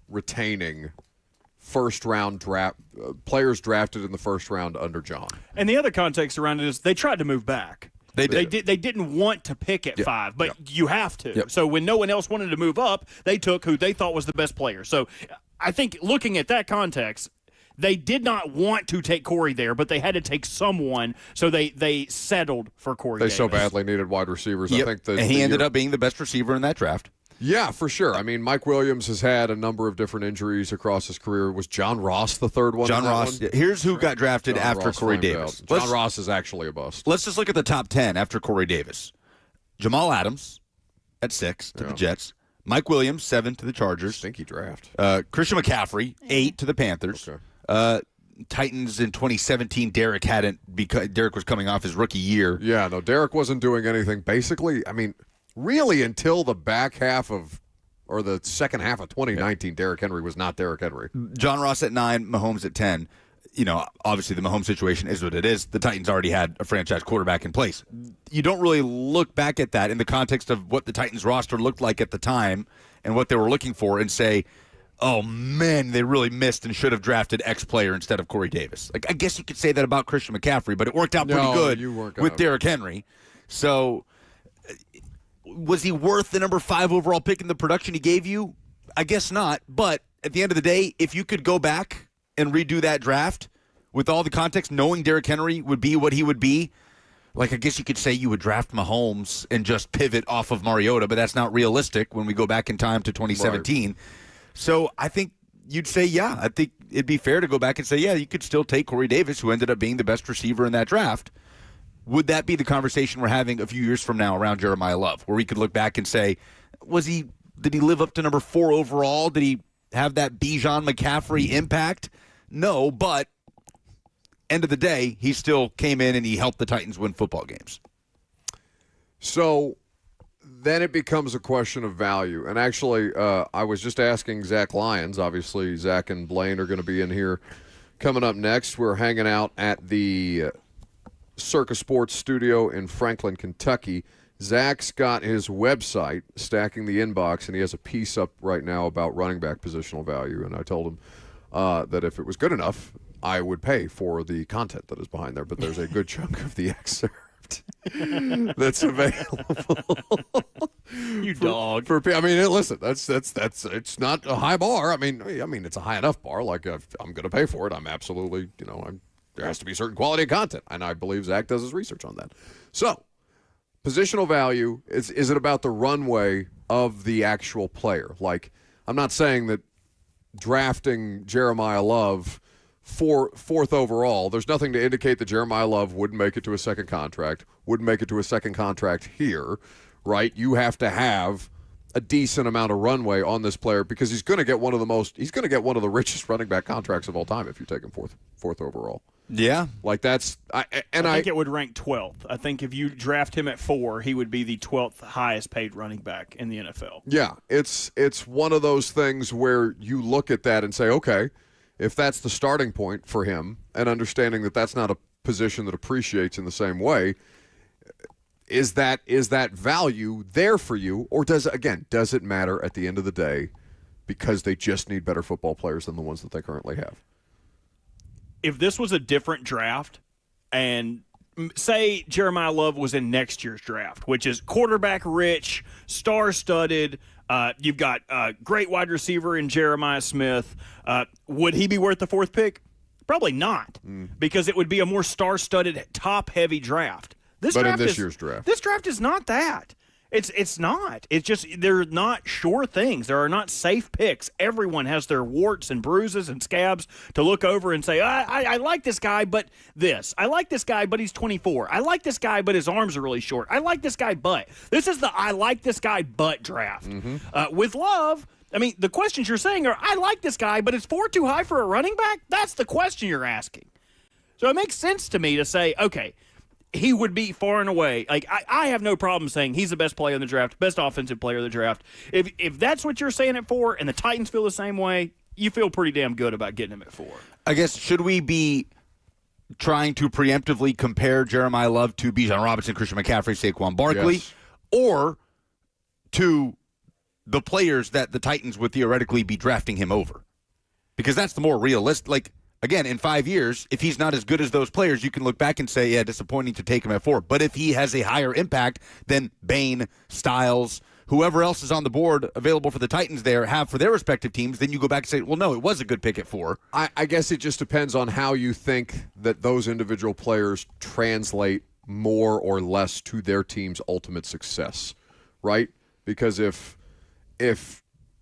retaining first-round draft players drafted in the first round under John. And the other context around it is they tried to move back. They did. They didn't want to pick at 5, but you have to. Yep. So when no one else wanted to move up, they took who they thought was the best player. So I think looking at that context, they did not want to take Corey there, but they had to take someone, so they settled for Corey They Davis. so badly needed wide receivers. Yep. I think that and he ended up being the best receiver in that draft. Yeah, for sure. I mean, Mike Williams has had a number of different injuries across his career. Was John Ross the third one? John Ross. Here's who got drafted John after Ross Corey flamed Davis. out. John Ross is actually a bust. Let's just look at the top 10 after Corey Davis. Jamal Adams at 6 to the Jets. Mike Williams, 7 to the Chargers. Stinky draft. Christian McCaffrey, 8 to the Panthers. Okay. Titans in 2017, Derek was coming off his rookie year. Yeah, no, Derek wasn't doing anything. Basically, I mean, really until the back half of, or the second half of 2019, Derrick Henry was not Derrick Henry. John Ross at 9, Mahomes at 10. You know, obviously the Mahomes situation is what it is. The Titans already had a franchise quarterback in place. You don't really look back at that in the context of what the Titans roster looked like at the time and what they were looking for and say, oh, man, they really missed and should have drafted X player instead of Corey Davis. Like, I guess you could say that about Christian McCaffrey, but it worked out pretty good with Derrick Henry. So was he worth the number 5 overall pick in the production he gave you? I guess not. But at the end of the day, if you could go back and redo that draft with all the context, knowing Derrick Henry would be what he would be, like I guess you could say you would draft Mahomes and just pivot off of Mariota, but that's not realistic when we go back in time to 2017. Right. So I think you'd say, yeah, I think it'd be fair to go back and say, yeah, you could still take Corey Davis, who ended up being the best receiver in that draft. Would that be the conversation we're having a few years from now around Jeremiah Love, where we could look back and say, did he live up to number 4 overall? Did he have that Bijan McCaffrey impact? No, but end of the day, he still came in and he helped the Titans win football games. So then it becomes a question of value. And actually, I was just asking Zach Lyons. Obviously, Zach and Blaine are going to be in here coming up next. We're hanging out at the Circus Sports Studio in Franklin, Kentucky. Zach's got his website, Stacking the Inbox, and he has a piece up right now about running back positional value. And I told him that if it was good enough, I would pay for the content that is behind there. But there's a good chunk of the excerpt that's available. You dog. I mean, listen, that's it's not a high bar. I mean, it's a high enough bar. Like I'm going to pay for it. I'm absolutely, there has to be certain quality of content, and I believe Zach does his research on that. So, positional value, is it about the runway of the actual player? Like, I'm not saying that drafting Jeremiah Love fourth overall, there's nothing to indicate that Jeremiah Love wouldn't make it to a second contract, here, right? You have to have a decent amount of runway on this player because he's going to get one of the richest running back contracts of all time if you take him fourth overall. Yeah. Like I think it would rank 12th. I think if you draft him at 4, he would be the 12th highest paid running back in the NFL. Yeah, it's one of those things where you look at that and say, okay, if that's the starting point for him and understanding that that's not a position that appreciates in the same way, is that value there for you, or does it matter at the end of the day because they just need better football players than the ones that they currently have? If this was a different draft, and say Jeremiah Love was in next year's draft, which is quarterback rich, star-studded, you've got a great wide receiver in Jeremiah Smith, would he be worth the 4th pick? Probably not, because it would be a more star-studded, top-heavy draft. This year's draft. This draft is not that. It's not. It's just they're not sure things. There are not safe picks. Everyone has their warts and bruises and scabs to look over and say, I like this guy, but this. I like this guy, but he's 24. I like this guy, but his arms are really short. I like this guy, but. This is the I like this guy, but draft. With Love, I mean, the questions you're saying are, I like this guy, but is 4 too high for a running back? That's the question you're asking. So it makes sense to me to say, okay, he would be far and away. Like I have no problem saying he's the best player in the draft, best offensive player in the draft. If that's what you're saying it for, and the Titans feel the same way, you feel pretty damn good about getting him at 4. I guess, should we be trying to preemptively compare Jeremiah Love to Bijan Robinson, Christian McCaffrey, Saquon Barkley, yes, or to the players that the Titans would theoretically be drafting him over. Because that's the more realistic. Like, again, in 5 years, if he's not as good as those players, you can look back and say, yeah, disappointing to take him at 4. But if he has a higher impact than Bain, Styles, whoever else is on the board available for the Titans there have for their respective teams, then you go back and say, well, no, it was a good pick at 4. I guess it just depends on how you think that those individual players translate more or less to their team's ultimate success, right? Because if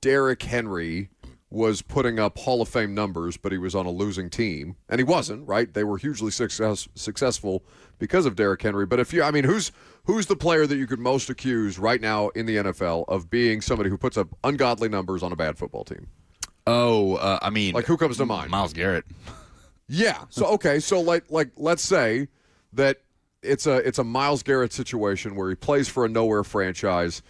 Derrick Henry was putting up Hall of Fame numbers, but he was on a losing team, and he wasn't, right? They were hugely successful because of Derrick Henry. But who's the player that you could most accuse right now in the NFL of being somebody who puts up ungodly numbers on a bad football team? Like who comes to mind? Myles Garrett. Yeah. So let's say that it's a Myles Garrett situation where he plays for a nowhere franchise,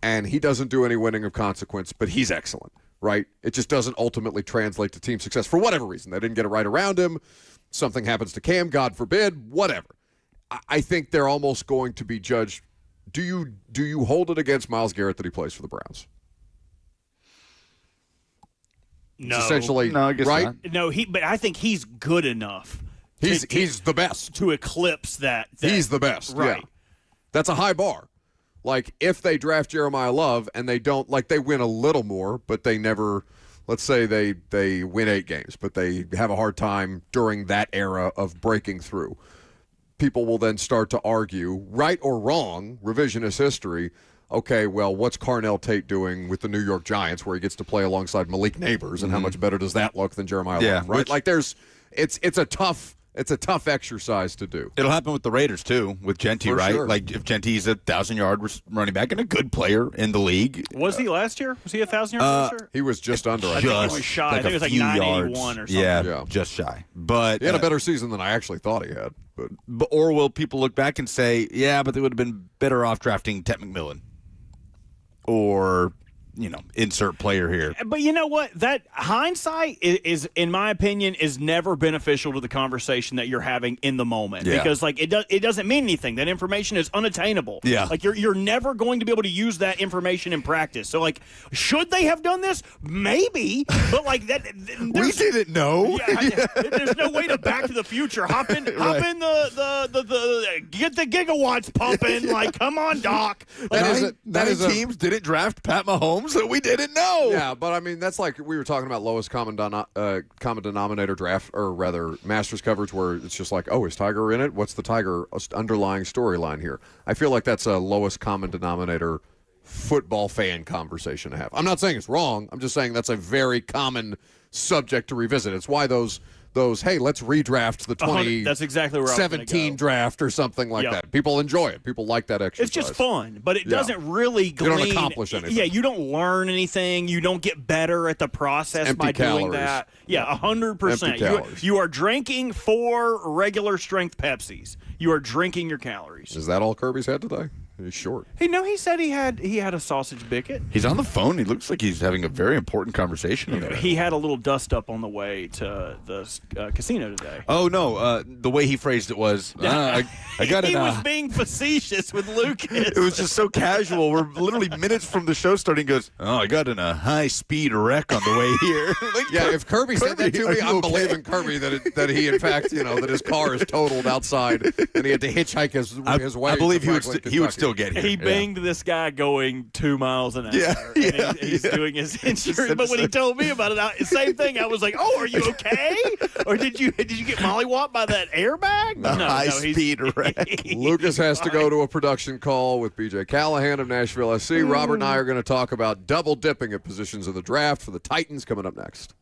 and he doesn't do any winning of consequence, but he's excellent. Right? It just doesn't ultimately translate to team success for whatever reason. They didn't get it right around him. Something happens to Cam, God forbid, whatever. I think they're almost going to be judged. Do you hold it against Myles Garrett that he plays for the Browns? No. It's essentially, no, I guess right? not. No, but I think he's good enough. He's the best. To eclipse that. He's the best. Right. Yeah. That's a high bar. Like, if they draft Jeremiah Love and they don't, like, they win a little more, but they never, let's say they win 8 games, but they have a hard time during that era of breaking through. People will then start to argue, right or wrong, revisionist history, okay, well, what's Carnell Tate doing with the New York Giants where he gets to play alongside Malik Neighbors, and how much better does that look than Jeremiah Love, right? Like, it's a tough exercise to do. It'll happen with the Raiders, too, with Gentry, For right? sure. Like, if Gentry's a 1,000-yard running back and a good player in the league. Was he last year? Was he a 1,000-yard rusher? He was just under. I think he was shy. I think it was like few 981 yards. or something. Yeah, just shy. But He had a better season than I actually thought he had. But or will people look back and say, yeah, but they would have been better off drafting Tet McMillan? Or, insert player here. But you know what? That hindsight is, in my opinion, is never beneficial to the conversation that you're having in the moment. Yeah. Because it doesn't mean anything. That information is unattainable. Yeah. Like you're never going to be able to use that information in practice. So should they have done this? Maybe. But that We didn't know. Yeah, there's no way to Back to the Future. Hop in the get the gigawatts pumping. Come on, Doc. Nine teams didn't draft Pat Mahomes that we didn't know. Yeah, but I mean, that's like we were talking about lowest common denominator draft, or rather Masters coverage, where it's just like, oh, is Tiger in it? What's the Tiger underlying storyline here? I feel like that's a lowest common denominator football fan conversation to have. I'm not saying it's wrong. I'm just saying that's a very common subject to revisit. It's why those hey, let's redraft the 2017 that's exactly where I was gonna go. draft or something like that. People enjoy it. People like that exercise. It's just fun, but it doesn't really glean. You don't accomplish anything. Yeah, you don't learn anything. You don't get better at the process Empty by doing calories. that. Yeah, 100%. Empty calories. You are drinking 4 regular strength Pepsis. You are drinking your calories. Is that all Kirby's had today? He's short. Hey, no, he said he had a sausage bicket. He's on the phone. He looks like he's having a very important conversation. He had a little dust up on the way to the casino today. Oh, no. The way he phrased it was, I got He it. was being facetious with Lucas. It was just so casual. We're literally minutes from the show starting. Goes, oh, I got in a high-speed wreck on the way here. Yeah, if Kirby said that to are me, you I'm okay? believing Kirby that he, in fact, that his car is totaled outside and he had to hitchhike his way. I believe to he would Franklin, still get here. He banged this guy going 2 miles an hour. And he's doing his insurance. But when he told me about it, same thing. I was like, "Oh, are you okay? Or did you get mollywopped by that airbag?" No, high-speed wreck. Lucas has to go to a production call with BJ Callahan of Nashville SC. Robert and I are going to talk about double dipping at positions of the draft for the Titans coming up next.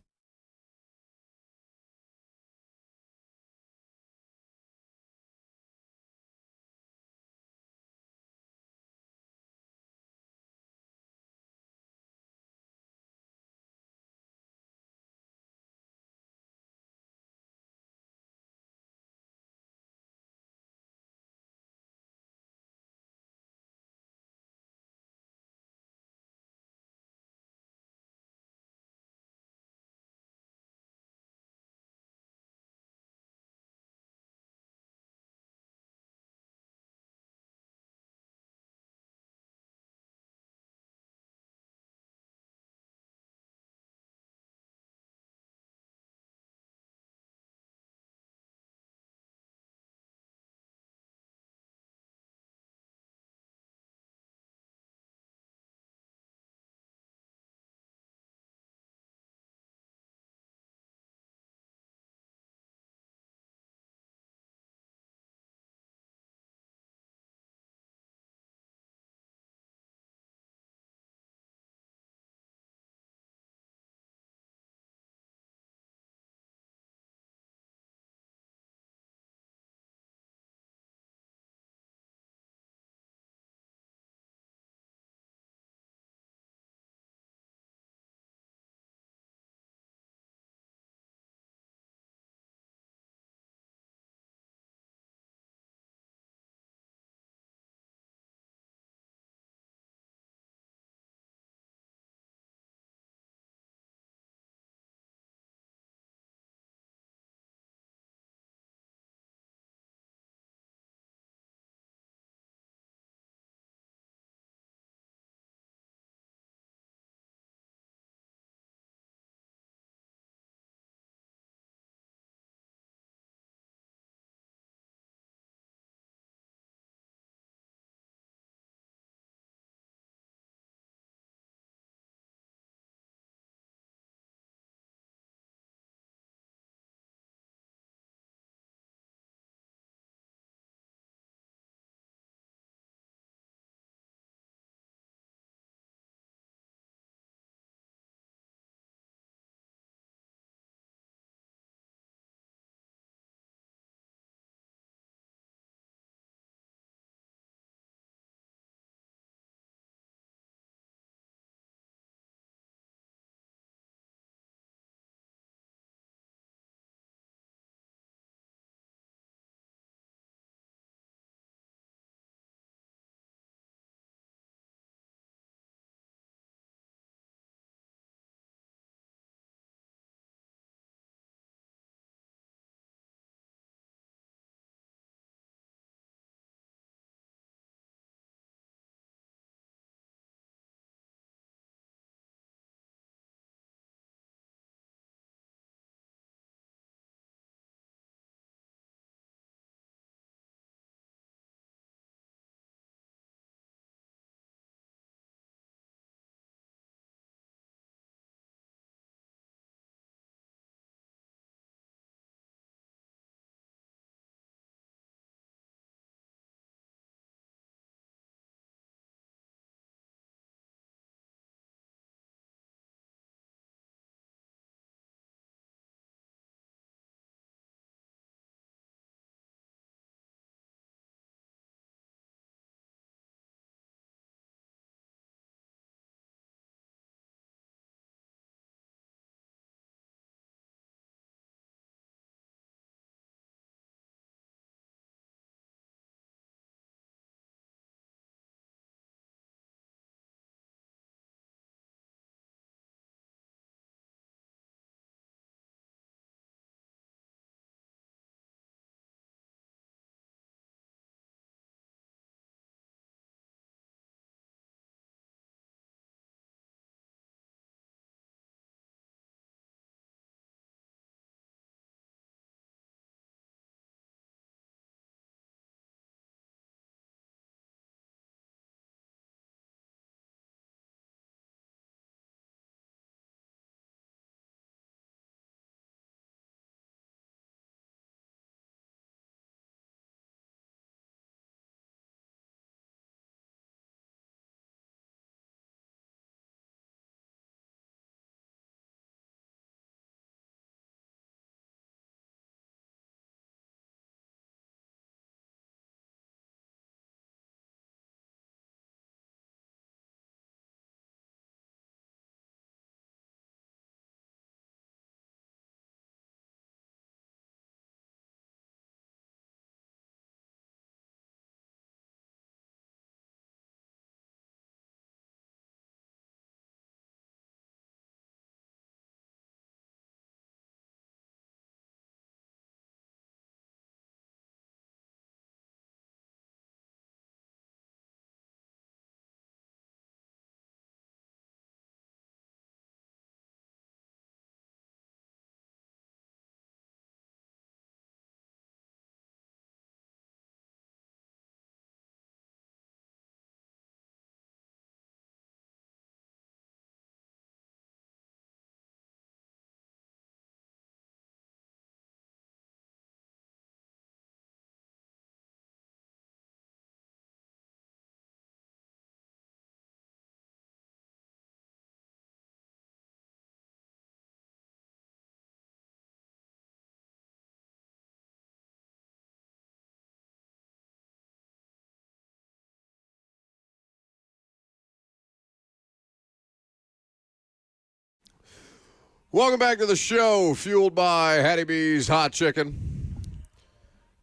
Welcome back to the show, fueled by Hattie B's Hot Chicken,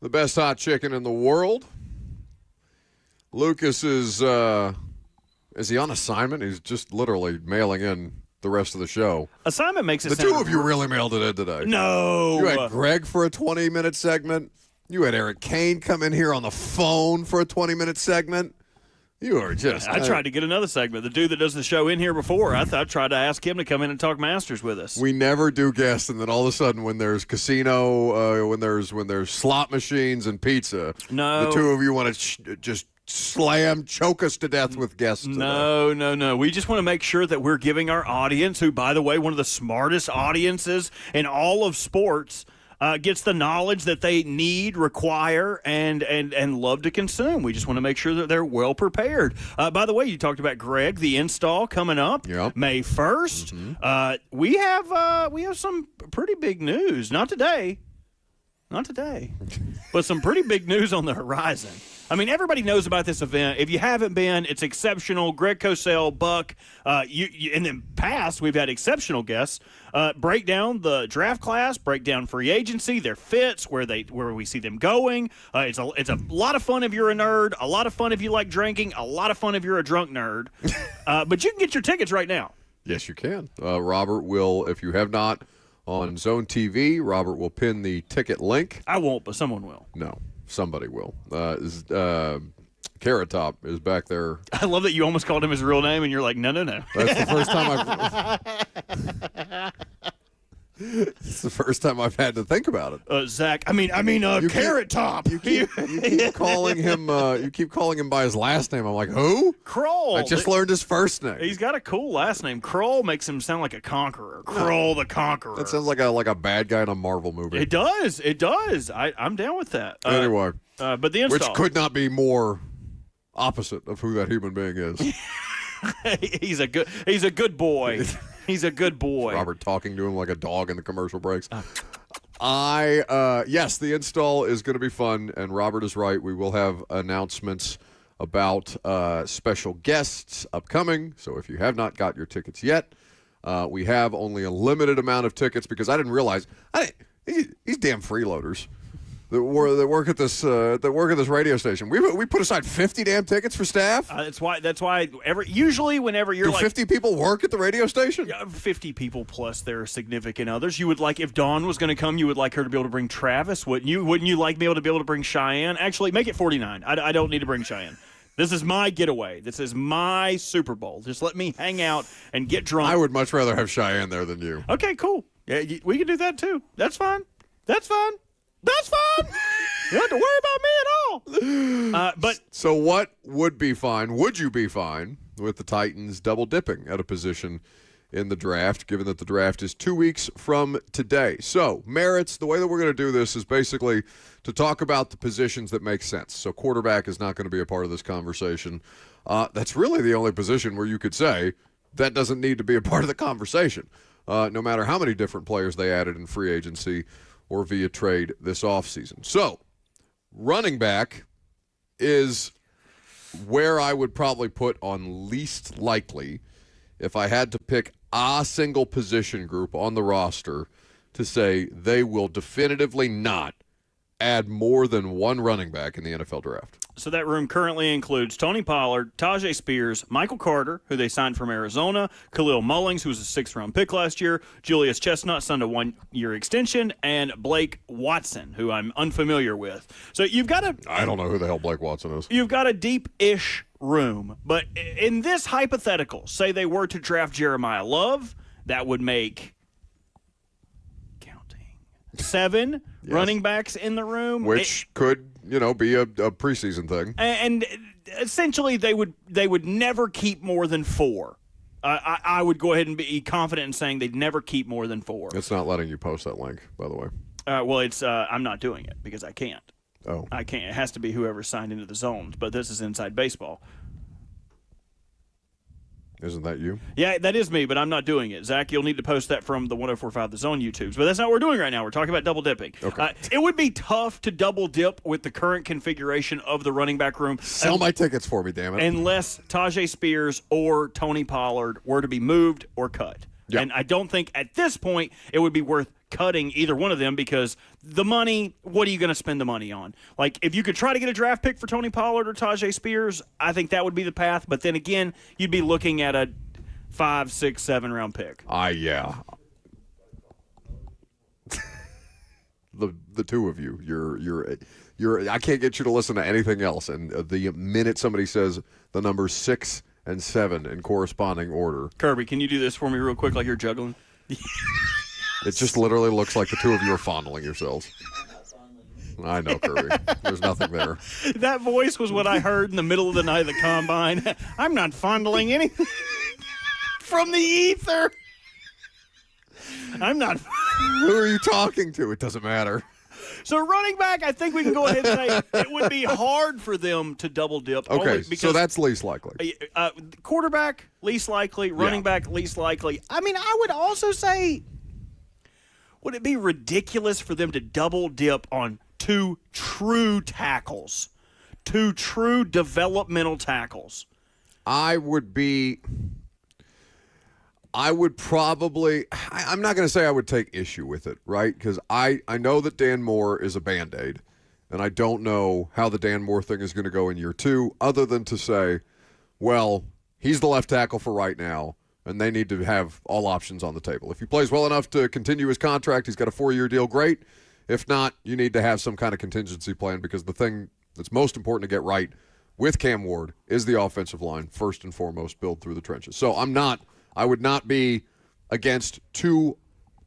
the best hot chicken in the world. Lucas is he on assignment? He's just literally mailing in the rest of the show. Assignment makes it The sound two of you really mailed it in today. No. You had Greg for a 20-minute segment. You had Eric Kane come in here on the phone for a 20-minute segment. You are just... I tried to get another segment. The dude that does the show in here before, I tried to ask him to come in and talk Masters with us. We never do guests, and then all of a sudden, when there's casino, when there's slot machines and pizza, No. the two of you want to just choke us to death with guests. No. We just want to make sure that we're giving our audience, who, by the way, one of the smartest audiences in all of sports, gets the knowledge that they need, require, and love to consume. We just want to make sure that they're well prepared. By the way, you talked about Greg, the install coming up May 1st. Mm-hmm. We have some pretty big news. Not today, but some pretty big news on the horizon. I mean, everybody knows about this event. If you haven't been, it's exceptional. Greg Cosell, Buck, in the past, we've had exceptional guests break down the draft class, break down free agency, their fits, where we see them going. It's a lot of fun if you're a nerd, a lot of fun if you like drinking, a lot of fun if you're a drunk nerd. But you can get your tickets right now. Yes, you can. Robert will, if you have not, on Zone TV, Robert will pin the ticket link. I won't, but someone will. No. Somebody will. Carrot Top is back there. I love that you almost called him his real name, and you're like, no. That's the first time It's the first time I've had to think about it. Zach. Carrot Top. You keep calling him. You keep calling him by his last name. I'm like, who? Kroll. I just learned his first name. He's got a cool last name. Kroll makes him sound like a conqueror. Kroll the Conqueror. That sounds like a bad guy in a Marvel movie. It does. I'm down with that. Anyway, but the install, which could not be more opposite of who that human being is. He's a good boy. He's a good boy. Robert talking to him like a dog in the commercial breaks. Yes, the install is going to be fun, and Robert is right. We will have announcements about special guests upcoming. So if you have not got your tickets yet, we have only a limited amount of tickets because I didn't realize these damn freeloaders that work at this radio station. We put aside 50 damn tickets for staff. That's why usually whenever you're 50 people work at the radio station. 50 people plus their significant others. You would like, if Dawn was going to come, you would like her to be able to bring Travis, wouldn't you? Wouldn't you like me to be able to bring Cheyenne? Actually, make it 49. I don't need to bring Cheyenne. This is my getaway. This is my Super Bowl. Just let me hang out and get drunk. I would much rather have Cheyenne there than you. Okay, cool. Yeah, we can do that too. That's fine. That's fine. You don't have to worry about me at all. So what would be fine? Would you be fine with the Titans double dipping at a position in the draft, given that the draft is 2 weeks from today? So, merits, the way that we're going to do this is basically to talk about the positions that make sense. So quarterback is not going to be a part of this conversation. That's really the only position where you could say that doesn't need to be a part of the conversation, no matter how many different players they added in free agency or via trade this offseason. So, running back is where I would probably put on least likely if I had to pick a single position group on the roster to say they will definitively not add more than one running back in the NFL draft. So that room currently includes Tony Pollard, Tajay Spears, Michael Carter, who they signed from Arizona, Khalil Mullings, who was a sixth-round pick last year, Julius Chestnut signed a one-year extension, and Blake Watson, who I'm unfamiliar with. So you've got I don't know who the hell Blake Watson is. You've got a deep-ish room. But in this hypothetical, say they were to draft Jeremiah Love, that would make 7 yes. running backs in the room, which could be a preseason thing, and essentially they would never keep more than 4. I would go ahead and be confident in saying they'd never keep more than 4. It's not letting you post that link, by the way. Well, it's I'm not doing it because I can't. Oh, I can't. It has to be whoever signed into the zones. But this is Inside Baseball. Isn't that you? Yeah, that is me, but I'm not doing it. Zach, you'll need to post that from the 104.5 The Zone YouTubes. But that's not what we're doing right now. We're talking about double dipping. Okay. It would be tough to double dip with the current configuration of the running back room. Sell my tickets for me, damn it. Unless Tajay Spears or Tony Pollard were to be moved or cut. Yeah. And I don't think at this point it would be worth cutting either one of them because the money, what are you going to spend the money on? Like, if you could try to get a draft pick for Tony Pollard or Tajay Spears, I think that would be the path. But then again, you'd be looking at a 5, 6, 7 round pick. Yeah. The two of you, you're. I can't get you to listen to anything else. And the minute somebody says the numbers 6 and 7 in corresponding order, Kirby, can you do this for me real quick, like you're juggling? it just literally looks like the two of you are fondling yourselves. I know, Kirby. There's nothing there. That voice was what I heard in the middle of the night of the combine. I'm not fondling anything from the ether. I'm not. Who are you talking to? It doesn't matter. So running back, I think we can go ahead and say it would be hard for them to double dip. Okay, so that's least likely. Quarterback, least likely. Running back, least likely. I mean, I would also say, would it be ridiculous for them to double dip on 2 true tackles, 2 true developmental tackles? I would probably – I'm not going to say I would take issue with it, right? Because I know that Dan Moore is a Band-Aid, and I don't know how the Dan Moore thing is going to go in year 2 other than to say, well, he's the left tackle for right now, and they need to have all options on the table. If he plays well enough to continue his contract, he's got a 4-year deal, great. If not, you need to have some kind of contingency plan because the thing that's most important to get right with Cam Ward is the offensive line, first and foremost, build through the trenches. So I would not be against 2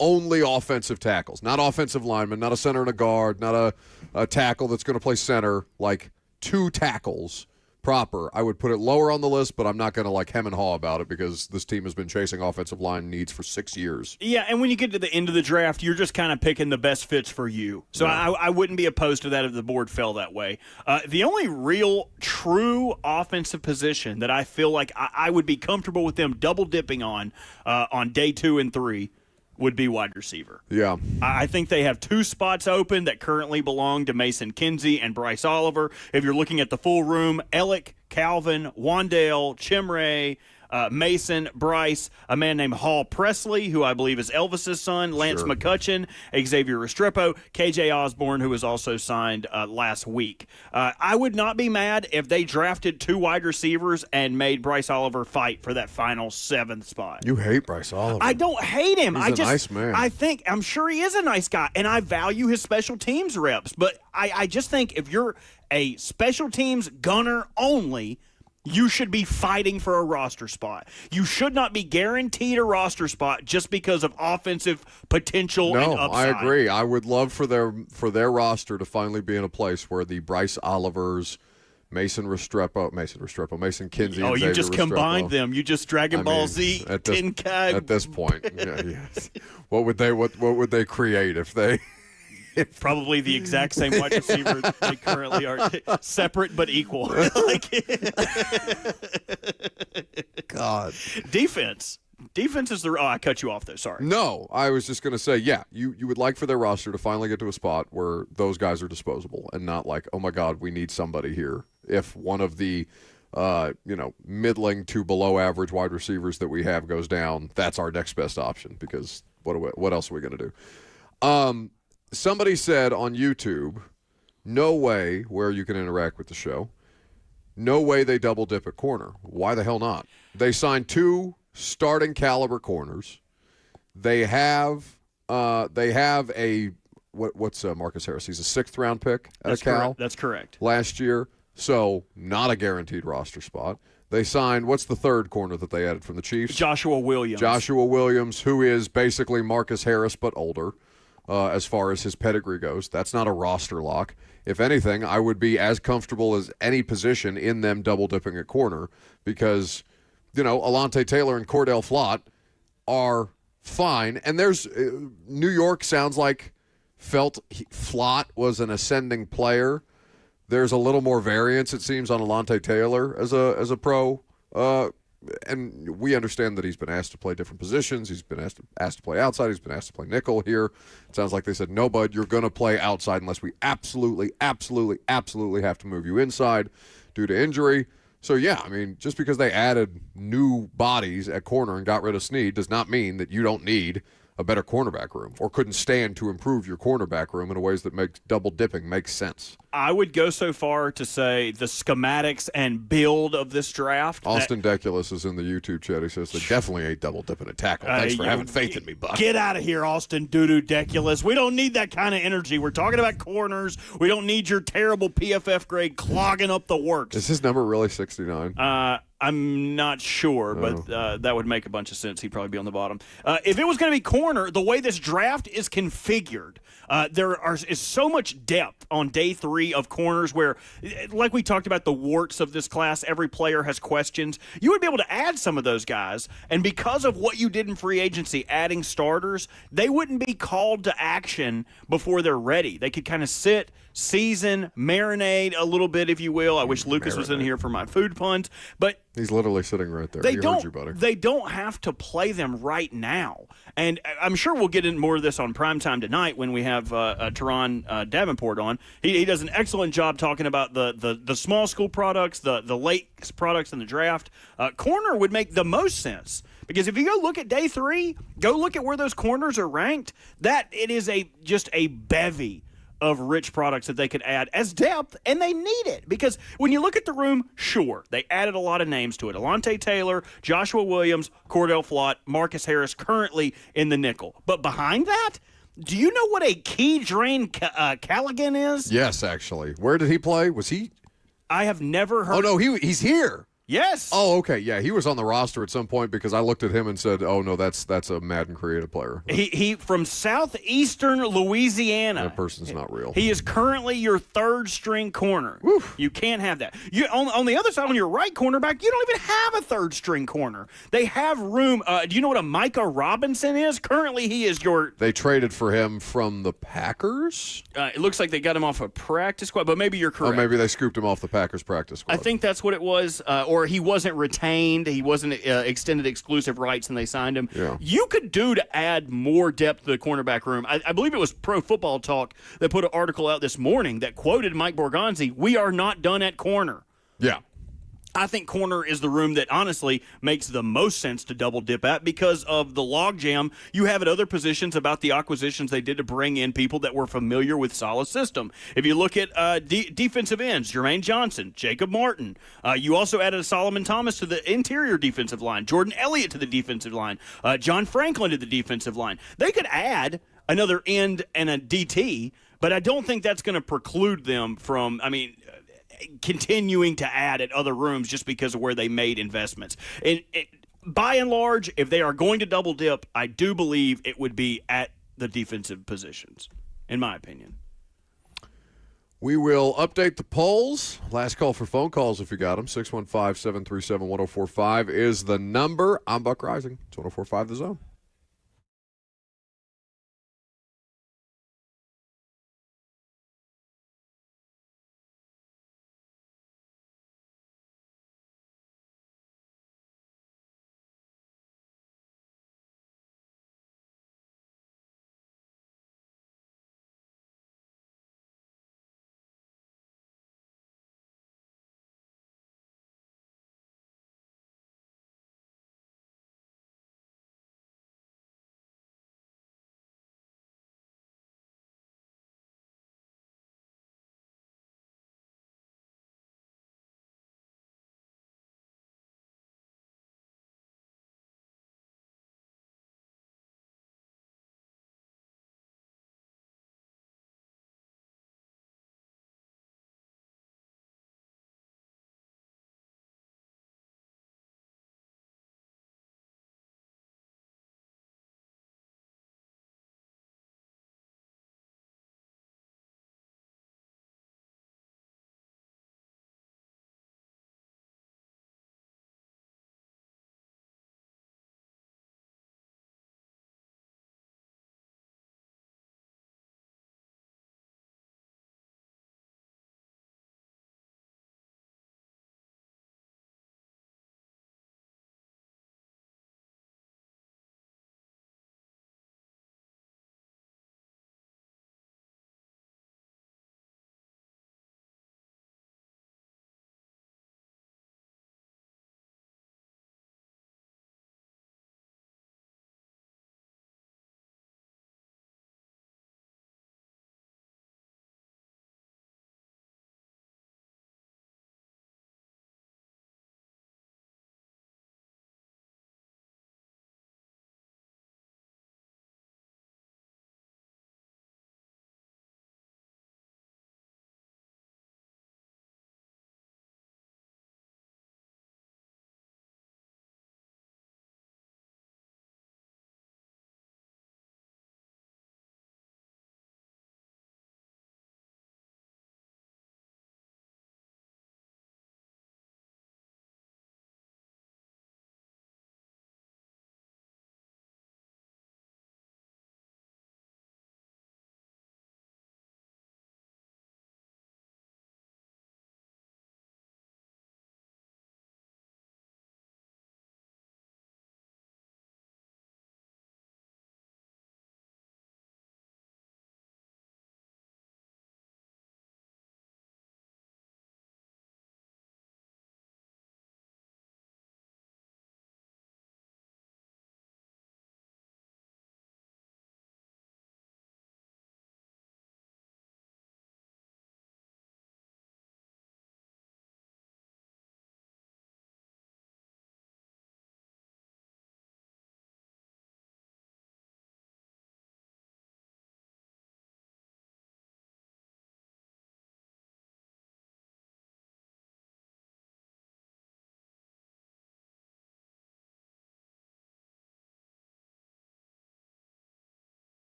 only offensive tackles, not offensive linemen, not a center and a guard, not a tackle that's going to play center, like 2 tackles proper. I would put it lower on the list, but I'm not going to like hem and haw about it because this team has been chasing offensive line needs for 6 years. Yeah, and when you get to the end of the draft, you're just kind of picking the best fits for you. So yeah. I wouldn't be opposed to that if the board fell that way. The only real true offensive position that I feel like I would be comfortable with them double dipping on day 2 and 3 would be wide receiver. Yeah. I think they have 2 spots open that currently belong to Mason Kinsey and Bryce Oliver. If you're looking at the full room, Ellick, Calvin, Wandale, Chimray, Mason, Bryce, a man named Hall Presley, who I believe is Elvis's son, Lance McCutcheon, Xavier Restrepo, KJ Osborne, who was also signed last week. I would not be mad if they drafted 2 wide receivers and made Bryce Oliver fight for that final 7th spot. You hate Bryce Oliver. I don't hate him. He's a nice man. I'm sure he is a nice guy, and I value his special teams reps. But I just think if you're a special teams gunner only, you should be fighting for a roster spot. You should not be guaranteed a roster spot just because of offensive potential and upside. I agree. I would love for their roster to finally be in a place where the Bryce Olivers, Mason Kinsey. Oh, and you Xavier just Restrepo. combined them. You just Dragon Ball Z at this point. Yes. What would they create if they? Probably the exact same wide receiver they currently are, separate but equal. God. Defense is the. Oh, I cut you off there. Sorry. No, I was just going to say, yeah, you would like for their roster to finally get to a spot where those guys are disposable and not like, oh my God, we need somebody here. If one of the middling to below average wide receivers that we have goes down, that's our next best option because what else are we going to do? Somebody said on YouTube, no way, where you can interact with the show, no way they double dip at corner. Why the hell not? They signed 2 starting caliber corners. They have what's Marcus Harris? He's a 6th round pick at Cal. That's correct. Last year, so not a guaranteed roster spot. They signed, what's the 3rd corner that they added from the Chiefs? Joshua Williams, who is basically Marcus Harris but older. As far as his pedigree goes. That's not a roster lock. If anything, I would be as comfortable as any position in them double-dipping at corner because, Alontae Taylor and Cordell Flott are fine. And there's New York sounds like felt Flott was an ascending player. There's a little more variance, it seems, on Alontae Taylor as a pro. And we understand that he's been asked to play different positions. He's been asked to play outside. He's been asked to play nickel here. It sounds like they said, no, bud, you're going to play outside unless we absolutely, absolutely, absolutely have to move you inside due to injury. So, yeah, I mean, just because they added new bodies at corner and got rid of Snead does not mean that you don't need a better cornerback room or couldn't stand to improve your cornerback room in ways that make double dipping make sense. I would go so far to say the schematics and build of this draft. Austin Deculus is in the YouTube chat. He says they definitely ain't double dipping a tackle. Thanks for having faith in me, Buck. Get out of here, Austin Doo-Doo Deculus. We don't need that kind of energy. We're talking about corners. We don't need your terrible PFF grade clogging up the works. Is his number really 69? I'm not sure, but that would make a bunch of sense. He'd probably be on the bottom. If it was going to be corner, the way this draft is configured, is so much depth on day 3 of corners where, like we talked about the warts of this class, every player has questions. You would be able to add some of those guys, and because of what you did in free agency, adding starters, they wouldn't be called to action before they're ready. They could kind of sit, season, marinate a little bit, if you will. I wish Lucas was in here for my food puns, but he's literally sitting right there. They don't have to play them right now. And I'm sure we'll get into more of this on primetime tonight when we have Teron Davenport on. He does an excellent job talking about the small school products, the late products in the draft. Corner would make the most sense. Because if you go look at day 3, go look at where those corners are ranked, that it is just a bevy of rich products that they could add as depth, and they need it. Because when you look at the room, sure, they added a lot of names to it. Alontae Taylor, Joshua Williams, Cordell Flott, Marcus Harris currently in the nickel. But behind that, do you know what a key drain Callaghan is? Yes, actually. Where did he play? Was he? I have never heard. Oh, no, he's here. Yes. Oh, okay. Yeah, he was on the roster at some point because I looked at him and said, "Oh no, that's a Madden creative player." He from southeastern Louisiana. That person's not real. He is currently your 3rd string corner. Woof. You can't have that. You on the other side, on your right cornerback, you don't even have a 3rd string corner. They have room. Do you know what a Micah Robinson is? Currently, he is your. They traded for him from the Packers. It looks like they got him off a practice squad, but maybe you're correct. Or maybe they scooped him off the Packers practice squad. I think that's what it was. Or he wasn't retained. He wasn't extended exclusive rights, and they signed him. Yeah. You could do to add more depth to the cornerback room. I believe it was Pro Football Talk that put an article out this morning that quoted Mike Borgonzi, "We are not done at corner." Yeah. I think corner is the room that honestly makes the most sense to double dip at because of the logjam you have at other positions about the acquisitions they did to bring in people that were familiar with Saleh's system. If you look at defensive ends, Jermaine Johnson, Jacob Martin, you also added Solomon Thomas to the interior defensive line, Jordan Elliott to the defensive line, John Franklin to the defensive line. They could add another end and a DT, but I don't think that's going to preclude them from, continuing to add at other rooms just because of where they made investments. And by and large, if they are going to double dip, I do believe it would be at the defensive positions, in my opinion. We will update the polls. Last call for phone calls if you got them. 615-737-1045 is the number. I'm Buck Rising. It's 1045 The Zone.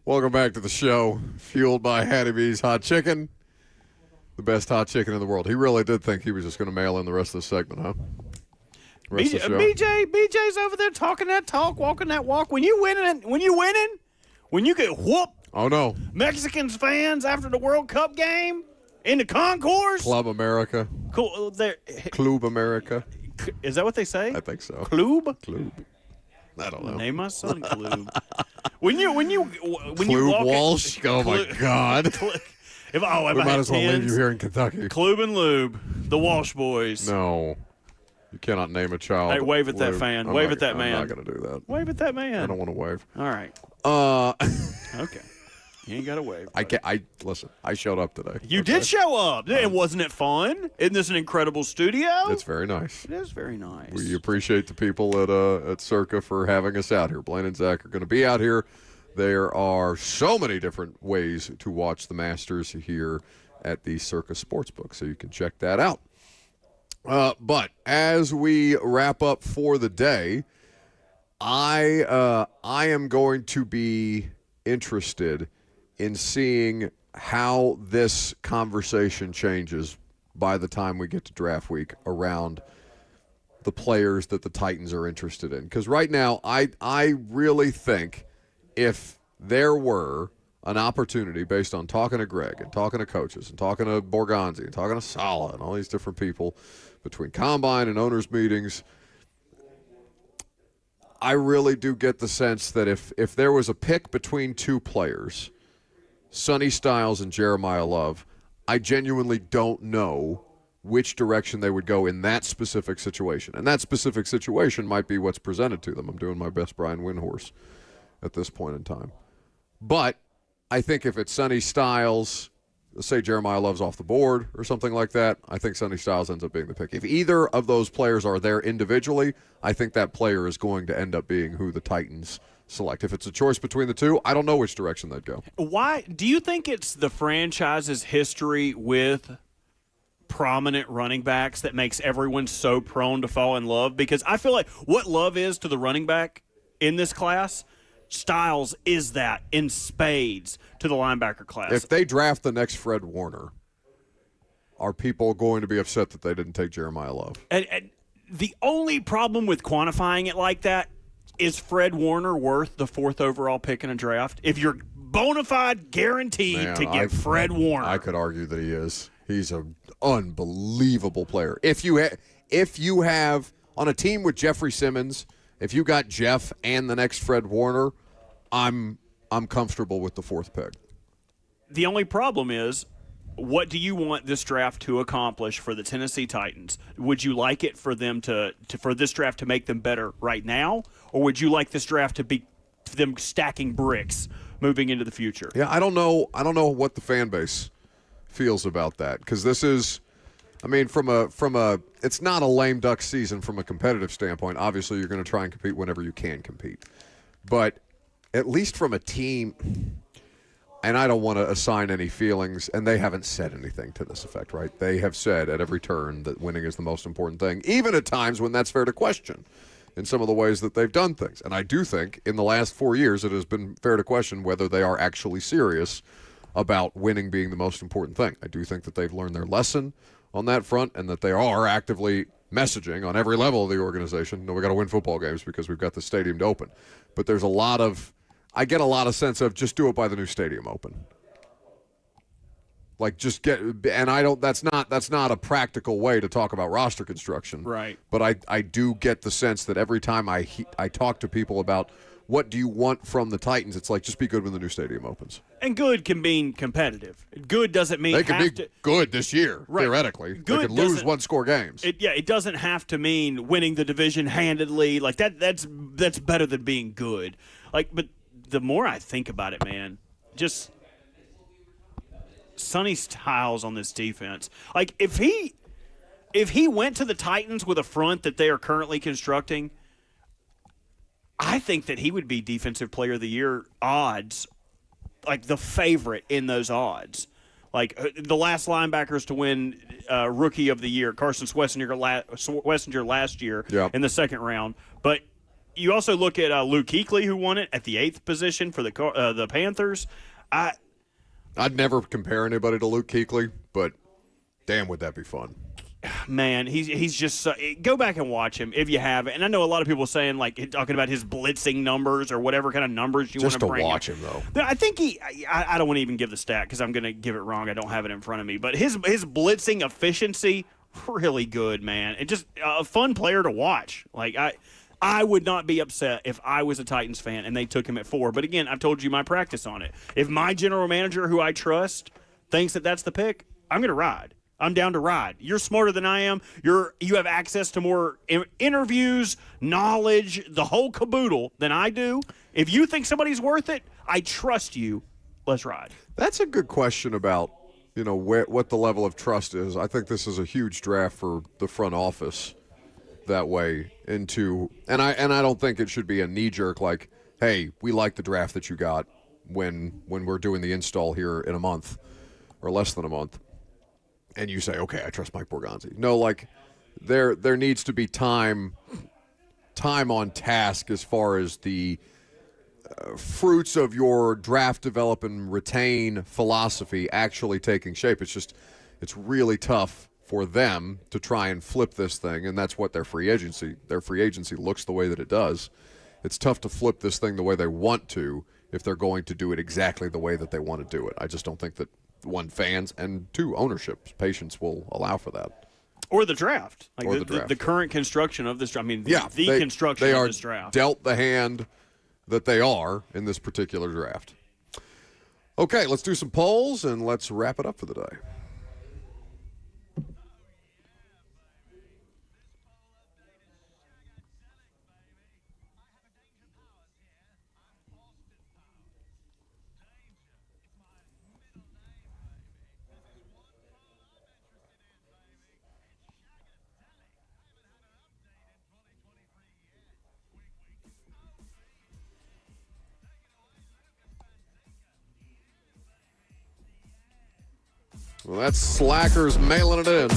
Welcome back to the show, fueled by Hattie B's Hot Chicken, the best hot chicken in the world. He really did think he was just going to mail in the rest of the segment, huh? Rest of the show. BJ's over there talking that talk, walking that walk. When you get whooped. Oh, no. Mexicans fans after the World Cup game in the concourse. Club America. Cool. Club America. Is that what they say? I think so. Club? Club. I don't know. Name my son Club. when you Club Walsh. Oh my God. We might as well leave you here in Kentucky. Club and Lube, the Walsh boys. No, you cannot name a child. Hey, wave at that fan. Wave at that man. I'm not going to do that. Wave at that man. I don't want to wave. All right. Okay. You ain't got to wave. Listen. I showed up today. You did show up. And wasn't it fun? Isn't this an incredible studio? It's very nice. It is very nice. We appreciate the people at Circa for having us out here. Blaine and Zach are going to be out here. There are so many different ways to watch the Masters here at the Circa Sportsbook, so you can check that out. But as we wrap up for the day, I am going to be interested in seeing how this conversation changes by the time we get to draft week around the players that the Titans are interested in. Because right now, I really think if there were an opportunity based on talking to Greg and talking to coaches and talking to Borgonzi and talking to Sala and all these different people between combine and owners' meetings, I really do get the sense that if there was a pick between two players, Sonny Styles and Jeremiah Love, I genuinely don't know which direction they would go in that specific situation. And that specific situation might be what's presented to them. I'm doing my best Brian Windhorse at this point in time. But I think if it's Sonny Styles, let's say Jeremiah Love's off the board or something like that, I think Sonny Styles ends up being the pick. If either of those players are there individually, I think that player is going to end up being who the Titans select. If it's a choice between the two, I don't know which direction they'd go. Why do you think it's the franchise's history with prominent running backs that makes everyone so prone to fall in love? Because I feel like what Love is to the running back in this class, Styles is that in spades to the linebacker class. If they draft the next Fred Warner, are people going to be upset that they didn't take Jeremiah Love? And the only problem with quantifying it like that is Fred Warner worth the 4th overall pick in a draft? If you're bona fide guaranteed to get Fred Warner. I could argue that he is. He's an unbelievable player. If you have on a team with Jeffrey Simmons, if you got Jeff and the next Fred Warner, I'm comfortable with the 4th pick. The only problem is, what do you want this draft to accomplish for the Tennessee Titans? Would you like it for them for this draft to make them better right now, or would you like this draft to be them stacking bricks moving into the future? Yeah, I don't know what the fan base feels about that, because this is, I mean, from a it's not a lame duck season from a competitive standpoint. Obviously, you're going to try and compete whenever you can compete, but at least from a team. And I don't want to assign any feelings, and they haven't said anything to this effect, right? They have said at every turn that winning is the most important thing, even at times when that's fair to question in some of the ways that they've done things. And I do think in the last 4 years it has been fair to question whether they are actually serious about winning being the most important thing. I do think that they've learned their lesson on that front and that they are actively messaging on every level of the organization. No, we got to win football games because we've got the stadium to open. But there's I get a lot of sense of just do it by the new stadium open. Like that's not a practical way to talk about roster construction. Right. But I do get the sense that every time I talk to people about what do you want from the Titans, it's like just be good when the new stadium opens. And good can mean competitive. Good doesn't mean they can be good this year, right. Theoretically. Good they can lose one-score games. It doesn't have to mean winning the division handedly. Like that's better than being good. But the more I think about it, man, just Sonny Styles on this defense. Like if he went to the Titans with a front that they are currently constructing, I think that he would be Defensive Player of the Year odds, like the favorite in those odds. Like the last linebackers to win Rookie of the Year, Carson Schwessinger last year in the second round. But you also look at Luke Kuechly, who won it at the 8th position for the Panthers. I'd never compare anybody to Luke Kuechly, but damn, would that be fun. Man, he's just go back and watch him if you haven't. And I know a lot of people saying like talking about his blitzing numbers or whatever kind of numbers you want to bring. Just to watch him though. I think I don't want to even give the stat because I'm going to give it wrong. I don't have it in front of me. But his blitzing efficiency really good, man. And just a fun player to watch. Like I would not be upset if I was a Titans fan and they took him at 4. But again, I've told you my practice on it. If my general manager, who I trust, thinks that that's the pick, I'm going to ride. I'm down to ride. You're smarter than I am. You have access to more interviews, knowledge, the whole caboodle than I do. If you think somebody's worth it, I trust you. Let's ride. That's a good question about, what the level of trust is. I think this is a huge draft for the front office that way and I don't think it should be a knee jerk like, hey, we like the draft that you got when we're doing the install here in a month or less than a month. And you say, okay, I trust Mike Borgonzi. No, like there needs to be time on task as far as the fruits of your draft, develop, and retain philosophy actually taking shape. It's really tough for them to try and flip this thing, and that's what their free agency looks the way that it does. It's tough to flip this thing the way they want to if they're going to do it exactly the way that they want to do it. I just don't think that, one, fans, and two, ownership patience will allow for that. Or the draft. Like or the draft. The current construction of this draft. I mean, construction they of are this draft. Dealt the hand that they are in this particular draft. Okay, let's do some polls, and let's wrap it up for the day. Well, that's slackers mailing it in.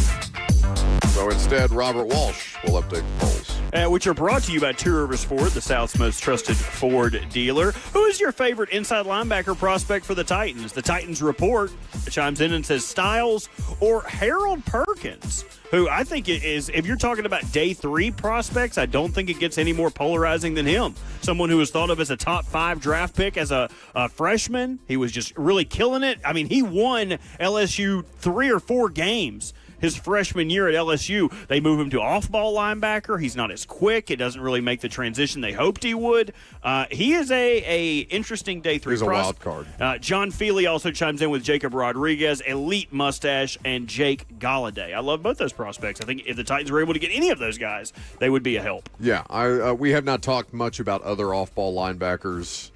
So instead, Robert Walsh will update the polls. Which are brought to you by Two Rivers Ford, the South's most trusted Ford dealer. Who is your favorite inside linebacker prospect for the Titans? The Titans report chimes in and says Styles or Harold Perkins, who I think is, if you're talking about day 3 prospects, I don't think it gets any more polarizing than him. Someone who was thought of as a top 5 draft pick as a freshman. He was just really killing it. I mean, he won LSU 3 or 4 games his freshman year at LSU. They move him to off-ball linebacker. He's not as quick. It doesn't really make the transition they hoped he would. He is a interesting day 3 He's a wild card. John Feely also chimes in with Jacob Rodriguez, elite mustache, and Jake Galladay. I love both those prospects. I think if the Titans were able to get any of those guys, they would be a help. Yeah, we have not talked much about other off-ball linebackers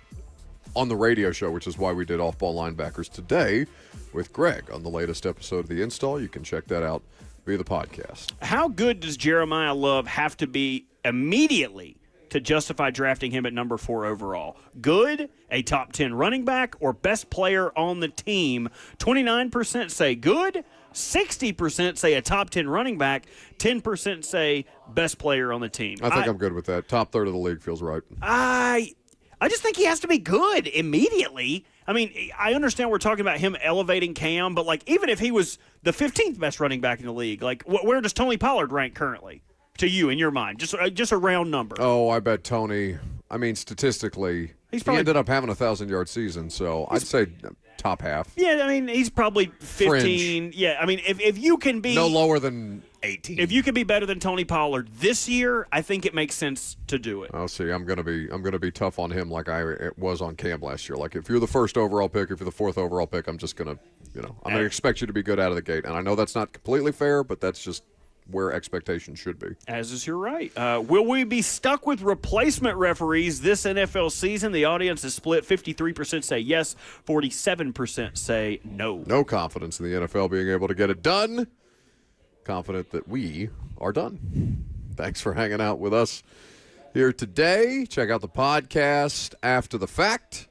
on the radio show, which is why we did off-ball linebackers today with Greg on the latest episode of The Install. You can check that out via the podcast. How good does Jeremiah Love have to be immediately to justify drafting him at number 4 overall? Good, a top 10 running back, or best player on the team? 29% say good, 60% say a top 10 running back, 10% say best player on the team. I think I'm good with that. Top third of the league feels right. I just think he has to be good immediately. I mean, I understand we're talking about him elevating Cam, but like even if he was the 15th best running back in the league, like where does Tony Pollard rank currently to you in your mind? Just a round number. Oh, I bet Tony. I mean, statistically, he ended up having a 1,000-yard season, so I'd say top half. Yeah, I mean, he's probably 15. Fringe. Yeah, I mean, if you can be no lower than 18. If you can be better than Tony Pollard this year, I think it makes sense to do it. I'll see. I'm gonna be tough on him like I was on Cam last year. Like if you're the first overall pick, if you're the 4th overall pick, I'm just gonna, I'm gonna expect you to be good out of the gate. And I know that's not completely fair, but that's just where expectations should be. As is your right. Will we be stuck with replacement referees this NFL season? The audience is split. 53% say yes, 47% say no. No confidence in the NFL being able to get it done. Confident that we are done. Thanks for hanging out with us here today. Check out the podcast After the Fact,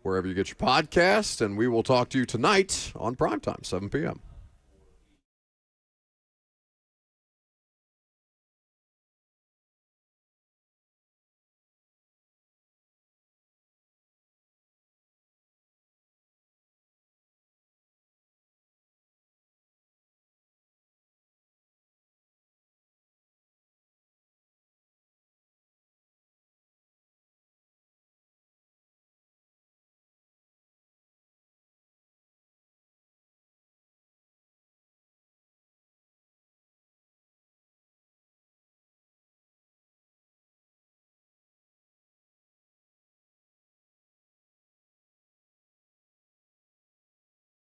wherever you get your podcast, and we will talk to you tonight on Primetime, 7 p.m.